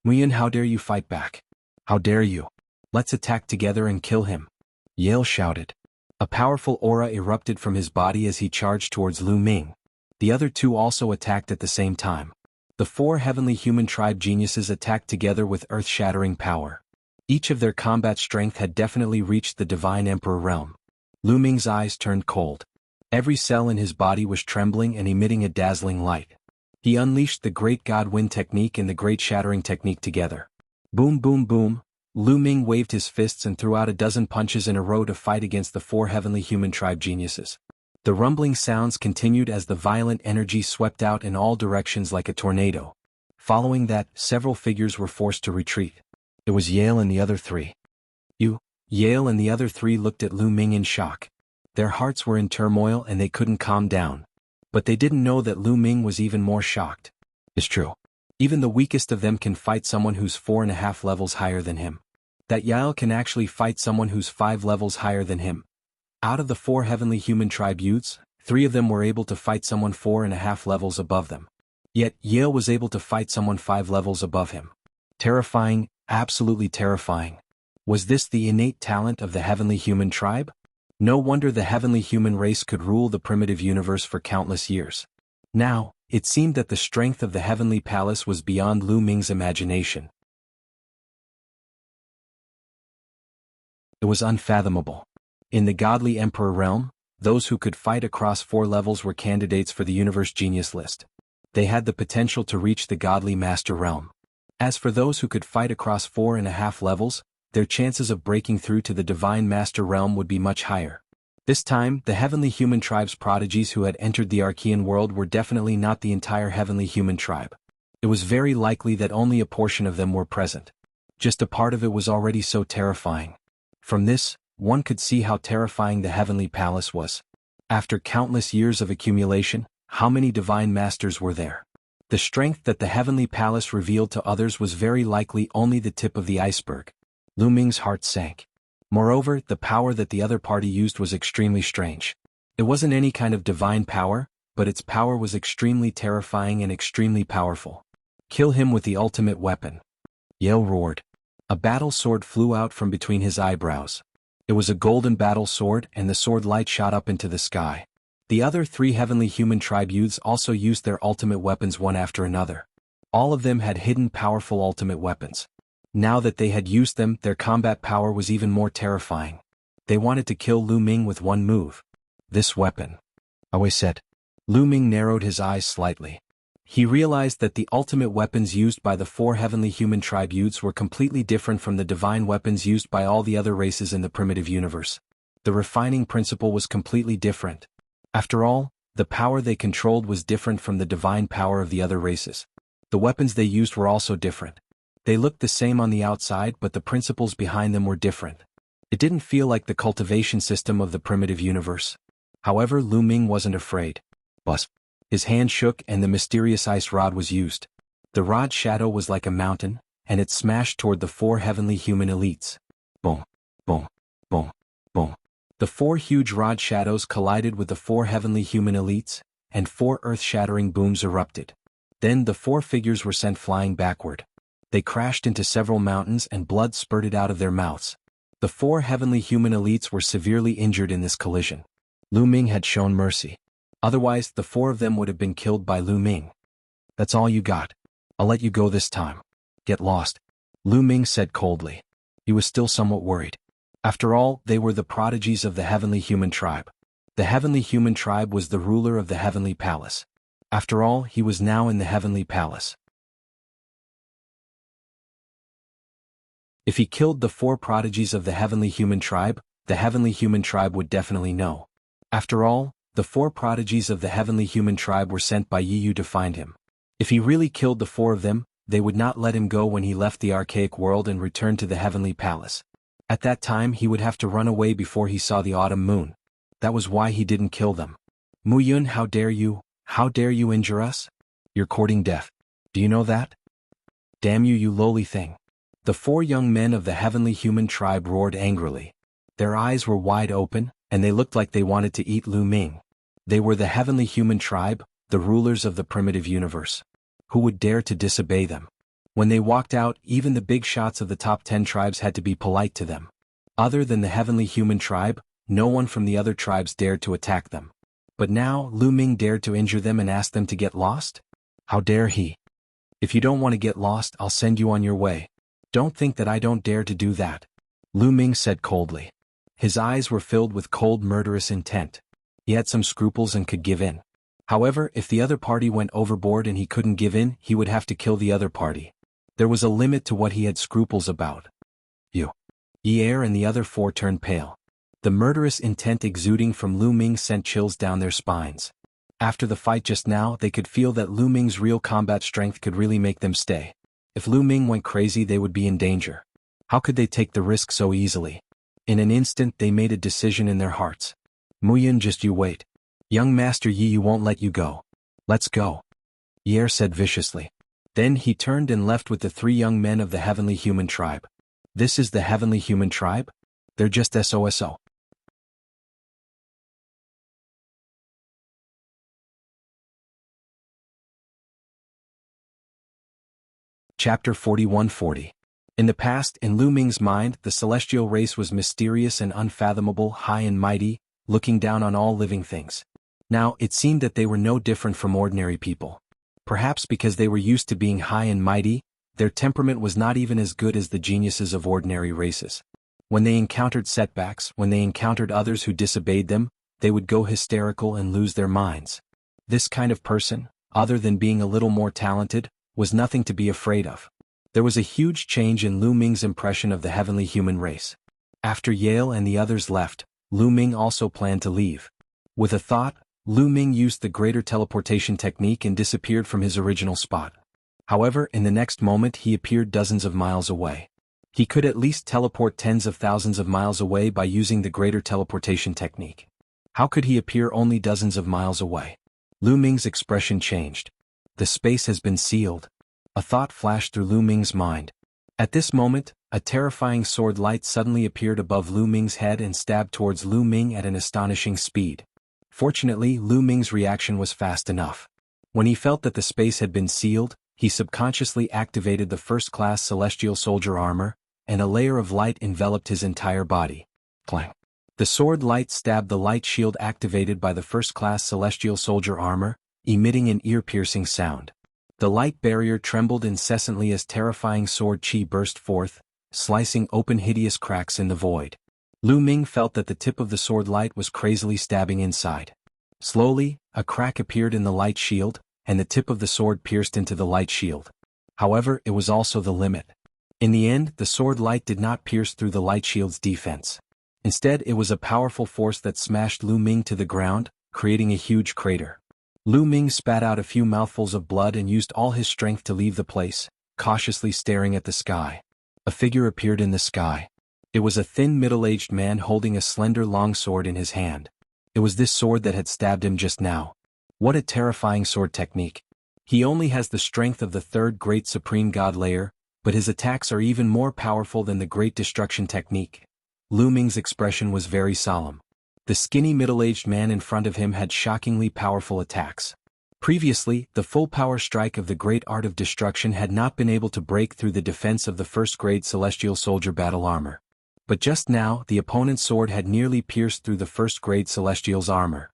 Nguyen, how dare you fight back? How dare you? Let's attack together and kill him. Yale shouted. A powerful aura erupted from his body as he charged towards Lu Ming. The other two also attacked at the same time. The 4 heavenly human tribe geniuses attacked together with earth-shattering power. Each of their combat strength had definitely reached the Divine Emperor Realm. Lu Ming's eyes turned cold. Every cell in his body was trembling and emitting a dazzling light. He unleashed the Great God Wind technique and the Great Shattering technique together. Boom boom boom, Lu Ming waved his fists and threw out a dozen punches in a row to fight against the 4 heavenly human tribe geniuses. The rumbling sounds continued as the violent energy swept out in all directions like a tornado. Following that, several figures were forced to retreat. It was Yale and the other 3. Yale and the other 3 looked at Lu Ming in shock. Their hearts were in turmoil and they couldn't calm down. But they didn't know that Lu Ming was even more shocked. It's true. Even the weakest of them can fight someone who's 4.5 levels higher than him. That Yale can actually fight someone who's 5 levels higher than him. Out of the 4 heavenly human tribe youths, 3 of them were able to fight someone 4.5 levels above them. Yet Yale was able to fight someone 5 levels above him. Terrifying, absolutely terrifying. Was this the innate talent of the heavenly human tribe? No wonder the heavenly human race could rule the primitive universe for countless years. Now, it seemed that the strength of the heavenly palace was beyond Lu Ming's imagination. It was unfathomable. In the godly emperor realm, those who could fight across 4 levels were candidates for the universe genius list. They had the potential to reach the godly master realm. As for those who could fight across 4.5 levels, their chances of breaking through to the divine master realm would be much higher. This time, the heavenly human tribe's prodigies who had entered the Archean world were definitely not the entire heavenly human tribe. It was very likely that only a portion of them were present. Just a part of it was already so terrifying. From this, one could see how terrifying the heavenly palace was. After countless years of accumulation, how many divine masters were there? The strength that the heavenly palace revealed to others was very likely only the tip of the iceberg. Lu Ming's heart sank. Moreover, the power that the other party used was extremely strange. It wasn't any kind of divine power, but its power was extremely terrifying and extremely powerful. Kill him with the ultimate weapon. Yale roared. A battle sword flew out from between his eyebrows. It was a golden battle sword and the sword light shot up into the sky. The other 3 heavenly human tribe youths also used their ultimate weapons one after another. All of them had hidden powerful ultimate weapons. Now that they had used them, their combat power was even more terrifying. They wanted to kill Lu Ming with one move. This weapon. Awe said. Lu Ming narrowed his eyes slightly. He realized that the ultimate weapons used by the 4 heavenly human tribe youths were completely different from the divine weapons used by all the other races in the primitive universe. The refining principle was completely different. After all, the power they controlled was different from the divine power of the other races. The weapons they used were also different. They looked the same on the outside, but the principles behind them were different. It didn't feel like the cultivation system of the primitive universe. However, Lu Ming wasn't afraid. Buzz. His hand shook and the mysterious ice rod was used. The rod's shadow was like a mountain, and it smashed toward the 4 heavenly human elites. Boom, boom, boom, boom. The 4 huge rod shadows collided with the 4 heavenly human elites, and 4 earth-shattering booms erupted. Then the 4 figures were sent flying backward. They crashed into several mountains and blood spurted out of their mouths. The 4 heavenly human elites were severely injured in this collision. Lu Ming had shown mercy. Otherwise, the 4 of them would have been killed by Lu Ming. That's all you got. I'll let you go this time. Get lost. Lu Ming said coldly. He was still somewhat worried. After all, they were the prodigies of the heavenly human tribe. The heavenly human tribe was the ruler of the heavenly palace. After all, he was now in the heavenly palace. If he killed the 4 prodigies of the heavenly human tribe would definitely know. After all, The 4 prodigies of the heavenly human tribe were sent by Yi Yu to find him. If he really killed the 4 of them, they would not let him go when he left the archaic world and returned to the heavenly palace. At that time he would have to run away before he saw the autumn moon. That was why he didn't kill them. Mu Yun, how dare you injure us? You're courting death. Do you know that? Damn you, you lowly thing. The 4 young men of the heavenly human tribe roared angrily. Their eyes were wide open, and they looked like they wanted to eat Lu Ming. They were the heavenly human tribe, the rulers of the primitive universe. Who would dare to disobey them? When they walked out, even the big shots of the top 10 tribes had to be polite to them. Other than the heavenly human tribe, no one from the other tribes dared to attack them. But now, Lu Ming dared to injure them and ask them to get lost? How dare he? If you don't want to get lost, I'll send you on your way. Don't think that I don't dare to do that. Lu Ming said coldly. His eyes were filled with cold, murderous intent. He had some scruples and could give in. However, if the other party went overboard and he couldn't give in, he would have to kill the other party. There was a limit to what he had scruples about. Yi Er and the other 4 turned pale. The murderous intent exuding from Lu Ming sent chills down their spines. After the fight just now, they could feel that Lu Ming's real combat strength could really make them stay. If Lu Ming went crazy, they would be in danger. How could they take the risk so easily? In an instant they made a decision in their hearts. Mu Yun, just you wait. Young Master Yi Yu won't let you go. Let's go. Yi Er said viciously. Then he turned and left with the 3 young men of the heavenly human tribe. This is the heavenly human tribe? They're just SOSO. Chapter 41-40. In the past, in Lu Ming's mind, the celestial race was mysterious and unfathomable, high and mighty, looking down on all living things. Now, it seemed that they were no different from ordinary people. Perhaps because they were used to being high and mighty, their temperament was not even as good as the geniuses of ordinary races. When they encountered setbacks, when they encountered others who disobeyed them, they would go hysterical and lose their minds. This kind of person, other than being a little more talented, was nothing to be afraid of. There was a huge change in Lu Ming's impression of the heavenly human race. After Yale and the others left, Lu Ming also planned to leave. With a thought, Lu Ming used the greater teleportation technique and disappeared from his original spot. However, in the next moment he appeared dozens of miles away. He could at least teleport tens of thousands of miles away by using the greater teleportation technique. How could he appear only dozens of miles away? Lu Ming's expression changed. The space has been sealed. A thought flashed through Lu Ming's mind. At this moment, a terrifying sword light suddenly appeared above Lu Ming's head and stabbed towards Lu Ming at an astonishing speed. Fortunately, Lu Ming's reaction was fast enough. When he felt that the space had been sealed, he subconsciously activated the first-class celestial soldier armor, and a layer of light enveloped his entire body. Clang. The sword light stabbed the light shield activated by the first-class celestial soldier armor, emitting an ear-piercing sound. The light barrier trembled incessantly as terrifying sword chi burst forth, slicing open hideous cracks in the void. Lu Ming felt that the tip of the sword light was crazily stabbing inside. Slowly, a crack appeared in the light shield, and the tip of the sword pierced into the light shield. However, it was also the limit. In the end, the sword light did not pierce through the light shield's defense. Instead, it was a powerful force that smashed Lu Ming to the ground, creating a huge crater. Lu Ming spat out a few mouthfuls of blood and used all his strength to leave the place, cautiously staring at the sky. A figure appeared in the sky. It was a thin middle-aged man holding a slender long sword in his hand. It was this sword that had stabbed him just now. What a terrifying sword technique. He only has the strength of the third great supreme god layer, but his attacks are even more powerful than the great destruction technique. Lu Ming's expression was very solemn. The skinny middle-aged man in front of him had shockingly powerful attacks. Previously, the full power strike of the great art of destruction had not been able to break through the defense of the first-grade celestial soldier battle armor. But just now, the opponent's sword had nearly pierced through the first-grade celestial's armor.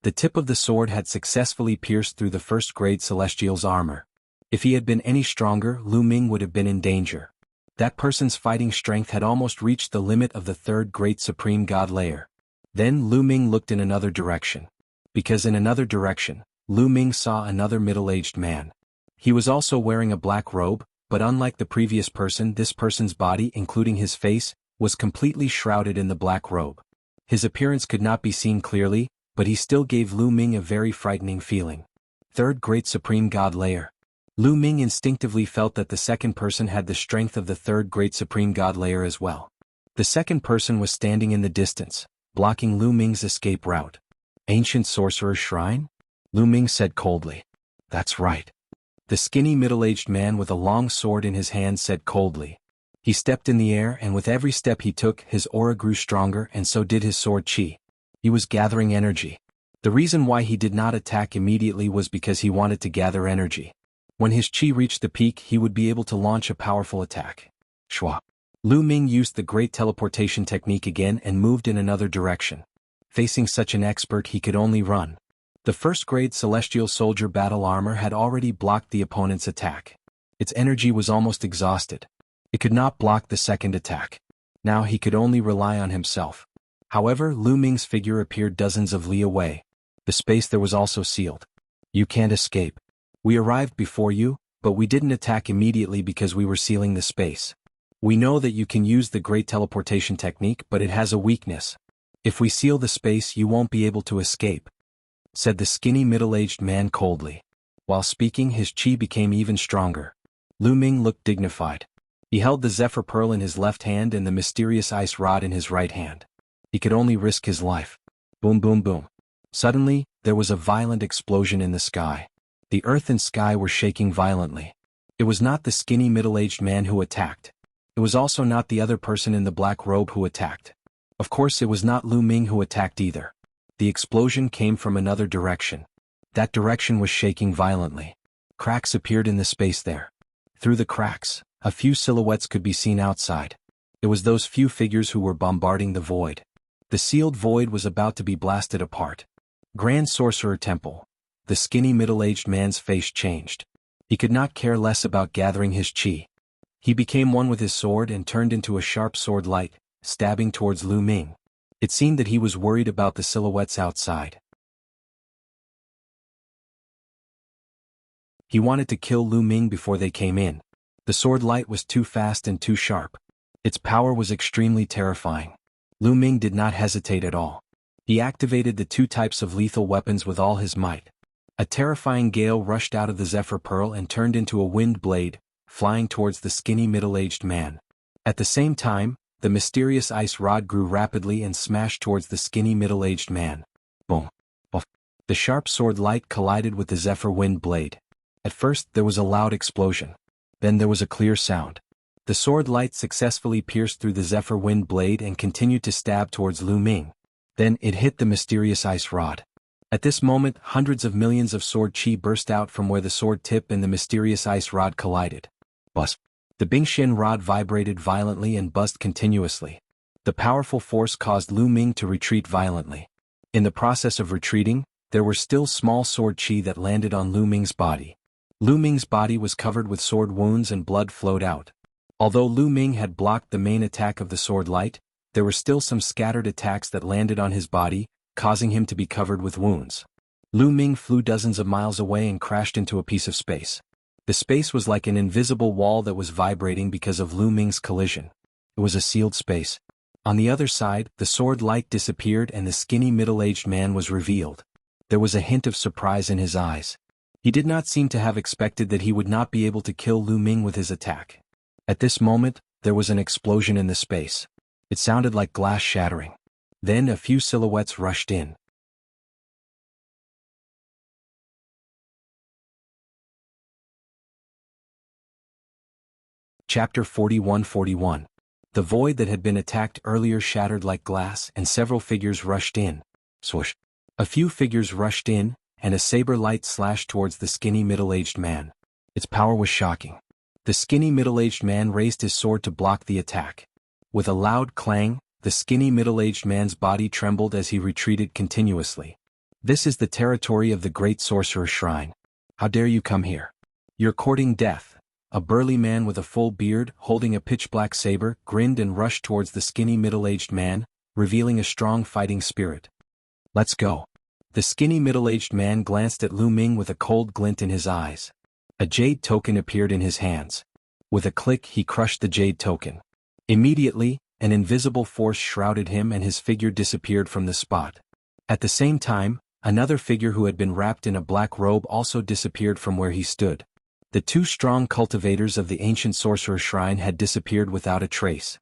The tip of the sword had successfully pierced through the first-grade celestial's armor. If he had been any stronger, Lu Ming would have been in danger. That person's fighting strength had almost reached the limit of the third great supreme god layer. Then Lu Ming looked in another direction. Because in another direction, Lu Ming saw another middle-aged man. He was also wearing a black robe, but unlike the previous person, this person's body, including his face, was completely shrouded in the black robe. His appearance could not be seen clearly, but he still gave Lu Ming a very frightening feeling. Third Great Supreme God Layer. Lu Ming instinctively felt that the second person had the strength of the Third Great Supreme God Layer as well. The second person was standing in the distance, blocking Lu Ming's escape route. Ancient Sorcerer's Shrine? Lu Ming said coldly. That's right. The skinny middle-aged man with a long sword in his hand said coldly. He stepped in the air, and with every step he took, his aura grew stronger, and so did his sword chi. He was gathering energy. The reason why he did not attack immediately was because he wanted to gather energy. When his chi reached the peak, he would be able to launch a powerful attack. Shwa. Lu Ming used the great teleportation technique again and moved in another direction. Facing such an expert, he could only run. The first-grade Celestial Soldier battle armor had already blocked the opponent's attack. Its energy was almost exhausted. It could not block the second attack. Now he could only rely on himself. However, Lu Ming's figure appeared dozens of li away. The space there was also sealed. You can't escape. We arrived before you, but we didn't attack immediately because we were sealing the space. We know that you can use the great teleportation technique, but it has a weakness. If we seal the space, you won't be able to escape, said the skinny middle-aged man coldly. While speaking, his chi became even stronger. Lu Ming looked dignified. He held the Zephyr Pearl in his left hand and the mysterious ice rod in his right hand. He could only risk his life. Boom, boom, boom. Suddenly, there was a violent explosion in the sky. The earth and sky were shaking violently. It was not the skinny middle-aged man who attacked. It was also not the other person in the black robe who attacked. Of course, it was not Lu Ming who attacked either. The explosion came from another direction. That direction was shaking violently. Cracks appeared in the space there. Through the cracks, a few silhouettes could be seen outside. It was those few figures who were bombarding the void. The sealed void was about to be blasted apart. Grand Sorcerer Temple. The skinny middle-aged man's face changed. He could not care less about gathering his chi. He became one with his sword and turned into a sharp sword light, stabbing towards Lu Ming. It seemed that he was worried about the silhouettes outside. He wanted to kill Lu Ming before they came in. The sword light was too fast and too sharp. Its power was extremely terrifying. Lu Ming did not hesitate at all. He activated the two types of lethal weapons with all his might. A terrifying gale rushed out of the Zephyr Pearl and turned into a wind blade, flying towards the skinny middle-aged man. At the same time, the mysterious ice rod grew rapidly and smashed towards the skinny middle-aged man. Boom. Boom. The sharp sword light collided with the Zephyr wind blade. At first, there was a loud explosion. Then there was a clear sound. The sword light successfully pierced through the Zephyr wind blade and continued to stab towards Lu Ming. Then it hit the mysterious ice rod. At this moment, hundreds of millions of sword chi burst out from where the sword tip and the mysterious ice rod collided. Buzz. The Bingshin rod vibrated violently and buzzed continuously. The powerful force caused Lu Ming to retreat violently. In the process of retreating, there were still small sword chi that landed on Lu Ming's body. Lu Ming's body was covered with sword wounds and blood flowed out. Although Lu Ming had blocked the main attack of the sword light, there were still some scattered attacks that landed on his body, causing him to be covered with wounds. Lu Ming flew dozens of miles away and crashed into a piece of space. The space was like an invisible wall that was vibrating because of Lu Ming's collision. It was a sealed space. On the other side, the sword light disappeared and the skinny middle-aged man was revealed. There was a hint of surprise in his eyes. He did not seem to have expected that he would not be able to kill Lu Ming with his attack. At this moment, there was an explosion in the space. It sounded like glass shattering. Then a few silhouettes rushed in. Chapter 41-41. The void that had been attacked earlier shattered like glass and several figures rushed in. Swoosh. A few figures rushed in, and a saber light slashed towards the skinny middle-aged man. Its power was shocking. The skinny middle-aged man raised his sword to block the attack. With a loud clang, the skinny middle-aged man's body trembled as he retreated continuously. This is the territory of the Great Sorcerer's Shrine. How dare you come here? You're courting death. A burly man with a full beard, holding a pitch-black saber, grinned and rushed towards the skinny middle-aged man, revealing a strong fighting spirit. Let's go. The skinny middle-aged man glanced at Lu Ming with a cold glint in his eyes. A jade token appeared in his hands. With a click, he crushed the jade token. Immediately, an invisible force shrouded him and his figure disappeared from the spot. At the same time, another figure who had been wrapped in a black robe also disappeared from where he stood. The two strong cultivators of the ancient sorcerer shrine had disappeared without a trace.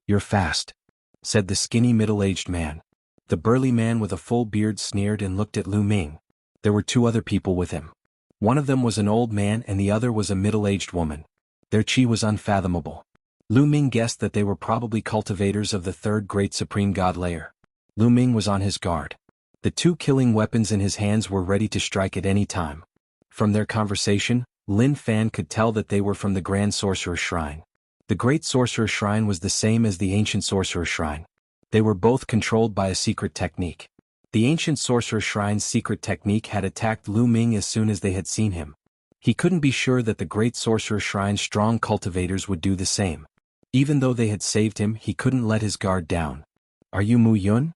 "You're fast," said the skinny middle-aged man. The burly man with a full beard sneered and looked at Lu Ming. There were two other people with him. One of them was an old man and the other was a middle-aged woman. Their chi was unfathomable. Lu Ming guessed that they were probably cultivators of the third great supreme god layer. Lu Ming was on his guard. The two killing weapons in his hands were ready to strike at any time. From their conversation, Lin Fan could tell that they were from the Grand Sorcerer Shrine. The Great Sorcerer Shrine was the same as the Ancient Sorcerer Shrine. They were both controlled by a secret technique. The Ancient Sorcerer Shrine's secret technique had attacked Lu Ming as soon as they had seen him. He couldn't be sure that the Great Sorcerer Shrine's strong cultivators would do the same. Even though they had saved him, he couldn't let his guard down. "Are you Mu Yun?"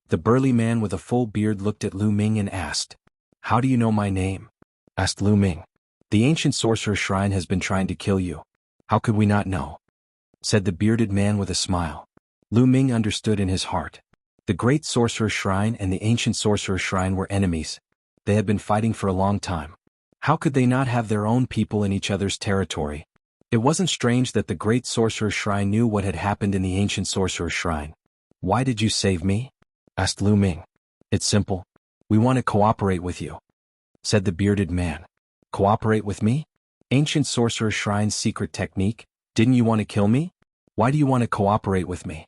The burly man with a full beard looked at Lu Ming and asked. "How do you know my name?" asked Lu Ming. "The Ancient Sorcerer Shrine has been trying to kill you. How could we not know?" said the bearded man with a smile. Lu Ming understood in his heart. The Great Sorcerer Shrine and the Ancient Sorcerer Shrine were enemies. They had been fighting for a long time. How could they not have their own people in each other's territory? It wasn't strange that the Great Sorcerer Shrine knew what had happened in the Ancient Sorcerer Shrine. "Why did you save me?" asked Lu Ming. "It's simple. We want to cooperate with you," said the bearded man. "Cooperate with me? Ancient Sorcerer Shrine's secret technique? Didn't you want to kill me? Why do you want to cooperate with me?"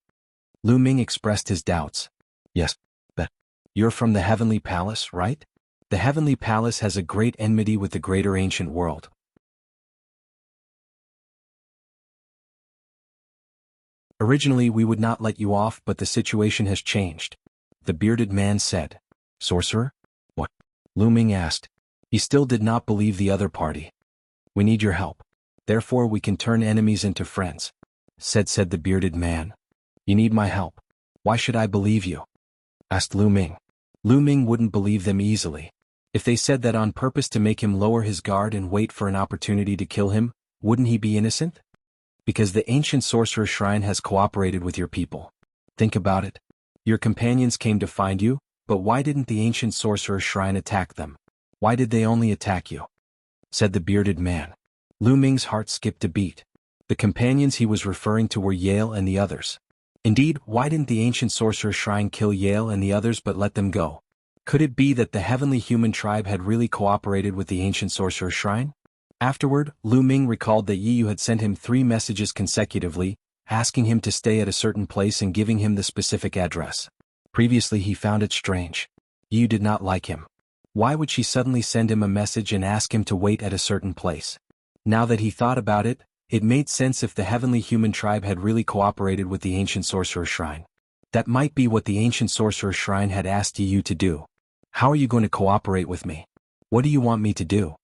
Lu Ming expressed his doubts. "Yes, but you're from the Heavenly Palace, right? The Heavenly Palace has a great enmity with the greater ancient world. Originally we would not let you off, but the situation has changed," the bearded man said. "Sorcerer? What?" Lu Ming asked. He still did not believe the other party. "We need your help. Therefore we can turn enemies into friends," said the bearded man. "You need my help. Why should I believe you?" asked Lu Ming. Lu Ming wouldn't believe them easily. If they said that on purpose to make him lower his guard and wait for an opportunity to kill him, wouldn't he be innocent? Because the Ancient Sorcerer Shrine has cooperated with your people. Think about it. Your companions came to find you, but why didn't the Ancient Sorcerer Shrine attack them? Why did they only attack you?" said the bearded man. Lu Ming's heart skipped a beat. The companions he was referring to were Yale and the others. Indeed, why didn't the Ancient Sorcerer Shrine kill Yale and the others but let them go? Could it be that the heavenly human tribe had really cooperated with the Ancient Sorcerer Shrine? Afterward, Lu Ming recalled that Yi Yu had sent him 3 messages consecutively, asking him to stay at a certain place and giving him the specific address. Previously he found it strange. Yi Yu did not like him. Why would she suddenly send him a message and ask him to wait at a certain place? Now that he thought about it, it made sense if the heavenly human tribe had really cooperated with the Ancient Sorcerer Shrine. That might be what the Ancient Sorcerer Shrine had asked Yi Yu to do. "How are you going to cooperate with me? What do you want me to do?"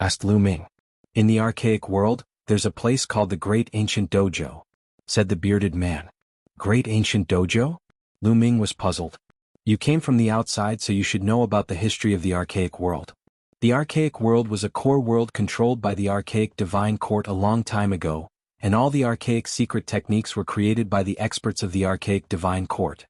asked Lu Ming. "In the archaic world, there's a place called the Great Ancient Dojo," said the bearded man. "Great Ancient Dojo?" Lu Ming was puzzled. "You came from the outside, so you should know about the history of the archaic world. The archaic world was a core world controlled by the archaic divine court a long time ago, and all the archaic secret techniques were created by the experts of the archaic divine court.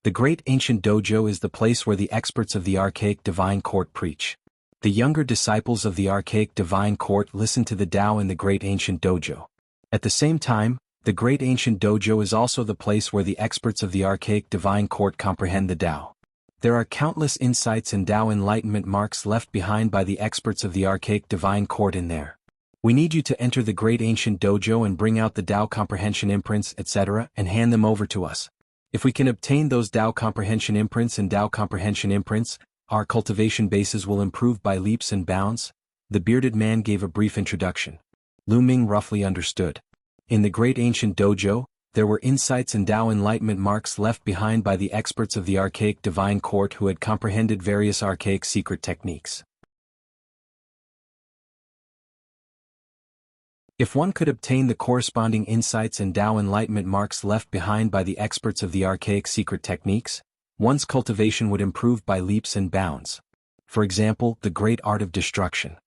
The Great Ancient Dojo is the place where the experts of the archaic divine court preach. The younger disciples of the archaic divine court listen to the Tao in the Great Ancient Dojo. At the same time, the Great Ancient Dojo is also the place where the experts of the archaic divine court comprehend the Tao. There are countless insights and Tao enlightenment marks left behind by the experts of the archaic divine court in there. We need you to enter the Great Ancient Dojo and bring out the Tao comprehension imprints, etc., and hand them over to us. If we can obtain those Tao comprehension imprints and Tao comprehension imprints, our cultivation bases will improve by leaps and bounds." The bearded man gave a brief introduction. Lu Ming roughly understood. In the Great Ancient Dojo, there were insights and Tao enlightenment marks left behind by the experts of the archaic divine court who had comprehended various archaic secret techniques. If one could obtain the corresponding insights and Tao enlightenment marks left behind by the experts of the archaic secret techniques, one's cultivation would improve by leaps and bounds. For example, the great art of destruction.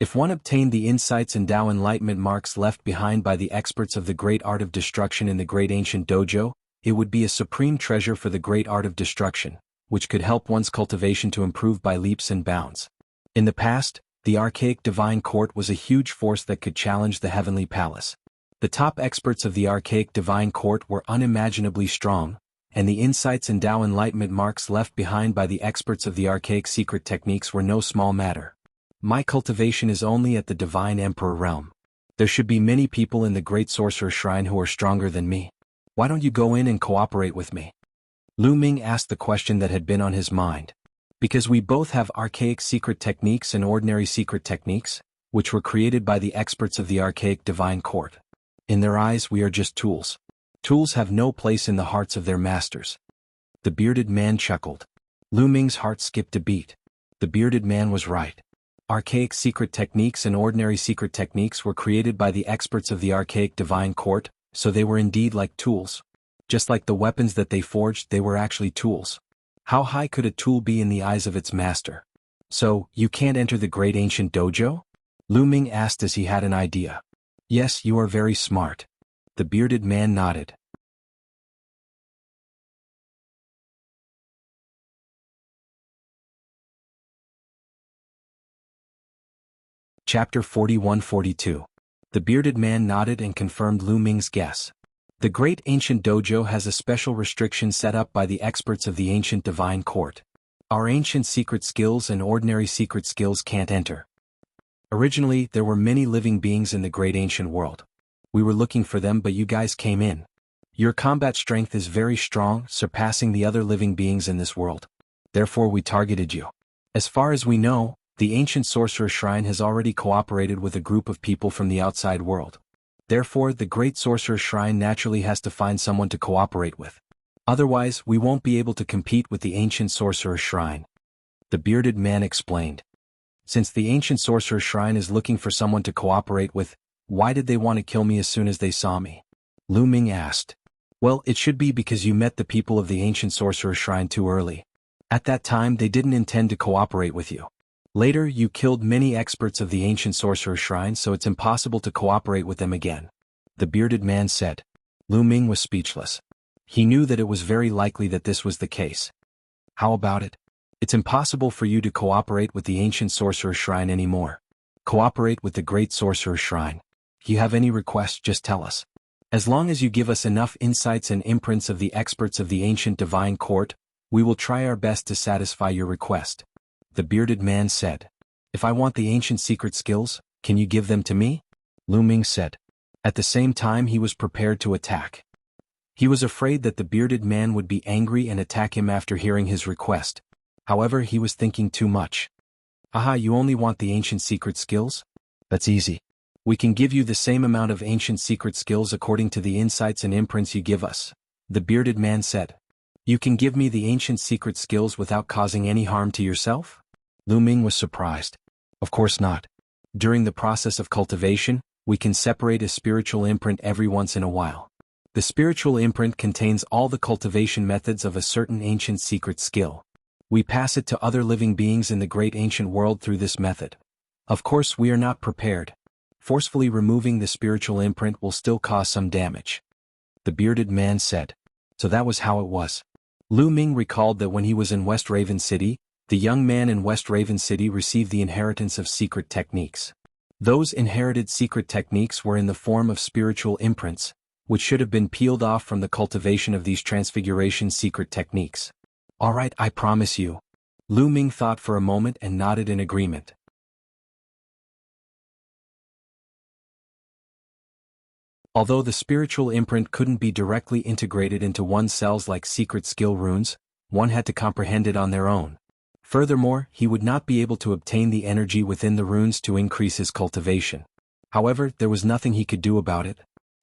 If one obtained the insights and Tao enlightenment marks left behind by the experts of the great art of destruction in the great ancient dojo, it would be a supreme treasure for the great art of destruction, which could help one's cultivation to improve by leaps and bounds. In the past, the archaic divine court was a huge force that could challenge the heavenly palace. The top experts of the archaic divine court were unimaginably strong, and the insights and Tao enlightenment marks left behind by the experts of the archaic secret techniques were no small matter. My cultivation is only at the divine emperor realm. There should be many people in the great sorcerer shrine who are stronger than me. Why don't you go in and cooperate with me? Lu Ming asked the question that had been on his mind. Because we both have archaic secret techniques and ordinary secret techniques, which were created by the experts of the archaic divine court. In their eyes we are just tools. Tools have no place in the hearts of their masters. The bearded man chuckled. Lu Ming's heart skipped a beat. The bearded man was right. Archaic secret techniques and ordinary secret techniques were created by the experts of the archaic divine court, so they were indeed like tools. Just like the weapons that they forged, they were actually tools. How high could a tool be in the eyes of its master? So, you can't enter the great ancient dojo? Lu Ming asked as he had an idea. Yes, you are very smart. The bearded man nodded. Chapter 41-42. The bearded man nodded and confirmed Lu Ming's guess. The great ancient dojo has a special restriction set up by the experts of the ancient divine court. Our ancient secret skills and ordinary secret skills can't enter. Originally, there were many living beings in the great ancient world. We were looking for them, but you guys came in. Your combat strength is very strong, surpassing the other living beings in this world. Therefore we targeted you. As far as we know, the ancient sorcerer shrine has already cooperated with a group of people from the outside world. Therefore, the great sorcerer shrine naturally has to find someone to cooperate with. Otherwise, we won't be able to compete with the ancient sorcerer shrine. The bearded man explained. Since the ancient sorcerer shrine is looking for someone to cooperate with, why did they want to kill me as soon as they saw me? Lu Ming asked. Well, it should be because you met the people of the ancient sorcerer shrine too early. At that time they didn't intend to cooperate with you. Later, you killed many experts of the ancient sorcerer shrine, so it's impossible to cooperate with them again. The bearded man said. Lu Ming was speechless. He knew that it was very likely that this was the case. How about it? It's impossible for you to cooperate with the ancient sorcerer shrine anymore. Cooperate with the great sorcerer shrine. If you have any requests, just tell us. As long as you give us enough insights and imprints of the experts of the ancient divine court, we will try our best to satisfy your request. The bearded man said. If I want the ancient secret skills, can you give them to me? Lu Ming said. At the same time he was prepared to attack. He was afraid that the bearded man would be angry and attack him after hearing his request. However, he was thinking too much. Aha, you only want the ancient secret skills? That's easy. We can give you the same amount of ancient secret skills according to the insights and imprints you give us. The bearded man said. You can give me the ancient secret skills without causing any harm to yourself? Lu Ming was surprised. Of course not. During the process of cultivation, we can separate a spiritual imprint every once in a while. The spiritual imprint contains all the cultivation methods of a certain ancient secret skill. We pass it to other living beings in the great ancient world through this method. Of course, we are not prepared. Forcefully removing the spiritual imprint will still cause some damage. The bearded man said. So that was how it was. Lu Ming recalled that when he was in West Raven City, the young man in West Raven City received the inheritance of secret techniques. Those inherited secret techniques were in the form of spiritual imprints, which should have been peeled off from the cultivation of these transfiguration secret techniques. Alright, I promise you. Lu Ming thought for a moment and nodded in agreement. Although the spiritual imprint couldn't be directly integrated into one's cells like secret skill runes, one had to comprehend it on their own. Furthermore, he would not be able to obtain the energy within the runes to increase his cultivation. However, there was nothing he could do about it.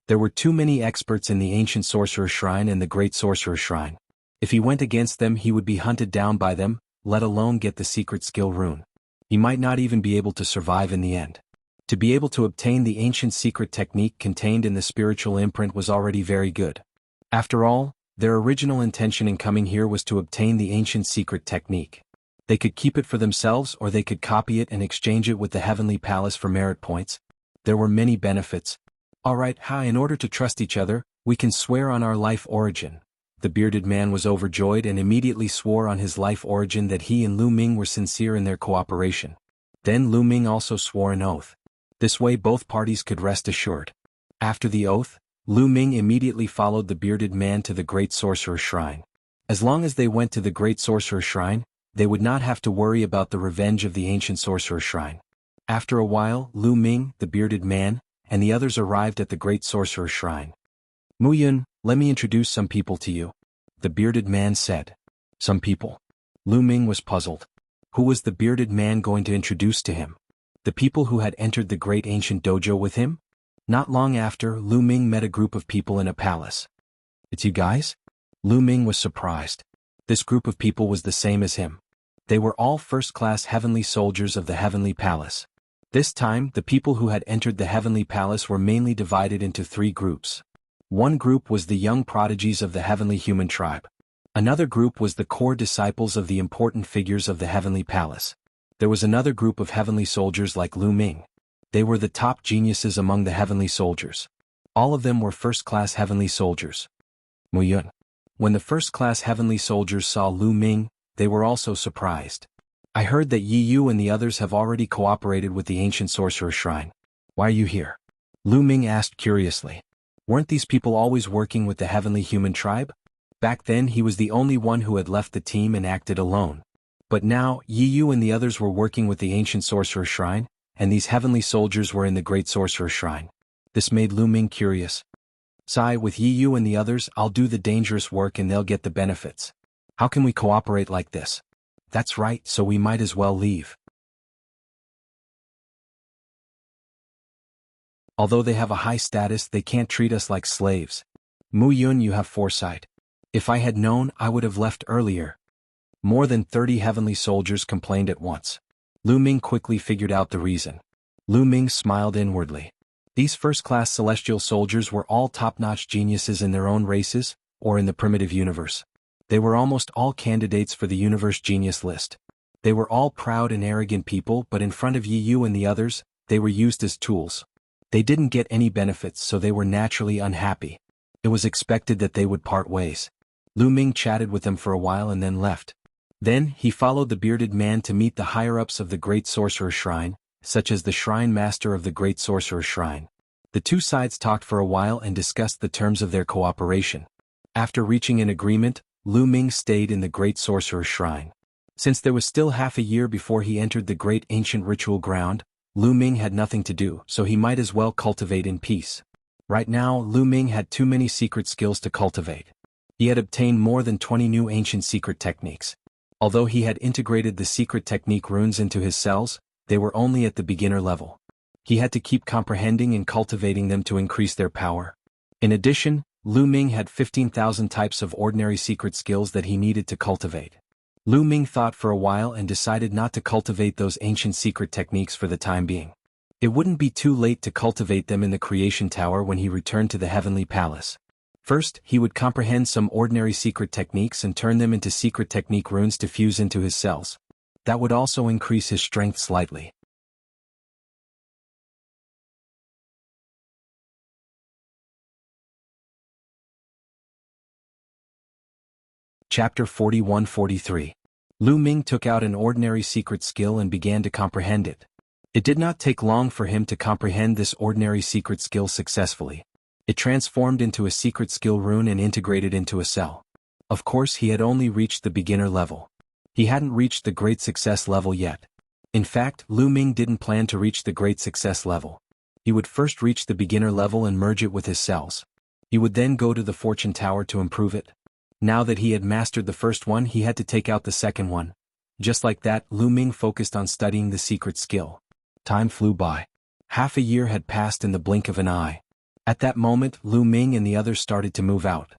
There were too many experts in the ancient sorcerer shrine and the great sorcerer shrine. If he went against them, he would be hunted down by them, let alone get the secret skill rune. He might not even be able to survive in the end. To be able to obtain the ancient secret technique contained in the spiritual imprint was already very good. After all, their original intention in coming here was to obtain the ancient secret technique. They could keep it for themselves or they could copy it and exchange it with the Heavenly Palace for merit points. There were many benefits. Alright, in order to trust each other, we can swear on our life origin. The bearded man was overjoyed and immediately swore on his life origin that he and Lu Ming were sincere in their cooperation. Then Lu Ming also swore an oath. This way both parties could rest assured. After the oath, Lu Ming immediately followed the bearded man to the Great Sorcerer's Shrine. As long as they went to the Great Sorcerer's Shrine, they would not have to worry about the revenge of the ancient Sorcerer's Shrine. After a while, Lu Ming, the bearded man, and the others arrived at the Great Sorcerer's Shrine. Mu Yun, let me introduce some people to you. The bearded man said. Some people? Lu Ming was puzzled. Who was the bearded man going to introduce to him? The people who had entered the great ancient dojo with him? Not long after, Lu Ming met a group of people in a palace. It's you guys? Lu Ming was surprised. This group of people was the same as him. They were all first-class heavenly soldiers of the Heavenly Palace. This time, the people who had entered the Heavenly Palace were mainly divided into 3 groups. One group was the young prodigies of the Heavenly Human Tribe. Another group was the core disciples of the important figures of the Heavenly Palace. There was another group of heavenly soldiers like Lu Ming. They were the top geniuses among the heavenly soldiers. All of them were first-class heavenly soldiers. Mu Yun. When the first-class heavenly soldiers saw Lu Ming, they were also surprised. I heard that Yi Yu and the others have already cooperated with the ancient Sorcerer's Shrine. Why are you here? Lu Ming asked curiously. Weren't these people always working with the Heavenly Human Tribe? Back then he was the only one who had left the team and acted alone. But now, Yi Yu and the others were working with the ancient Sorcerer's Shrine, and these heavenly soldiers were in the Great Sorcerer's Shrine. This made Lu Ming curious. With Yi Yu and the others, I'll do the dangerous work and they'll get the benefits. How can we cooperate like this? That's right, so we might as well leave. Although they have a high status, they can't treat us like slaves. Mu Yun, you have foresight. If I had known, I would have left earlier. More than 30 heavenly soldiers complained at once. Lu Ming quickly figured out the reason. Lu Ming smiled inwardly. These first-class celestial soldiers were all top-notch geniuses in their own races, or in the primitive universe. They were almost all candidates for the universe genius list. They were all proud and arrogant people, but in front of Yi Yu and the others, they were used as tools. They didn't get any benefits, so they were naturally unhappy. It was expected that they would part ways. Lu Ming chatted with them for a while and then left. Then, he followed the bearded man to meet the higher-ups of the Great Sorcerer's Shrine, such as the Shrine Master of the Great Sorcerer's Shrine. The two sides talked for a while and discussed the terms of their cooperation. After reaching an agreement, Lu Ming stayed in the Great Sorcerer's Shrine. Since there was still half a year before he entered the great ancient ritual ground, Lu Ming had nothing to do, so he might as well cultivate in peace. Right now, Lu Ming had too many secret skills to cultivate. He had obtained more than 20 new ancient secret techniques. Although he had integrated the secret technique runes into his cells, they were only at the beginner level. He had to keep comprehending and cultivating them to increase their power. In addition, Lu Ming had 15,000 types of ordinary secret skills that he needed to cultivate. Lu Ming thought for a while and decided not to cultivate those ancient secret techniques for the time being. It wouldn't be too late to cultivate them in the Creation Tower when he returned to the Heavenly Palace. First, he would comprehend some ordinary secret techniques and turn them into secret technique runes to fuse into his cells. That would also increase his strength slightly. Chapter 41-43. Lu Ming took out an ordinary secret skill and began to comprehend it. It did not take long for him to comprehend this ordinary secret skill successfully. It transformed into a secret skill rune and integrated into a cell. Of course, he had only reached the beginner level. He hadn't reached the great success level yet. In fact, Lu Ming didn't plan to reach the great success level. He would first reach the beginner level and merge it with his cells. He would then go to the fortune tower to improve it. Now that he had mastered the first one, he had to take out the second one. Just like that, Lu Ming focused on studying the secret skill. Time flew by. Half a year had passed in the blink of an eye. At that moment, Lu Ming and the others started to move out.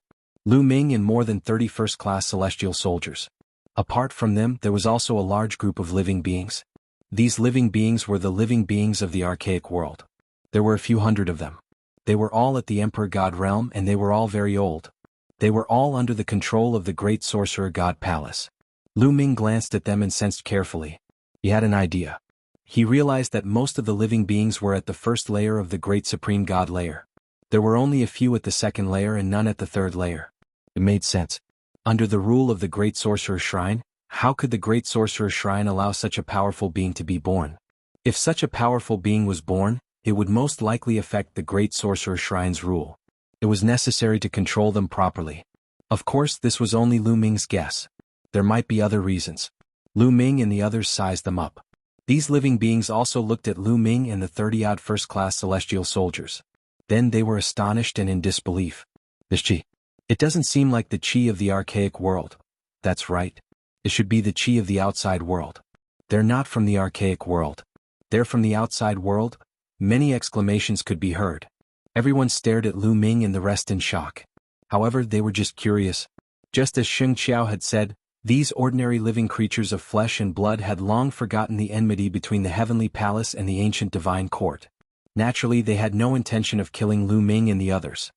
Lu Ming and more than 30 first-class celestial soldiers. Apart from them, there was also a large group of living beings. These living beings were the living beings of the archaic world. There were a few hundred of them. They were all at the Emperor God realm and they were all very old. They were all under the control of the Great Sorcerer God Palace. Lu Ming glanced at them and sensed carefully. He had an idea. He realized that most of the living beings were at the first layer of the Great Supreme God layer. There were only a few at the second layer and none at the third layer. It made sense. Under the rule of the Great Sorcerer Shrine, how could the Great Sorcerer Shrine allow such a powerful being to be born? If such a powerful being was born, it would most likely affect the Great Sorcerer Shrine's rule. It was necessary to control them properly. Of course, this was only Lu Ming's guess. There might be other reasons. Lu Ming and the others sized them up. These living beings also looked at Lu Ming and the 30-odd first-class celestial soldiers. Then they were astonished and in disbelief. This chi. It doesn't seem like the chi of the archaic world. That's right. It should be the chi of the outside world. They're not from the archaic world. They're from the outside world? Many exclamations could be heard. Everyone stared at Lu Ming and the rest in shock. However, they were just curious. Just as Sheng Qiao had said, these ordinary living creatures of flesh and blood had long forgotten the enmity between the heavenly palace and the ancient divine court. Naturally, they had no intention of killing Lu Ming and the others.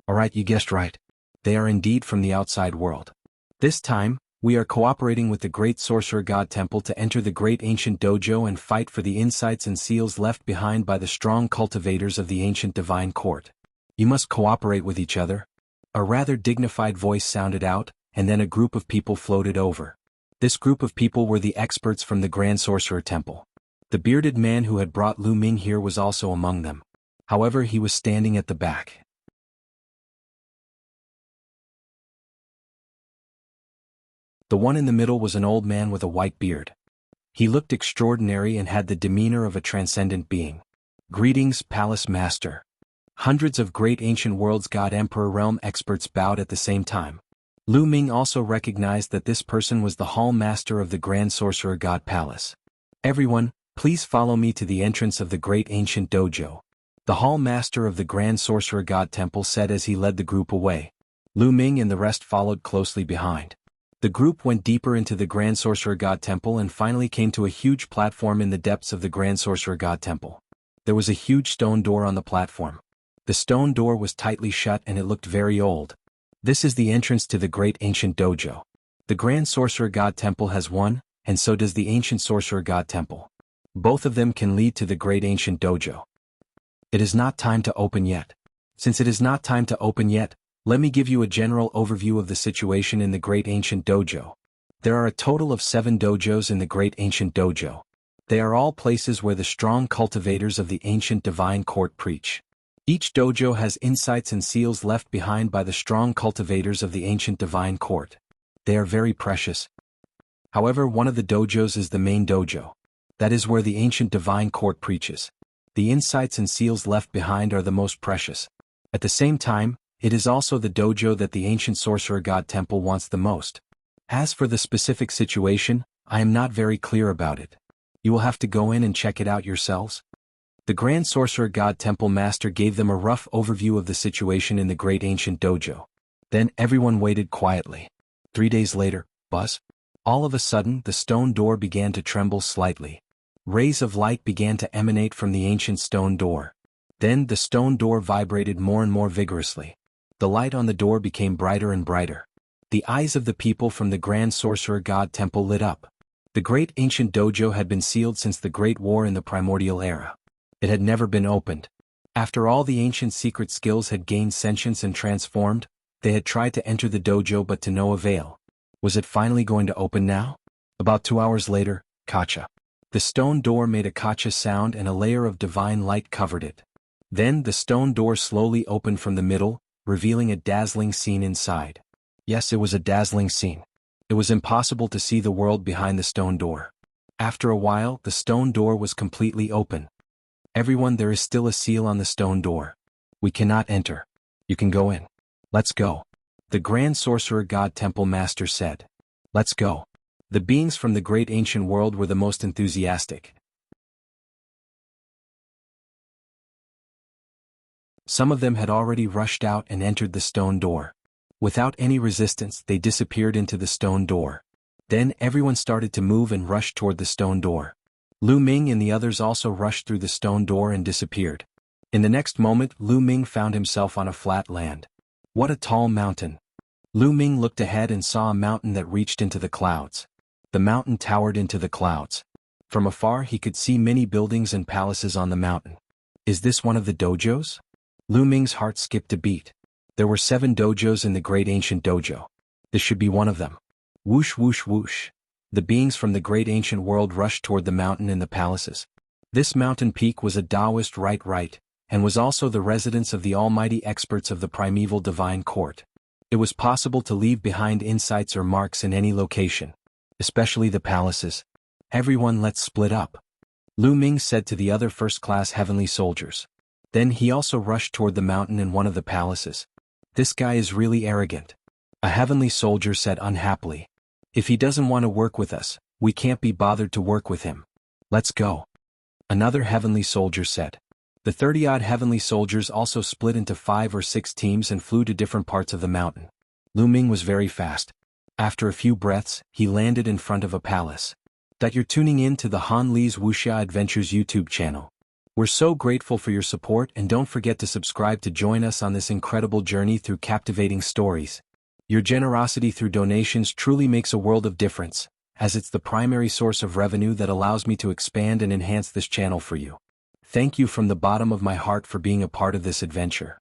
Alright, you guessed right. They are indeed from the outside world. This time, we are cooperating with the Great Sorcerer God Temple to enter the Great Ancient Dojo and fight for the insights and seals left behind by the strong cultivators of the ancient divine court. You must cooperate with each other. A rather dignified voice sounded out, and then a group of people floated over. This group of people were the experts from the Grand Sorcerer Temple. The bearded man who had brought Lu Ming here was also among them. However, he was standing at the back. The one in the middle was an old man with a white beard. He looked extraordinary and had the demeanor of a transcendent being. Greetings, Palace Master. Hundreds of great ancient world's God Emperor realm experts bowed at the same time. Lu Ming also recognized that this person was the Hall Master of the Grand Sorcerer God Palace. Everyone, please follow me to the entrance of the Great Ancient Dojo. The Hall Master of the Grand Sorcerer God Temple said as he led the group away. Lu Ming and the rest followed closely behind. The group went deeper into the Grand Sorcerer God Temple and finally came to a huge platform in the depths of the Grand Sorcerer God Temple. There was a huge stone door on the platform. The stone door was tightly shut and it looked very old. This is the entrance to the Great Ancient Dojo. The Grand Sorcerer God Temple has one, and so does the Ancient Sorcerer God Temple. Both of them can lead to the Great Ancient Dojo. It is not time to open yet. Since it is not time to open yet, let me give you a general overview of the situation in the Great Ancient Dojo. There are a total of 7 dojos in the Great Ancient Dojo. They are all places where the strong cultivators of the ancient divine court preach. Each dojo has insights and seals left behind by the strong cultivators of the ancient divine court. They are very precious. However, one of the dojos is the main dojo. That is where the ancient divine court preaches. The insights and seals left behind are the most precious. At the same time, it is also the dojo that the ancient sorcerer god temple wants the most. As for the specific situation, I am not very clear about it. You will have to go in and check it out yourselves. The Grand Sorcerer God Temple Master gave them a rough overview of the situation in the Great Ancient Dojo. Then everyone waited quietly. 3 days later, buzz. All of a sudden, the stone door began to tremble slightly. Rays of light began to emanate from the ancient stone door. Then the stone door vibrated more and more vigorously. The light on the door became brighter and brighter. The eyes of the people from the Grand Sorcerer God Temple lit up. The Great Ancient Dojo had been sealed since the Great War in the Primordial Era. It had never been opened. After all the ancient secret skills had gained sentience and transformed, they had tried to enter the dojo but to no avail. Was it finally going to open now? About 2 hours later, kacha. The stone door made a kacha sound and a layer of divine light covered it. Then the stone door slowly opened from the middle, revealing a dazzling scene inside. Yes, it was a dazzling scene. It was impossible to see the world behind the stone door. After a while, the stone door was completely open. Everyone, there is still a seal on the stone door. We cannot enter. You can go in. Let's go. The Grand Sorcerer God Temple Master said. Let's go. The beings from the great ancient world were the most enthusiastic. Some of them had already rushed out and entered the stone door. Without any resistance, they disappeared into the stone door. Then everyone started to move and rush toward the stone door. Lu Ming and the others also rushed through the stone door and disappeared. In the next moment, Lu Ming found himself on a flat land. What a tall mountain! Lu Ming looked ahead and saw a mountain that reached into the clouds. The mountain towered into the clouds. From afar he could see many buildings and palaces on the mountain. Is this one of the dojos? Lu Ming's heart skipped a beat. There were 7 dojos in the great ancient dojo. This should be one of them. Whoosh whoosh whoosh. The beings from the great ancient world rushed toward the mountain and the palaces. This mountain peak was a Taoist right, and was also the residence of the almighty experts of the primeval divine court. It was possible to leave behind insights or marks in any location. Especially the palaces. Everyone, let's split up. Lu Ming said to the other first-class heavenly soldiers. Then he also rushed toward the mountain and one of the palaces. This guy is really arrogant. A heavenly soldier said unhappily. If he doesn't want to work with us, we can't be bothered to work with him. Let's go. Another heavenly soldier said. The 30-odd heavenly soldiers also split into 5 or 6 teams and flew to different parts of the mountain. Lu Ming was very fast. After a few breaths, he landed in front of a palace. That you're tuning in to the Han Li's Wuxia Adventures YouTube channel. We're so grateful for your support, and don't forget to subscribe to join us on this incredible journey through captivating stories. Your generosity through donations truly makes a world of difference, as it's the primary source of revenue that allows me to expand and enhance this channel for you. Thank you from the bottom of my heart for being a part of this adventure.